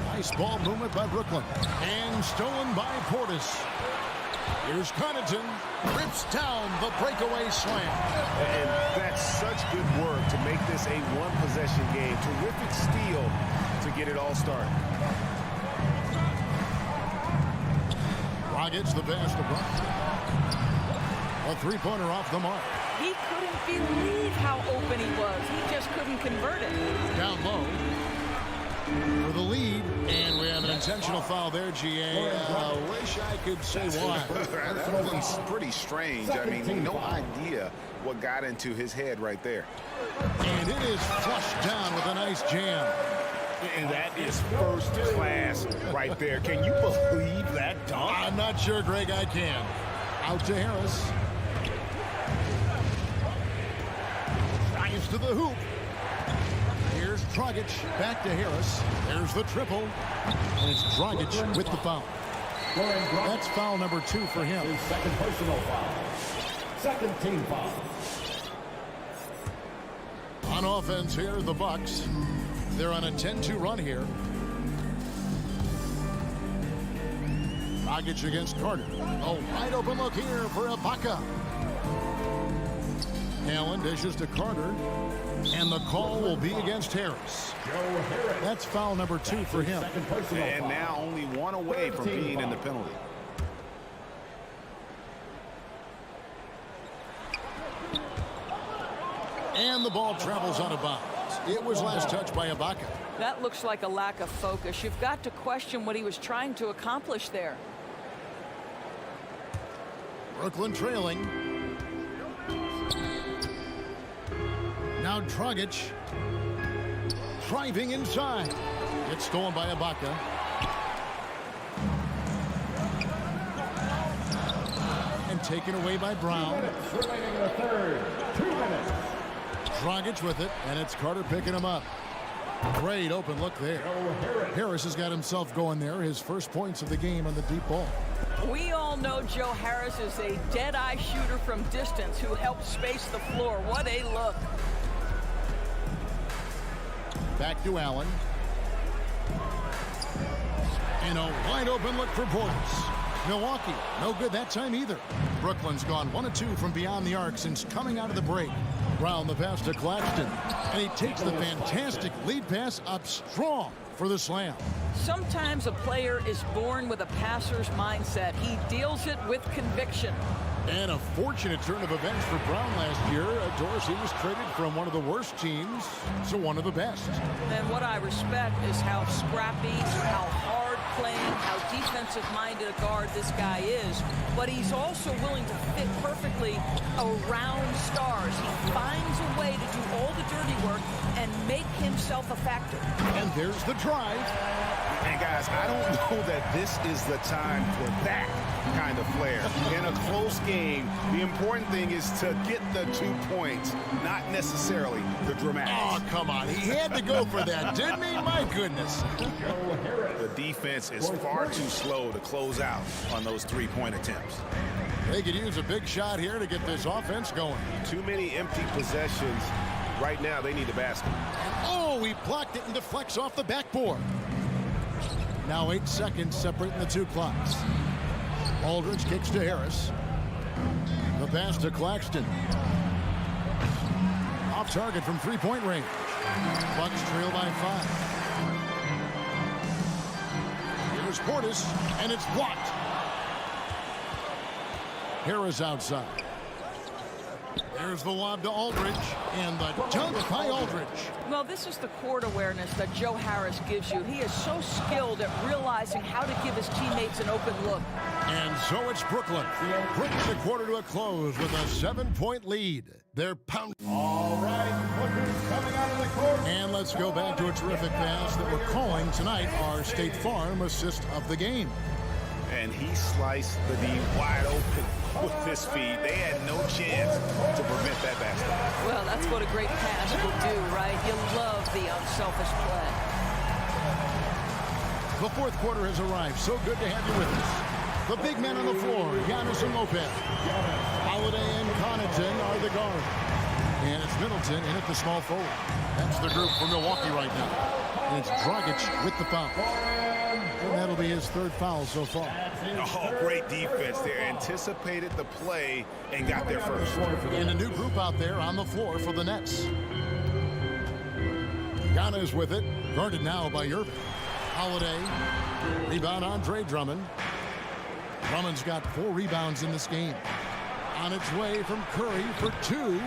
Nice ball movement by Brooklyn. And stolen by Portis. Here's Connaughton. Rips down the breakaway slam. And that's such good work to make this a one-possession game. Terrific steal to get it all started. Dragic the pass to Brown. A three-pointer off the mark. He couldn't believe how open he was. He just couldn't convert it. Down low for the lead. And we have an intentional foul there, GA. Wish I could say why. That one's pretty strange. I mean, no idea what got into his head right there. And it is flushed down with a nice jam. And that is first class right there. Can you believe that dunk? I'm not sure, Greg, I can. Out to Harris. Drives to the hoop. Here's Dragic. Back to Harris. There's the triple. And it's Dragic with the foul. That's foul number 2 for him. His second personal foul. Second team foul. On offense here, the Bucks. They're on a 10-2 run here. Dragic against Carter. A wide open look here for Ibaka. Allen dishes to Carter, and the call will be against Harris. That's foul number 2 for him. And now only one away from being in the penalty. And the ball travels out of bounds. It was last touched by Ibaka. That looks like a lack of focus. You've got to question what he was trying to accomplish there. Brooklyn trailing. Now Dragic driving inside. It's stolen by Ibaka. And taken away by Brown. Remaining in the third. 2 minutes. Dragic with it, and it's Carter picking him up. Great open look there. Harris has got himself going there. His first points of the game on the deep ball. We all know Joe Harris is a dead-eye shooter from distance who helps space the floor. What a look. Back to Allen. And a wide open look for Portis. Milwaukee, no good that time either. Brooklyn's gone 1 of 2 from beyond the arc since coming out of the break. Brown the pass to Claxton. And he takes the fantastic lead pass up strong for the slam. Sometimes a player is born with a passer's mindset. He deals it with conviction. And a fortunate turn of events for Brown last year. Dorsey was traded from one of the worst teams to one of the best. And what I respect is how scrappy, how hard playing, how defensive-minded a guard this guy is. But he's also willing to fit perfectly around stars. He finds a way to do all the dirty work and make himself a factor. And there's the drive. And guys, I don't know that this is the time for that kind of flair. In a close game, the important thing is to get the 2 points, not necessarily the dramatics. Oh, come on. He had to go for that, didn't he? My goodness. The defense is far too slow to close out on those 3-point attempts. They could use a big shot here to get this offense going. Too many empty possessions. Right now, they need a basket. Oh, he blocked it and deflects off the backboard. Now 8 seconds separating the 2 clocks. Aldridge kicks to Harris. The pass to Claxton. Off target from 3-point range. Bucks trail by 5. Here's Portis, and it's blocked. Harris outside. There's the lob to Aldridge, and the dunk by Aldridge. Well, this is the court awareness that Joe Harris gives you. He is so skilled at realizing how to give his teammates an open look. And so it's Brooklyn. Brings the quarter to a close with a 7-point lead. They're pounding. All right, Booker's coming out of the court. And let's go back to a terrific pass that we're calling tonight our State Farm assist of the game. And he sliced the D wide open with his feet. They had no chance to prevent that basket. Well, that's what a great pass will do, right? You love the unselfish play. The fourth quarter has arrived. So good to have you with us. The big men on the floor, Giannis and Lopez. Holiday and Connaughton are the guard. And it's Middleton in at the small forward. That's the group for Milwaukee right now. And it's Dragic with the foul. And that'll be his 3rd foul so far. Oh, great defense there. Anticipated the play and got there first. And a new group out there on the floor for the Nets. Giannis with it. Guarded now by Irving. Holiday. Rebound Andre Drummond. Drummond's got 4 rebounds in this game. On its way from Curry for 2.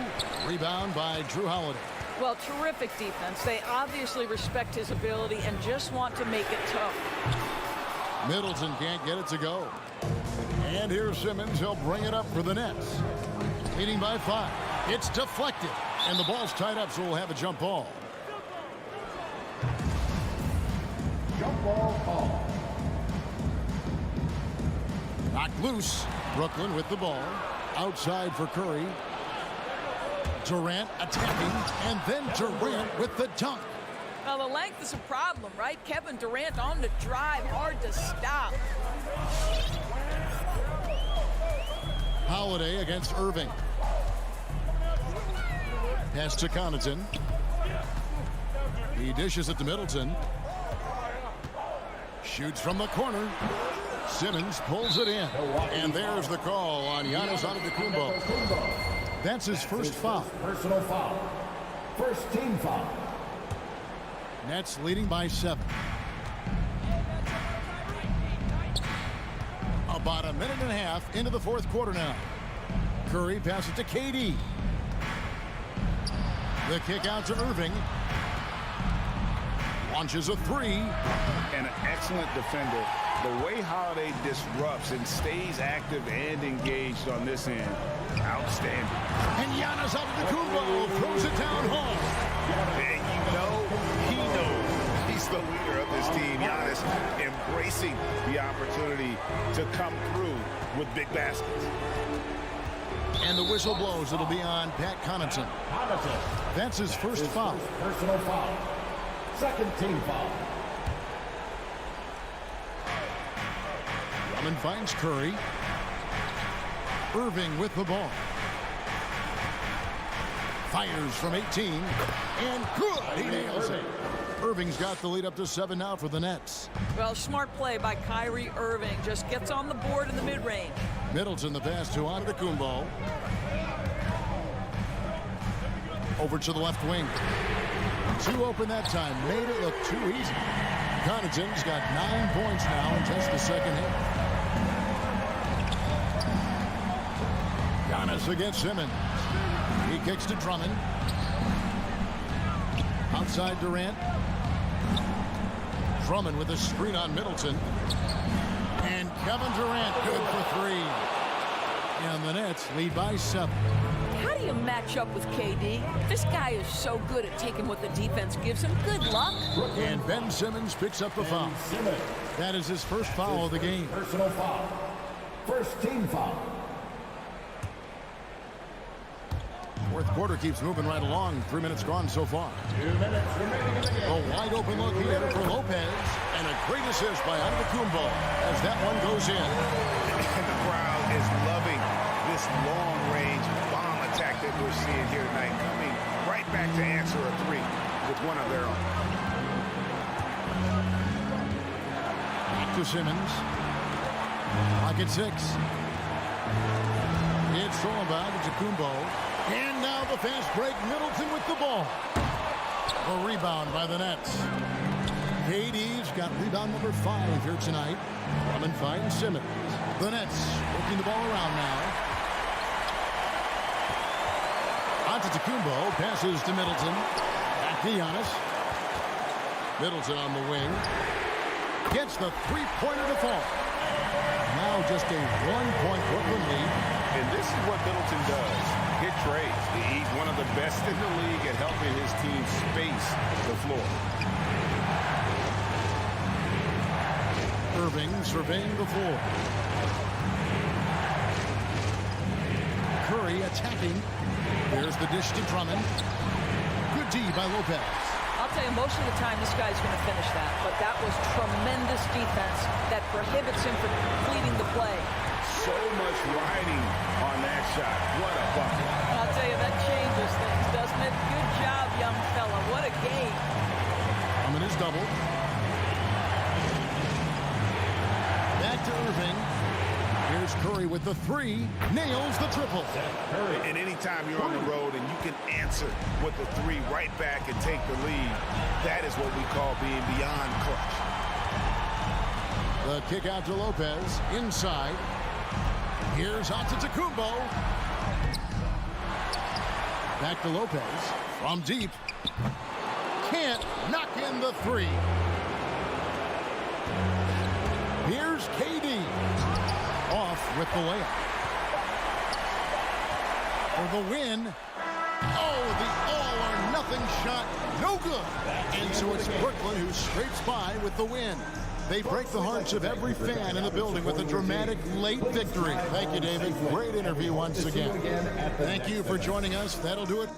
Rebound by Drew Holiday. Well, terrific defense. They obviously respect his ability and just want to make it tough. Middleton can't get it to go. And here's Simmons. He'll bring it up for the Nets. Leading by 5. It's deflected. And the ball's tied up, so we'll have a jump ball. Jump ball call. Knocked loose. Brooklyn with the ball. Outside for Curry. Durant attacking, and then Durant with the dunk. Well, the length is a problem, right? Kevin Durant on the drive, hard to stop. Holiday against Irving. Pass to Connaughton. He dishes it to Middleton. Shoots from the corner. Simmons pulls it in. And there's the call on Giannis Antetokounmpo. That's his first foul. Personal foul. First team foul. Nets leading by 7. About a minute and a half into the fourth quarter now. Curry passes to KD. The kick out to Irving. Launches a 3. And an excellent defender. The way Holiday disrupts and stays active and engaged on this end, outstanding. And Giannis Antetokounmpo throws it down home. And you know, he knows he's the leader of this team. Giannis embracing the opportunity to come through with big baskets. And the whistle blows. It'll be on Pat Connaughton. That's his first foul. Personal foul. Second team foul. Drummond finds Curry. Irving with the ball. Fires from 18. And good. He nails it. Irving's got the lead up to 7 now for the Nets. Well, smart play by Kyrie Irving. Just gets on the board in the mid-range. Middleton the pass to Antetokounmpo. Over to the left wing. 2 open that time. Made it look too easy. Connaughton's got 9 points now in just the second half. Giannis against Simmons. He kicks to Drummond. Outside Durant. Drummond with a screen on Middleton. And Kevin Durant good for 3. And the Nets lead by 7. How do you match up with KD? This guy is so good at taking what the defense gives him. Good luck. And Ben Simmons picks up the foul. That is his first foul of the game. Personal foul. First team foul. Fourth quarter keeps moving right along. 3 minutes gone so far. 2 minutes remaining in the game. A wide open look here for Lopez. And a great assist by Antetokounmpo as that one goes in. And the crowd is loving this long-range bomb attack that we're seeing here tonight, coming right back to answer a 3 with one of their own. Back to Simmons. Pocket 6. It's thrown by Antetokounmpo. And now the fast break. Middleton with the ball. A rebound by the Nets. KD's got rebound number 5 here tonight. Drummond finds Simmons. The Nets working the ball around now. Antetokounmpo passes to Middleton. Back to Giannis. Middleton on the wing. Gets the 3-pointer to fall. Now just a 1-point Brooklyn lead. And this is what Middleton does. Hit trades. He's one of the best in the league at helping his team space the floor. Irving surveying the floor. Curry attacking. There's the dish to Drummond. Good D by Lopez. I'll tell you, most of the time this guy's going to finish that, but that was tremendous defense that prohibits him from completing the play. So much riding on that shot. What a bucket. I'll tell you, that changes things, doesn't it? Good job, young fella. What a game. Drummond is double. Back to Irving. Here's Curry with the 3. Nails the triple. And anytime you're on the road and you can answer with the 3 right back and take the lead, that is what we call being beyond clutch. The kick out to Lopez. Inside. Here's Antetokounmpo. Back to Lopez. From deep. Can't knock in the 3. Here's KD. Off with the layup. For the win. Oh, the all-or-nothing shot. No good. And so it's Brooklyn who scrapes by with the win. They break the hearts of every fan in the building with a dramatic late victory. Thank you, David. Great interview once again. Thank you for joining us. That'll do it.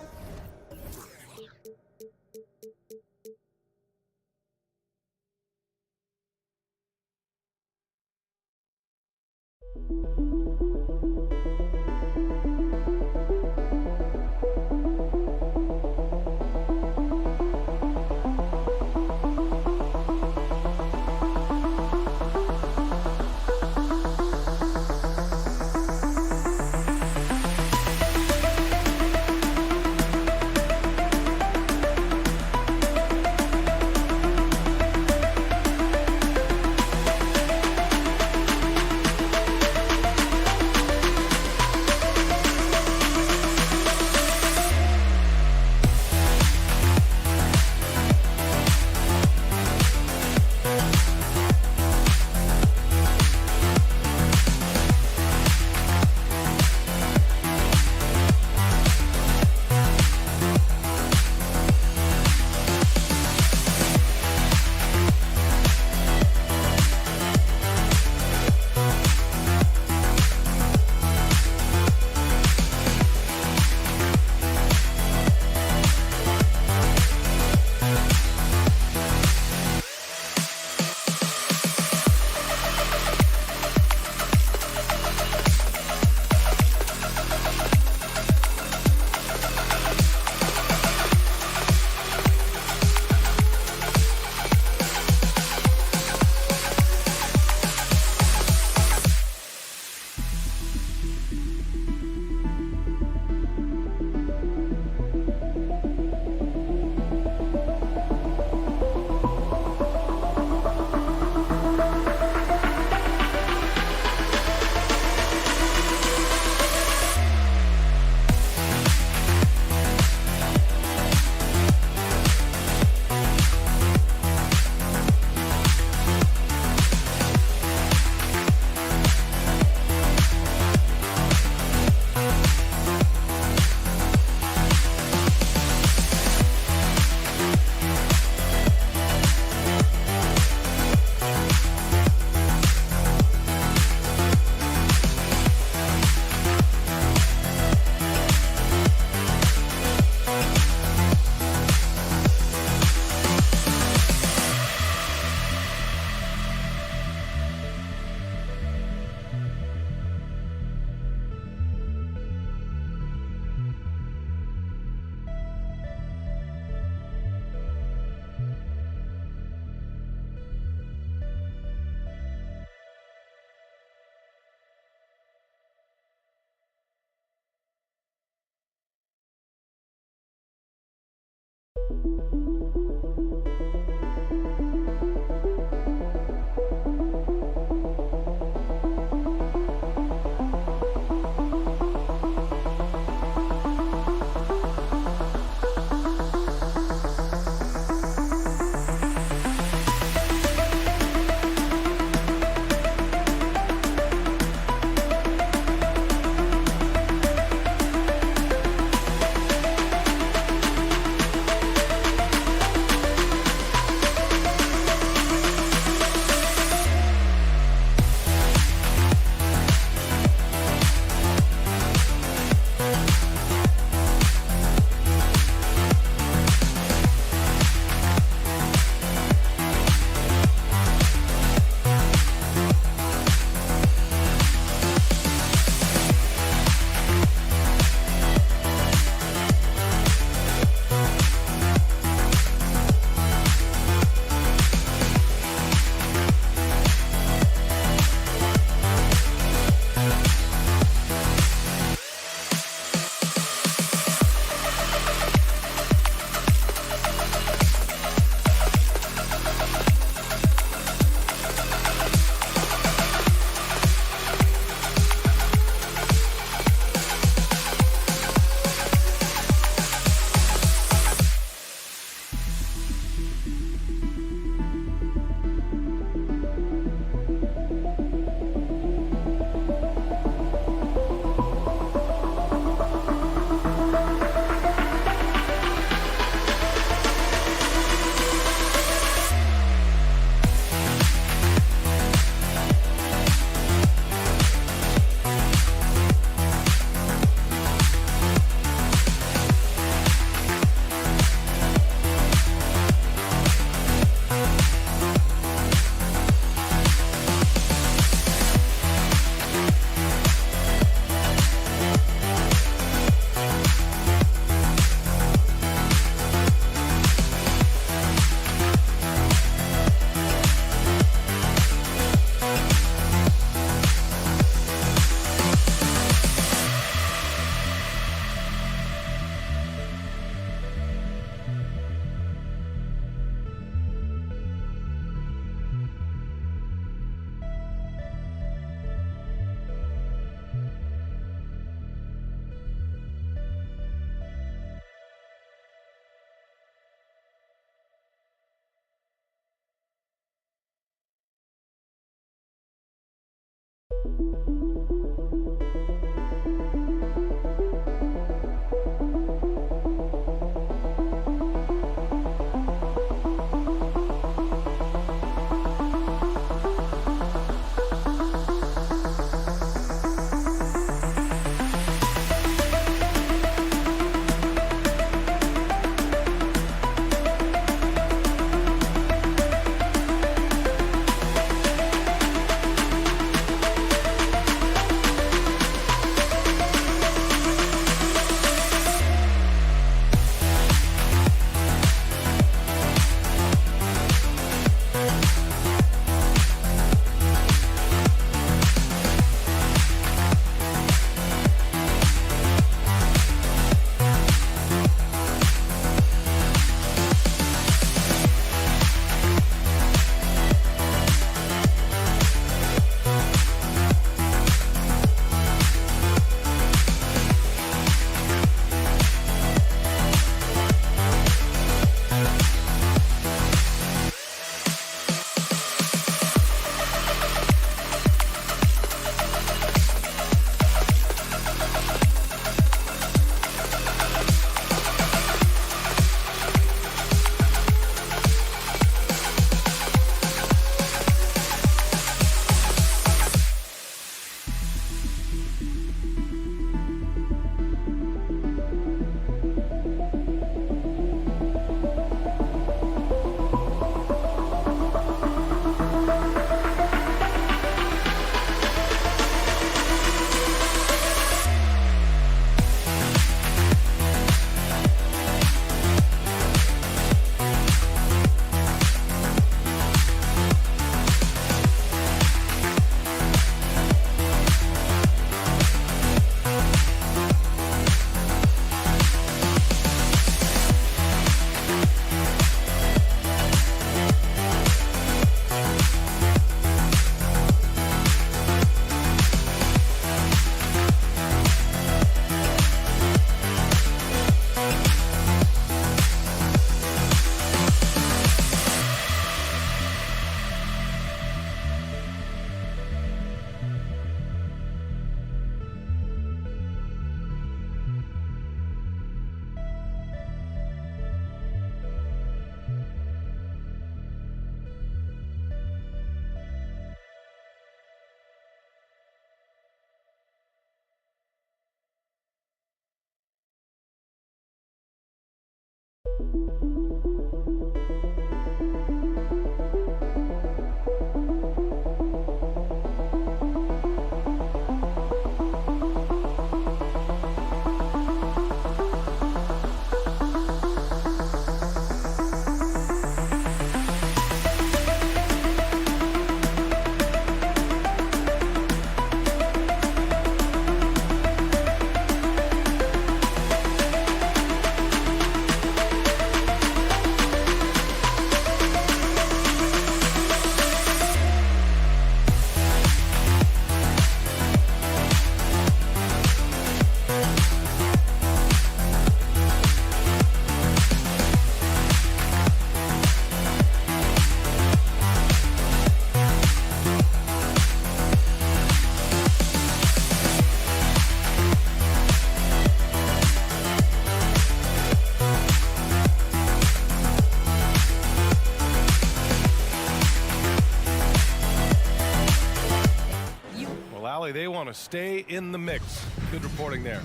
They want to stay in the mix. Good reporting there.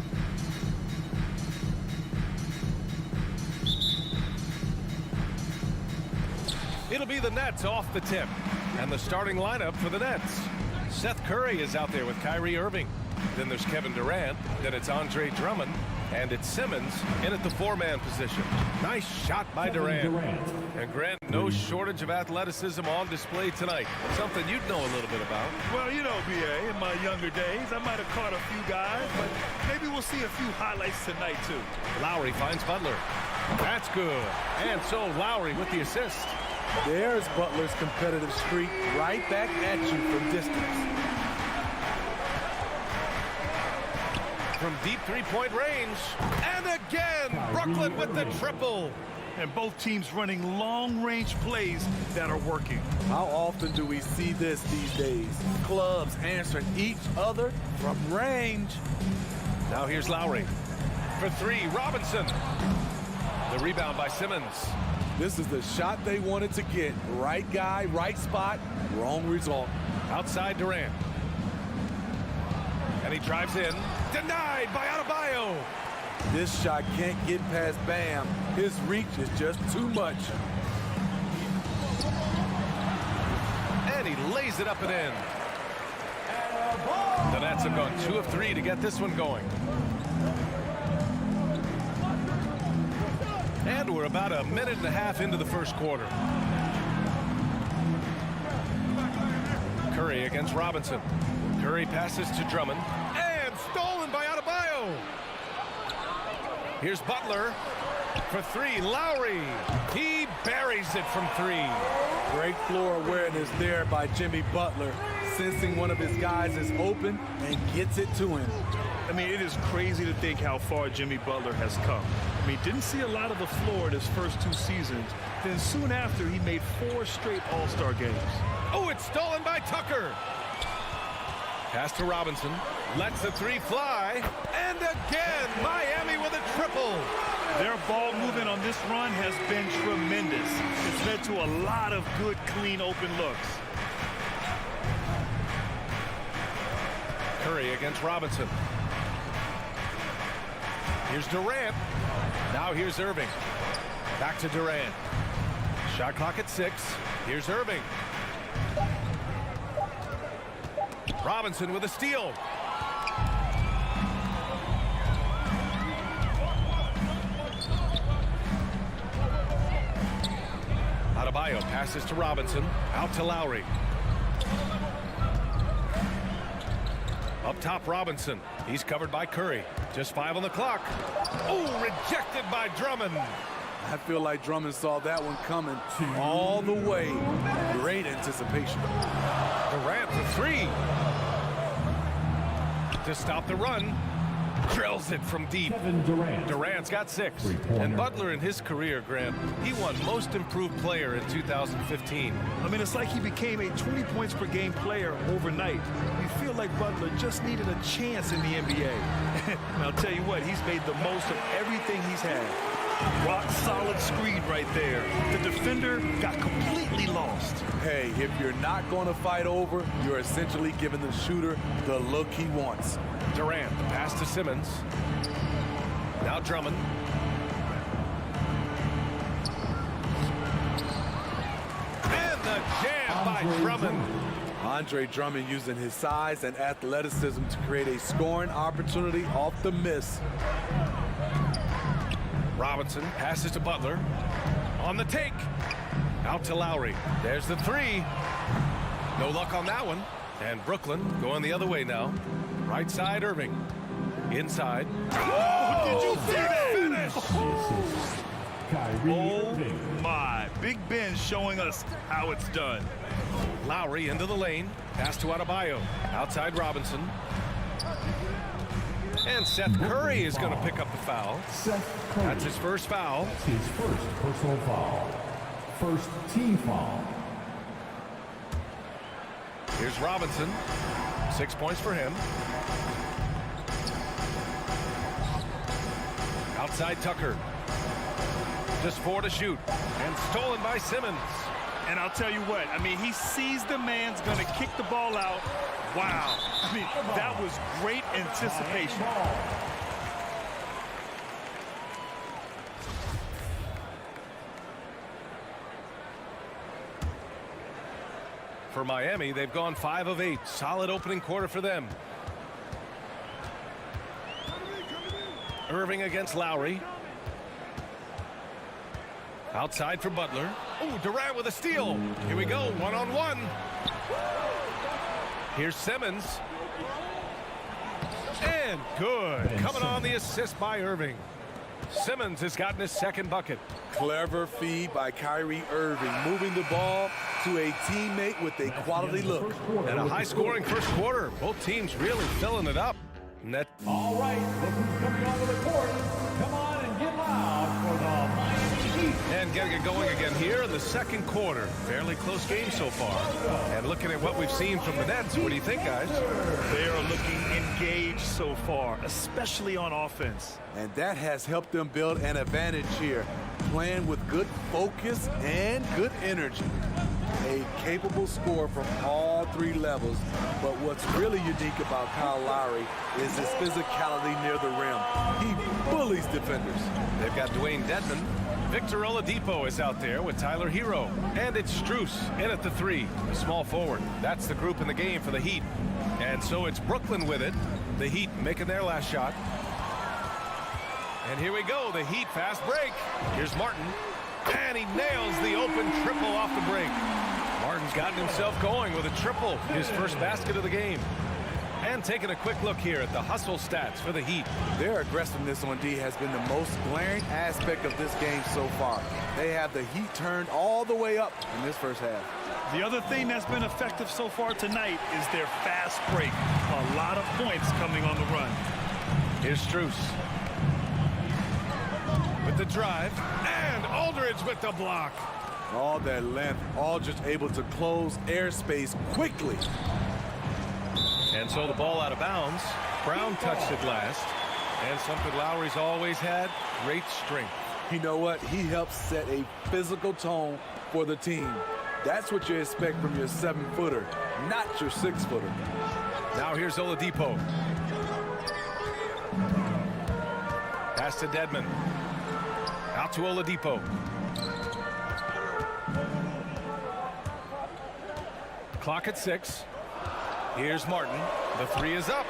It'll be the Nets off the tip. And the starting lineup for the Nets. Seth Curry is out there with Kyrie Irving. Then there's Kevin Durant. Then it's Andre Drummond. And it's Simmons in at the four-man position. Nice shot by Durant. And Grant, no shortage of athleticism on display tonight. Something you'd know a little bit about. Well, you know, B.A., in my younger days, I might have caught a few guys, but maybe we'll see a few highlights tonight, too. Lowry finds Butler. That's good. And so Lowry with the assist. There's Butler's competitive streak right back at you from distance. From deep three-point range. And again, Brooklyn with the triple. And both teams running long-range plays that are working. How often do we see this these days? Clubs answering each other from range. Now here's Lowry. For three, Robinson. The rebound by Simmons. This is the shot they wanted to get. Right guy, right spot, wrong result. Outside Durant. And he drives in. Denied by Adebayo. This shot can't get past Bam. His reach is just too much. And he lays it up and in. The Nets have gone 2 of 3 to get this one going. And we're about a minute and a half into the first quarter. Curry against Robinson. Curry passes to Drummond. And stolen by Adebayo. Here's Butler. For three, Lowry. He buries it from 3. Great floor awareness there by Jimmy Butler, sensing one of his guys is open and gets it to him. I mean, it is crazy to think how far Jimmy Butler has come. I mean, didn't see a lot of the floor in his first 2 seasons. Then soon after, he made 4 straight All-Star games. Oh, it's stolen by Tucker. Pass to Robinson. Lets the 3 fly. And again, Miami with a triple. Their ball movement on this run has been tremendous. It's led to a lot of good, clean, open looks. Curry against Robinson. Here's Durant. Now here's Irving. Back to Durant. Shot clock at 6. Here's Irving. Robinson with a steal. Adebayo passes to Robinson. Out to Lowry. Up top, Robinson. He's covered by Curry. Just 5 on the clock. Oh, rejected by Drummond. I feel like Drummond saw that one coming all the way. Great anticipation. Durant for 3. To stop the run. Drills it from deep. Durant's got 6. And Butler in his career, Grant, he won Most Improved Player in 2015. I mean, it's like he became a 20 points per game player overnight. You feel like Butler just needed a chance in the NBA. And I'll tell you what, he's made the most of everything he's had. Rock solid screen right there. The defender got completely lost. Hey, if you're not going to fight over, you're essentially giving the shooter the look he wants. Durant, the pass to Simmons. Now Drummond. And the jam by Drummond. Andre Drummond using his size and athleticism to create a scoring opportunity off the miss. Robinson passes to Butler. On the take. Out to Lowry. There's the 3. No luck on that one. And Brooklyn going the other way now. Right side, Irving. Inside. Oh, did you see that finish? Oh, my. Big Ben showing us how it's done. Lowry into the lane. Pass to Adebayo. Outside Robinson. And Seth Curry is going to pick up the foul. That's his first foul. That's his first personal foul. First team foul. Here's Robinson. 6 points for him. Outside Tucker. Just 4 to shoot. And stolen by Simmons. And I'll tell you what, I mean, he sees the man's going to kick the ball out. Wow. I mean, that was great anticipation. For Miami, they've gone 5 of 8. Solid opening quarter for them. Irving against Lowry. Outside for Butler. Oh, Durant with a steal. Here we go, 1-on-1. Here's Simmons. And good. Coming on the assist by Irving. Simmons has gotten his second bucket. Clever feed by Kyrie Irving, moving the ball to a teammate with a quality look. And a high-scoring first quarter. Both teams really filling it up. Net. All right, look who's coming onto the court. Come on and get loud for the Miami Heat. And getting it going again here in the second quarter. Fairly close game so far. And looking at what we've seen from the Nets, what do you think, guys? They are looking engaged so far, especially on offense. And that has helped them build an advantage here, playing with good focus and good energy. A capable scorer from all three levels, but what's really unique about Kyle Lowry is his physicality near the rim. He bullies defenders. They've got Dwayne Dedmon. Victor Oladipo is out there with Tyler Hero. And it's Strus in at the 3, the small forward. That's the group in the game for the Heat. And so it's Brooklyn with it. The Heat making their last shot. And here we go, the Heat fast break. Here's Martin. And he nails the open triple off the break. Martin's gotten himself going with a triple, his first basket of the game. And taking a quick look here at the hustle stats for the Heat. Their aggressiveness on D has been the most glaring aspect of this game so far. They have the Heat turned all the way up in this first half. The other thing that's been effective so far tonight is their fast break. A lot of points coming on the run. Here's Strus with the drive, and Aldridge with the block. All that length, all just able to close airspace quickly. And so the ball out of bounds. Brown touched it last. And something Lowry's always had, great strength. You know what? He helps set a physical tone for the team. That's what you expect from your 7-footer, not your 6-footer. Now here's Oladipo. Pass to Dedmon. Out to Oladipo. Clock at 6. Here's Martin. The 3 is up.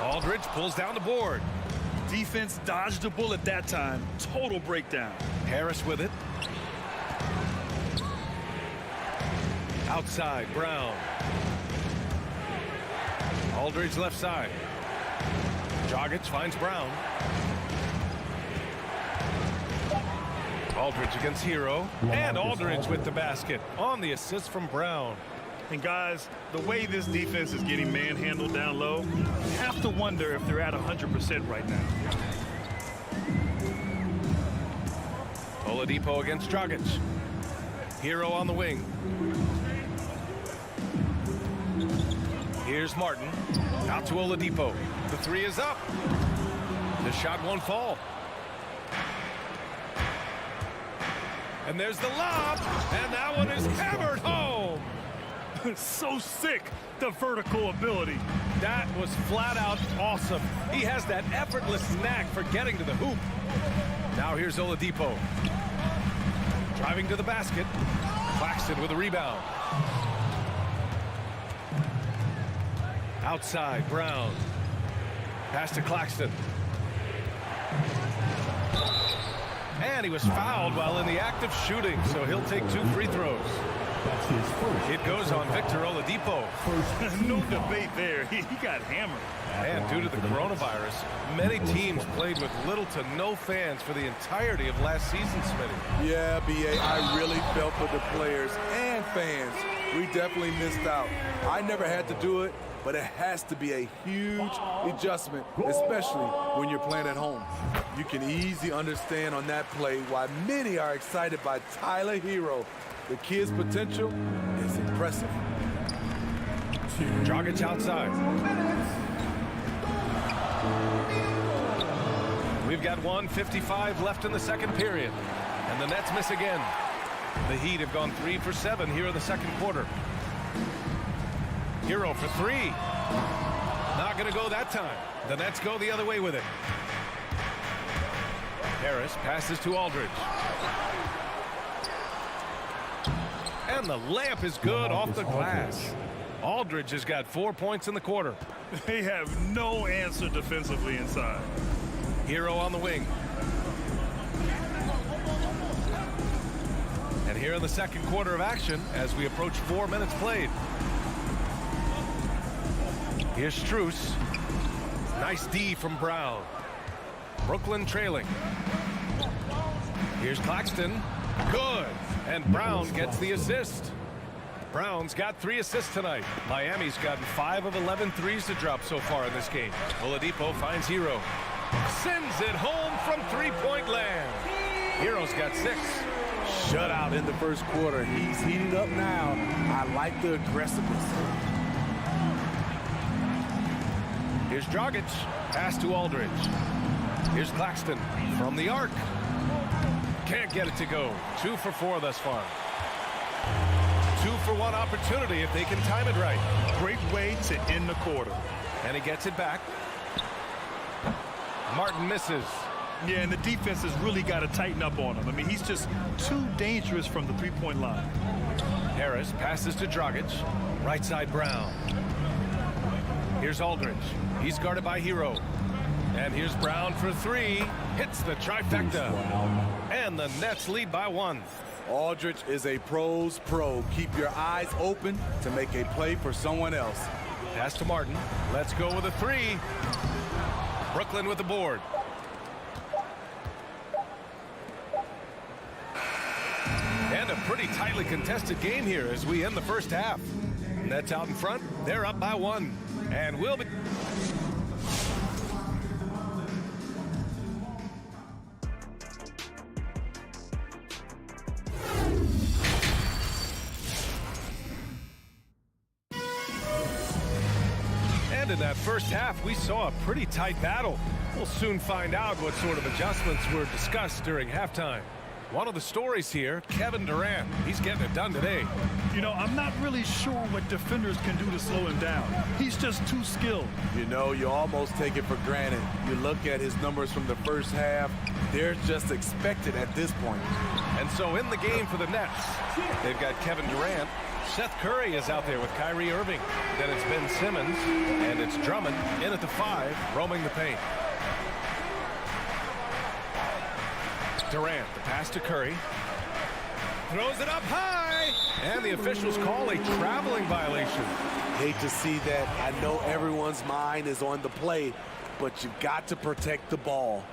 Aldridge pulls down the board. Defense dodged a bullet that time. Total breakdown. Harris with it. Outside, Brown. Aldridge left side. Dragic finds Brown. Aldridge against Hero. And Aldridge with the basket on the assist from Brown. And guys, the way this defense is getting manhandled down low, you have to wonder if they're at 100% right now. Oladipo against Dragic. Hero on the wing. Here's Martin. Out to Oladipo. The 3 is up. The shot won't fall. And there's the lob. And that one is hammered home. So sick, the vertical ability. That was flat out awesome. He has that effortless knack for getting to the hoop. Now here's Oladipo. Driving to the basket. Claxton with a rebound. Outside, Brown. Pass to Claxton. And he was fouled while in the act of shooting, so he'll take 2 free throws. It goes on Victor Oladipo. No debate there. He got hammered. And due to the coronavirus, many teams played with little to no fans for the entirety of last season, Smitty. Yeah, B.A., I really felt for the players and fans. We definitely missed out. I never had to do it, but it has to be a huge adjustment, especially when you're playing at home. You can easily understand on that play why many are excited by Tyler Hero. The kid's potential is impressive. Dragic outside. We've got 1:55 left in the second period. And the Nets miss again. The Heat have gone 3 for 7 here in the second quarter. Hero for 3. Not going to go that time. The Nets go the other way with it. Harris passes to Aldridge. And the layup is good off the glass. Aldridge has got 4 points in the quarter. They have no answer defensively inside. Hero on the wing. And here in the second quarter of action as we approach 4 minutes played. Here's Strus. Nice D from Brown. Brooklyn trailing. Here's Claxton. Good. And Brown gets the assist. Brown's got 3 assists tonight. Miami's gotten 5 of 11 threes to drop so far in this game. Oladipo finds Hero. Sends it home from three-point land. Hero's got 6. Shutout in the first quarter. He's heating up now. I like the aggressiveness. Here's Dragic. Pass to Aldridge. Here's Claxton from the arc. Can't get it to go. 2 for 4 thus far. 2 for 1 opportunity if they can time it right. Great way to end the quarter. And he gets it back. Martin misses. Yeah, and the defense has really got to tighten up on him. I mean, he's just too dangerous from the three-point line. Harris passes to Dragic. Right side Brown. Here's Aldridge. He's guarded by Hero. And here's Brown for 3. Hits the trifecta. And the Nets lead by 1. Aldridge is a pro's pro. Keep your eyes open to make a play for someone else. Pass to Martin. Let's go with a 3. Brooklyn with the board. And a pretty tightly contested game here as we end the first half. Nets out in front. They're up by 1. And we'll be... And in that first half, we saw a pretty tight battle. We'll soon find out what sort of adjustments were discussed during halftime. One of the stories here, Kevin Durant. He's getting it done today. You know, I'm not really sure what defenders can do to slow him down. He's just too skilled. You know, you almost take it for granted. You look at his numbers from the first half, they're just expected at this point. And so in the game for the Nets, they've got Kevin Durant. Seth Curry is out there with Kyrie Irving. Then it's Ben Simmons, and it's Drummond in at the 5, roaming the paint. Durant, the pass to Curry. Throws it up high, and the officials call a traveling violation. Hate to see that. I know everyone's mind is on the play, but you got to protect the ball.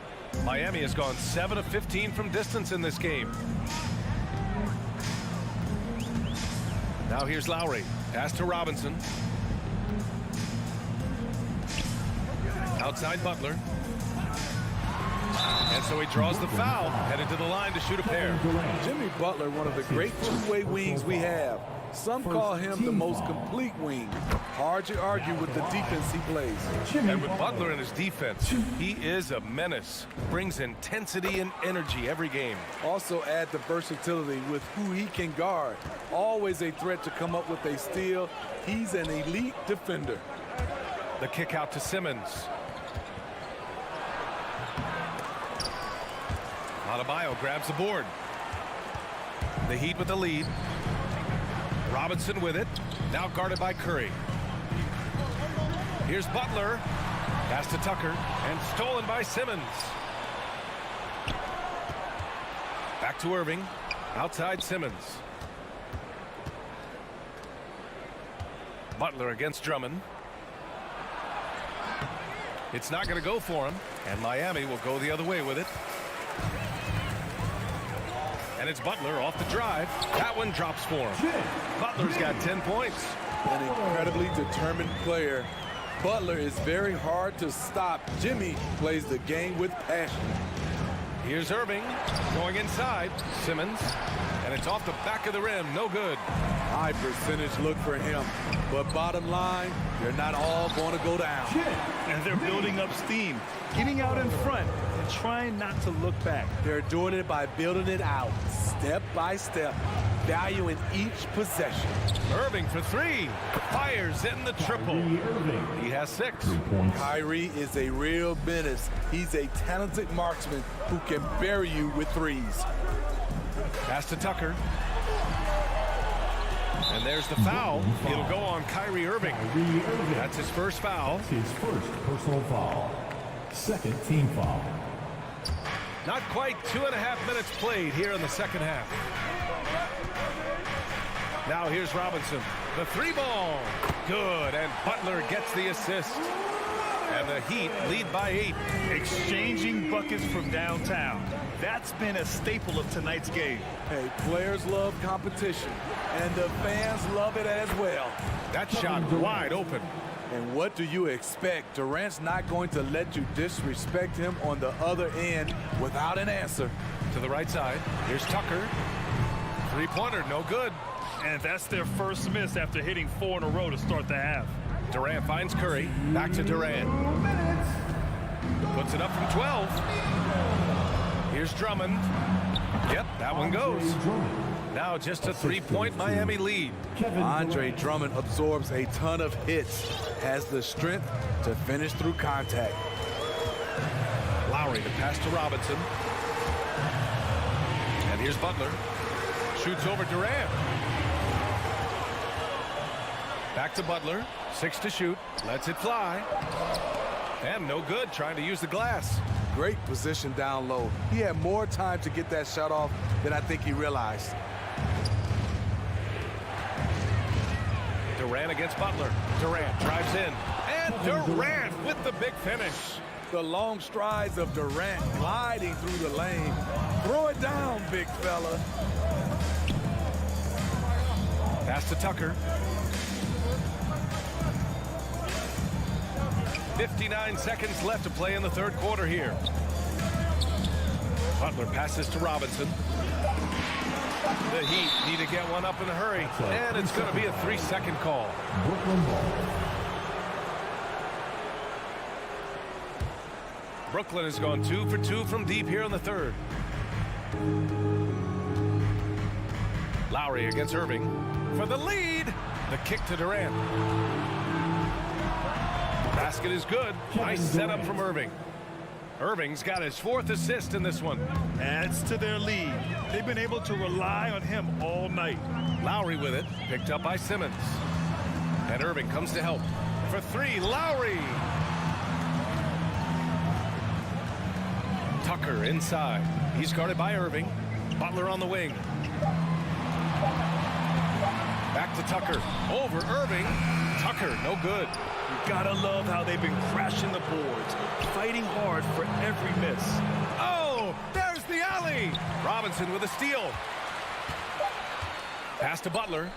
Miami has gone 7 of 15 from distance in this game. Now here's Lowry. Pass to Robinson. Outside Butler. And so he draws the foul, headed to the line to shoot a pair. Jimmy Butler, one of the great two-way wings we have. Some call him the most complete wing. Hard to argue with the defense he plays. And with Butler and his defense, he is a menace. Brings intensity and energy every game. Also add the versatility with who he can guard. Always a threat to come up with a steal. He's an elite defender. The kick out to Simmons. Adebayo grabs the board. The Heat with the lead. Robinson with it. Now guarded by Curry. Here's Butler. Pass to Tucker. And stolen by Simmons. Back to Irving. Outside Simmons. Butler against Drummond. It's not going to go for him. And Miami will go the other way with it. And it's Butler off the drive. That one drops for him. Butler's got 10 points. An incredibly determined player. Butler is very hard to stop. Jimmy plays the game with passion. Here's Irving going inside. Simmons. And it's off the back of the rim. No good. High percentage look for him. But bottom line, they're not all going to go down. And they're building up steam, getting out in front and trying not to look back. They're doing it by building it out, step by step, valuing each possession. Irving for 3. Fires in the triple. He has 6. Kyrie is a real menace. He's a talented marksman who can bury you with threes. Pass to Tucker. And there's the foul. It'll go on Kyrie Irving. That's his first foul. His first personal foul. Second team foul. Not quite 2.5 minutes played here in the second half. Now here's Robinson. The 3 ball. Good. And Butler gets the assist. And the Heat lead by 8. Exchanging buckets from downtown. That's been a staple of tonight's game. Hey, players love competition, and the fans love it as well. That shot wide open. And what do you expect? Durant's not going to let you disrespect him on the other end without an answer. To the right side. Here's Tucker. Three-pointer, no good. And that's their first miss after hitting 4 in a row to start the half. Durant finds Curry. Back to Durant. Puts it up from 12. Here's Drummond. Yep, that one goes. Now just a 3-point Miami lead. Andre Drummond absorbs a ton of hits, has the strength to finish through contact. Lowry to pass to Robinson. And here's Butler. Shoots over Durant. Back to Butler. 6 to shoot. Lets it fly. And no good, trying to use the glass. Great position down low. He had more time to get that shot off than I think he realized. Durant against Butler. Durant drives in. And Durant with the big finish. The long strides of Durant gliding through the lane. Throw it down, big fella. Pass to Tucker. 59 seconds left to play in the third quarter here. Butler passes to Robinson. The Heat need to get one up in a hurry, and it's going to be a 3-second call. Brooklyn has gone 2 for 2 from deep here in the third. Lowry against Irving for the lead. The kick to Durant. Basket is good. Nice setup from Irving. Irving's got his 4th assist in this one. Adds to their lead. They've been able to rely on him all night. Lowry with it, picked up by Simmons. And Irving comes to help. For 3, Lowry. Tucker inside. He's guarded by Irving. Butler on the wing. Back to Tucker. Over Irving. Tucker, no good. You gotta love how they've been crashing the boards, fighting hard for every miss. Oh, there's the alley. Robinson with a steal. Pass to Butler.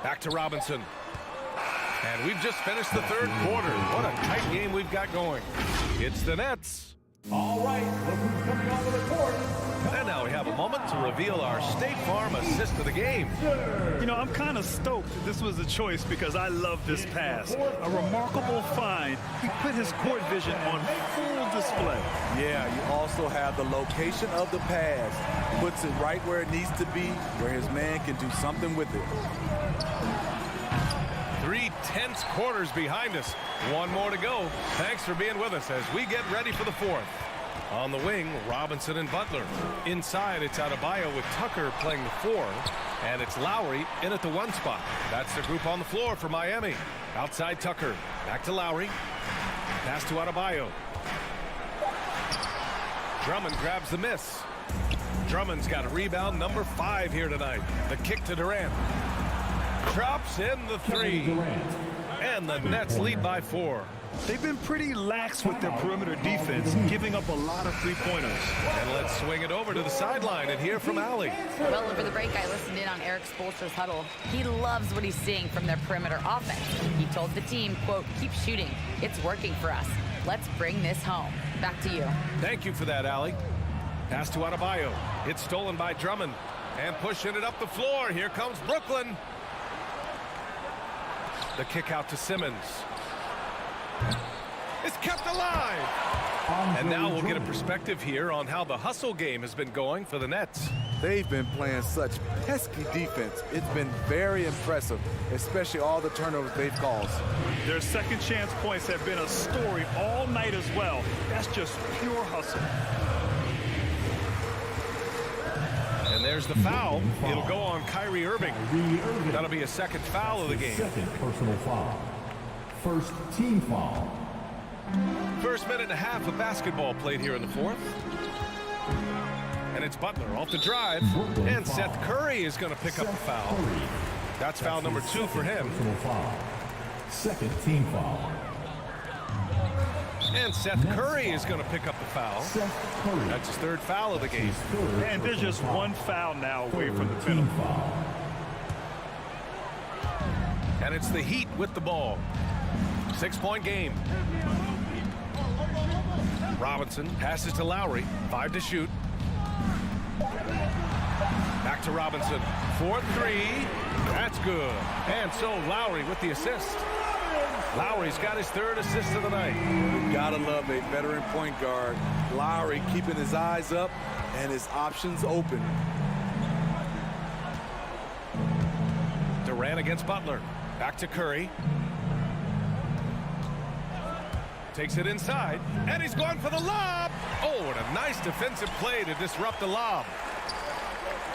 Back to Robinson. And we've just finished the third quarter. What a tight game we've got going. It's the Nets. All right, look who's coming onto the court. And now we have a moment to reveal our State Farm assist of the game. You know, I'm kind of stoked this was a choice because I love this pass. A remarkable find. He put his court vision on full display. Yeah, you also have the location of the pass. Puts it right where it needs to be, where his man can do something with it. 3 tense quarters behind us. One more to go. Thanks for being with us as we get ready for the 4th. On the wing, Robinson and Butler. Inside, it's Adebayo with Tucker playing the 4. And it's Lowry in at the 1 spot. That's the group on the floor for Miami. Outside Tucker. Back to Lowry. Pass to Adebayo. Drummond grabs the miss. Drummond's got a rebound number 5 here tonight. The kick to Durant. Drops in the 3. And the Nets lead by 4. They've been pretty lax with their perimeter defense, giving up a lot of three-pointers. And let's swing it over to the sideline and hear from Allie. Well, over the break, I listened in on Eric Spoelstra's huddle. He loves what he's seeing from their perimeter offense. He told the team, quote, "Keep shooting. It's working for us. Let's bring this home." Back to you. Thank you for that, Allie. Pass to Adebayo. It's stolen by Drummond. And pushing it up the floor. Here comes Brooklyn. The kick out to Simmons. It's kept alive. And now we'll get a perspective here on how the hustle game has been going for the Nets. They've been playing such pesky defense. It's been very impressive, especially all the turnovers they've caused. Their second chance points have been a story all night as well. That's just pure hustle. And there's the foul. It'll go on Kyrie Irving. That'll be a second foul of the game. Second personal foul. First team foul. First minute and a half of basketball played here in the 4th. And it's Butler off the drive. And Seth Curry is going to pick up the foul. That's foul number 2 for him. Personal foul. Second team foul. And Seth Curry is going to pick up the foul. That's his 3rd foul of the game. And there's just one foul now away from the penalty. And it's the Heat with the ball. 6-point game. Robinson passes to Lowry. 5 to shoot. to Robinson. 4-3. That's good. And so Lowry with the assist. Lowry's got his third assist of the night. You gotta love a veteran point guard. Lowry keeping his eyes up and his options open. Durant against Butler. Back to Curry. Takes it inside, and he's going for the lob. Oh, and a nice defensive play to disrupt the lob.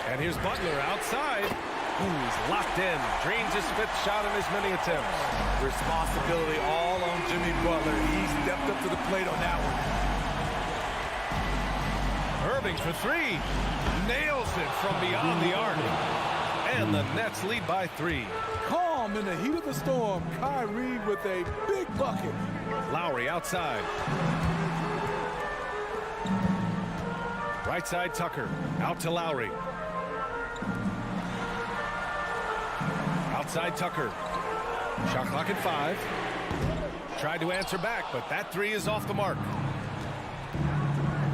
And here's Butler outside. Who's locked in. Dreams his fifth shot in as many attempts. Responsibility all on Jimmy Butler. He stepped up to the plate on that one. Irving for three. Nails it from beyond the arc. And the Nets lead by 3. Calm in the heat of the storm. Kyrie with a big bucket. Lowry outside. Right side Tucker. Out to Lowry. Outside Tucker. Shot clock at 5. Tried to answer back, but that 3 is off the mark.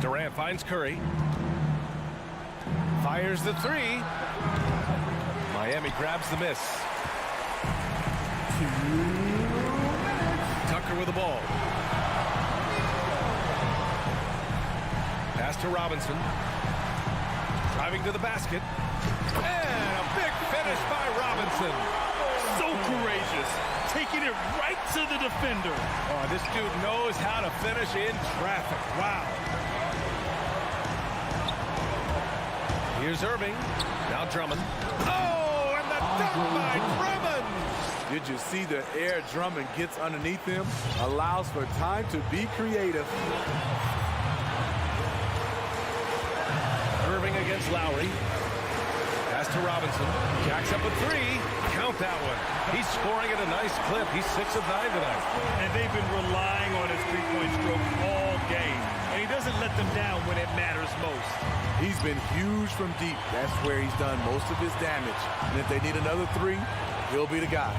Durant finds Curry. Fires the 3. Miami grabs the miss. Tucker with the ball. Pass to Robinson. Driving to the basket. And a big finish by Robinson. So courageous. Taking it right to the defender. Oh, this dude knows how to finish in traffic. Wow. Here's Irving. Now Drummond. Oh, and the dunk by Drummond. Did you see the air Drummond gets underneath him? Allows for time to be creative. Irving against Lowry. Pass to Robinson. Jacks up a 3. Count that one. He's scoring at a nice clip. He's 6 of 9 tonight. And they've been relying on his three-point stroke all game. And he doesn't let them down when it matters most. He's been huge from deep. That's where he's done most of his damage. And if they need another 3, he'll be the guy.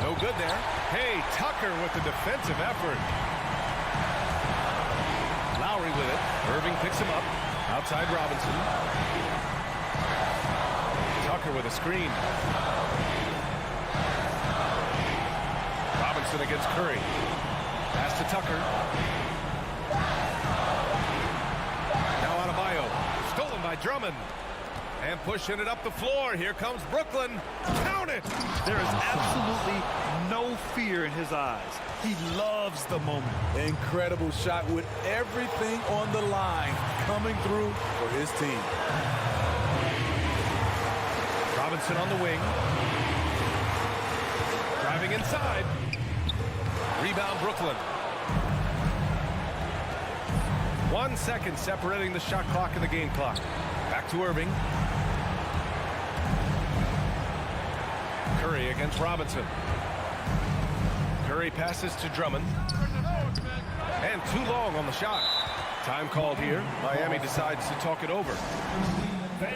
No good there. Hey, Tucker with the defensive effort. Lowry with it. Irving picks him up. Outside Robinson. Tucker with a screen. Robinson against Curry. Pass to Tucker. Now Adebayo. Stolen by Drummond. And pushing it up the floor. Here comes Brooklyn. Count it! There is absolutely no fear in his eyes. He loves the moment. Incredible shot with everything on the line coming through for his team. Robinson on the wing. Driving inside. Rebound Brooklyn. 1 second separating the shot clock and the game clock. Back to Irving. Curry against Robinson. Curry passes to Drummond. And too long on the shot. Time called here. Miami decides to talk it over.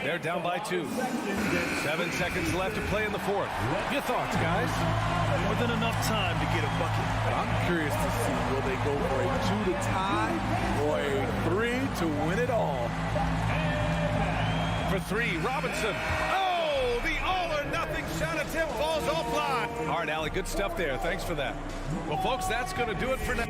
They're down by 2. 7 seconds left to play in the 4th. Your thoughts, guys? More than enough time to get a bucket. But I'm curious to see, will they go for a 2 to tie or a 3 to win it all? For 3, Robinson. Oh, the all-or-nothing shot attempt falls offline. All right, Allie, good stuff there. Thanks for that. Well, folks, that's going to do it for now.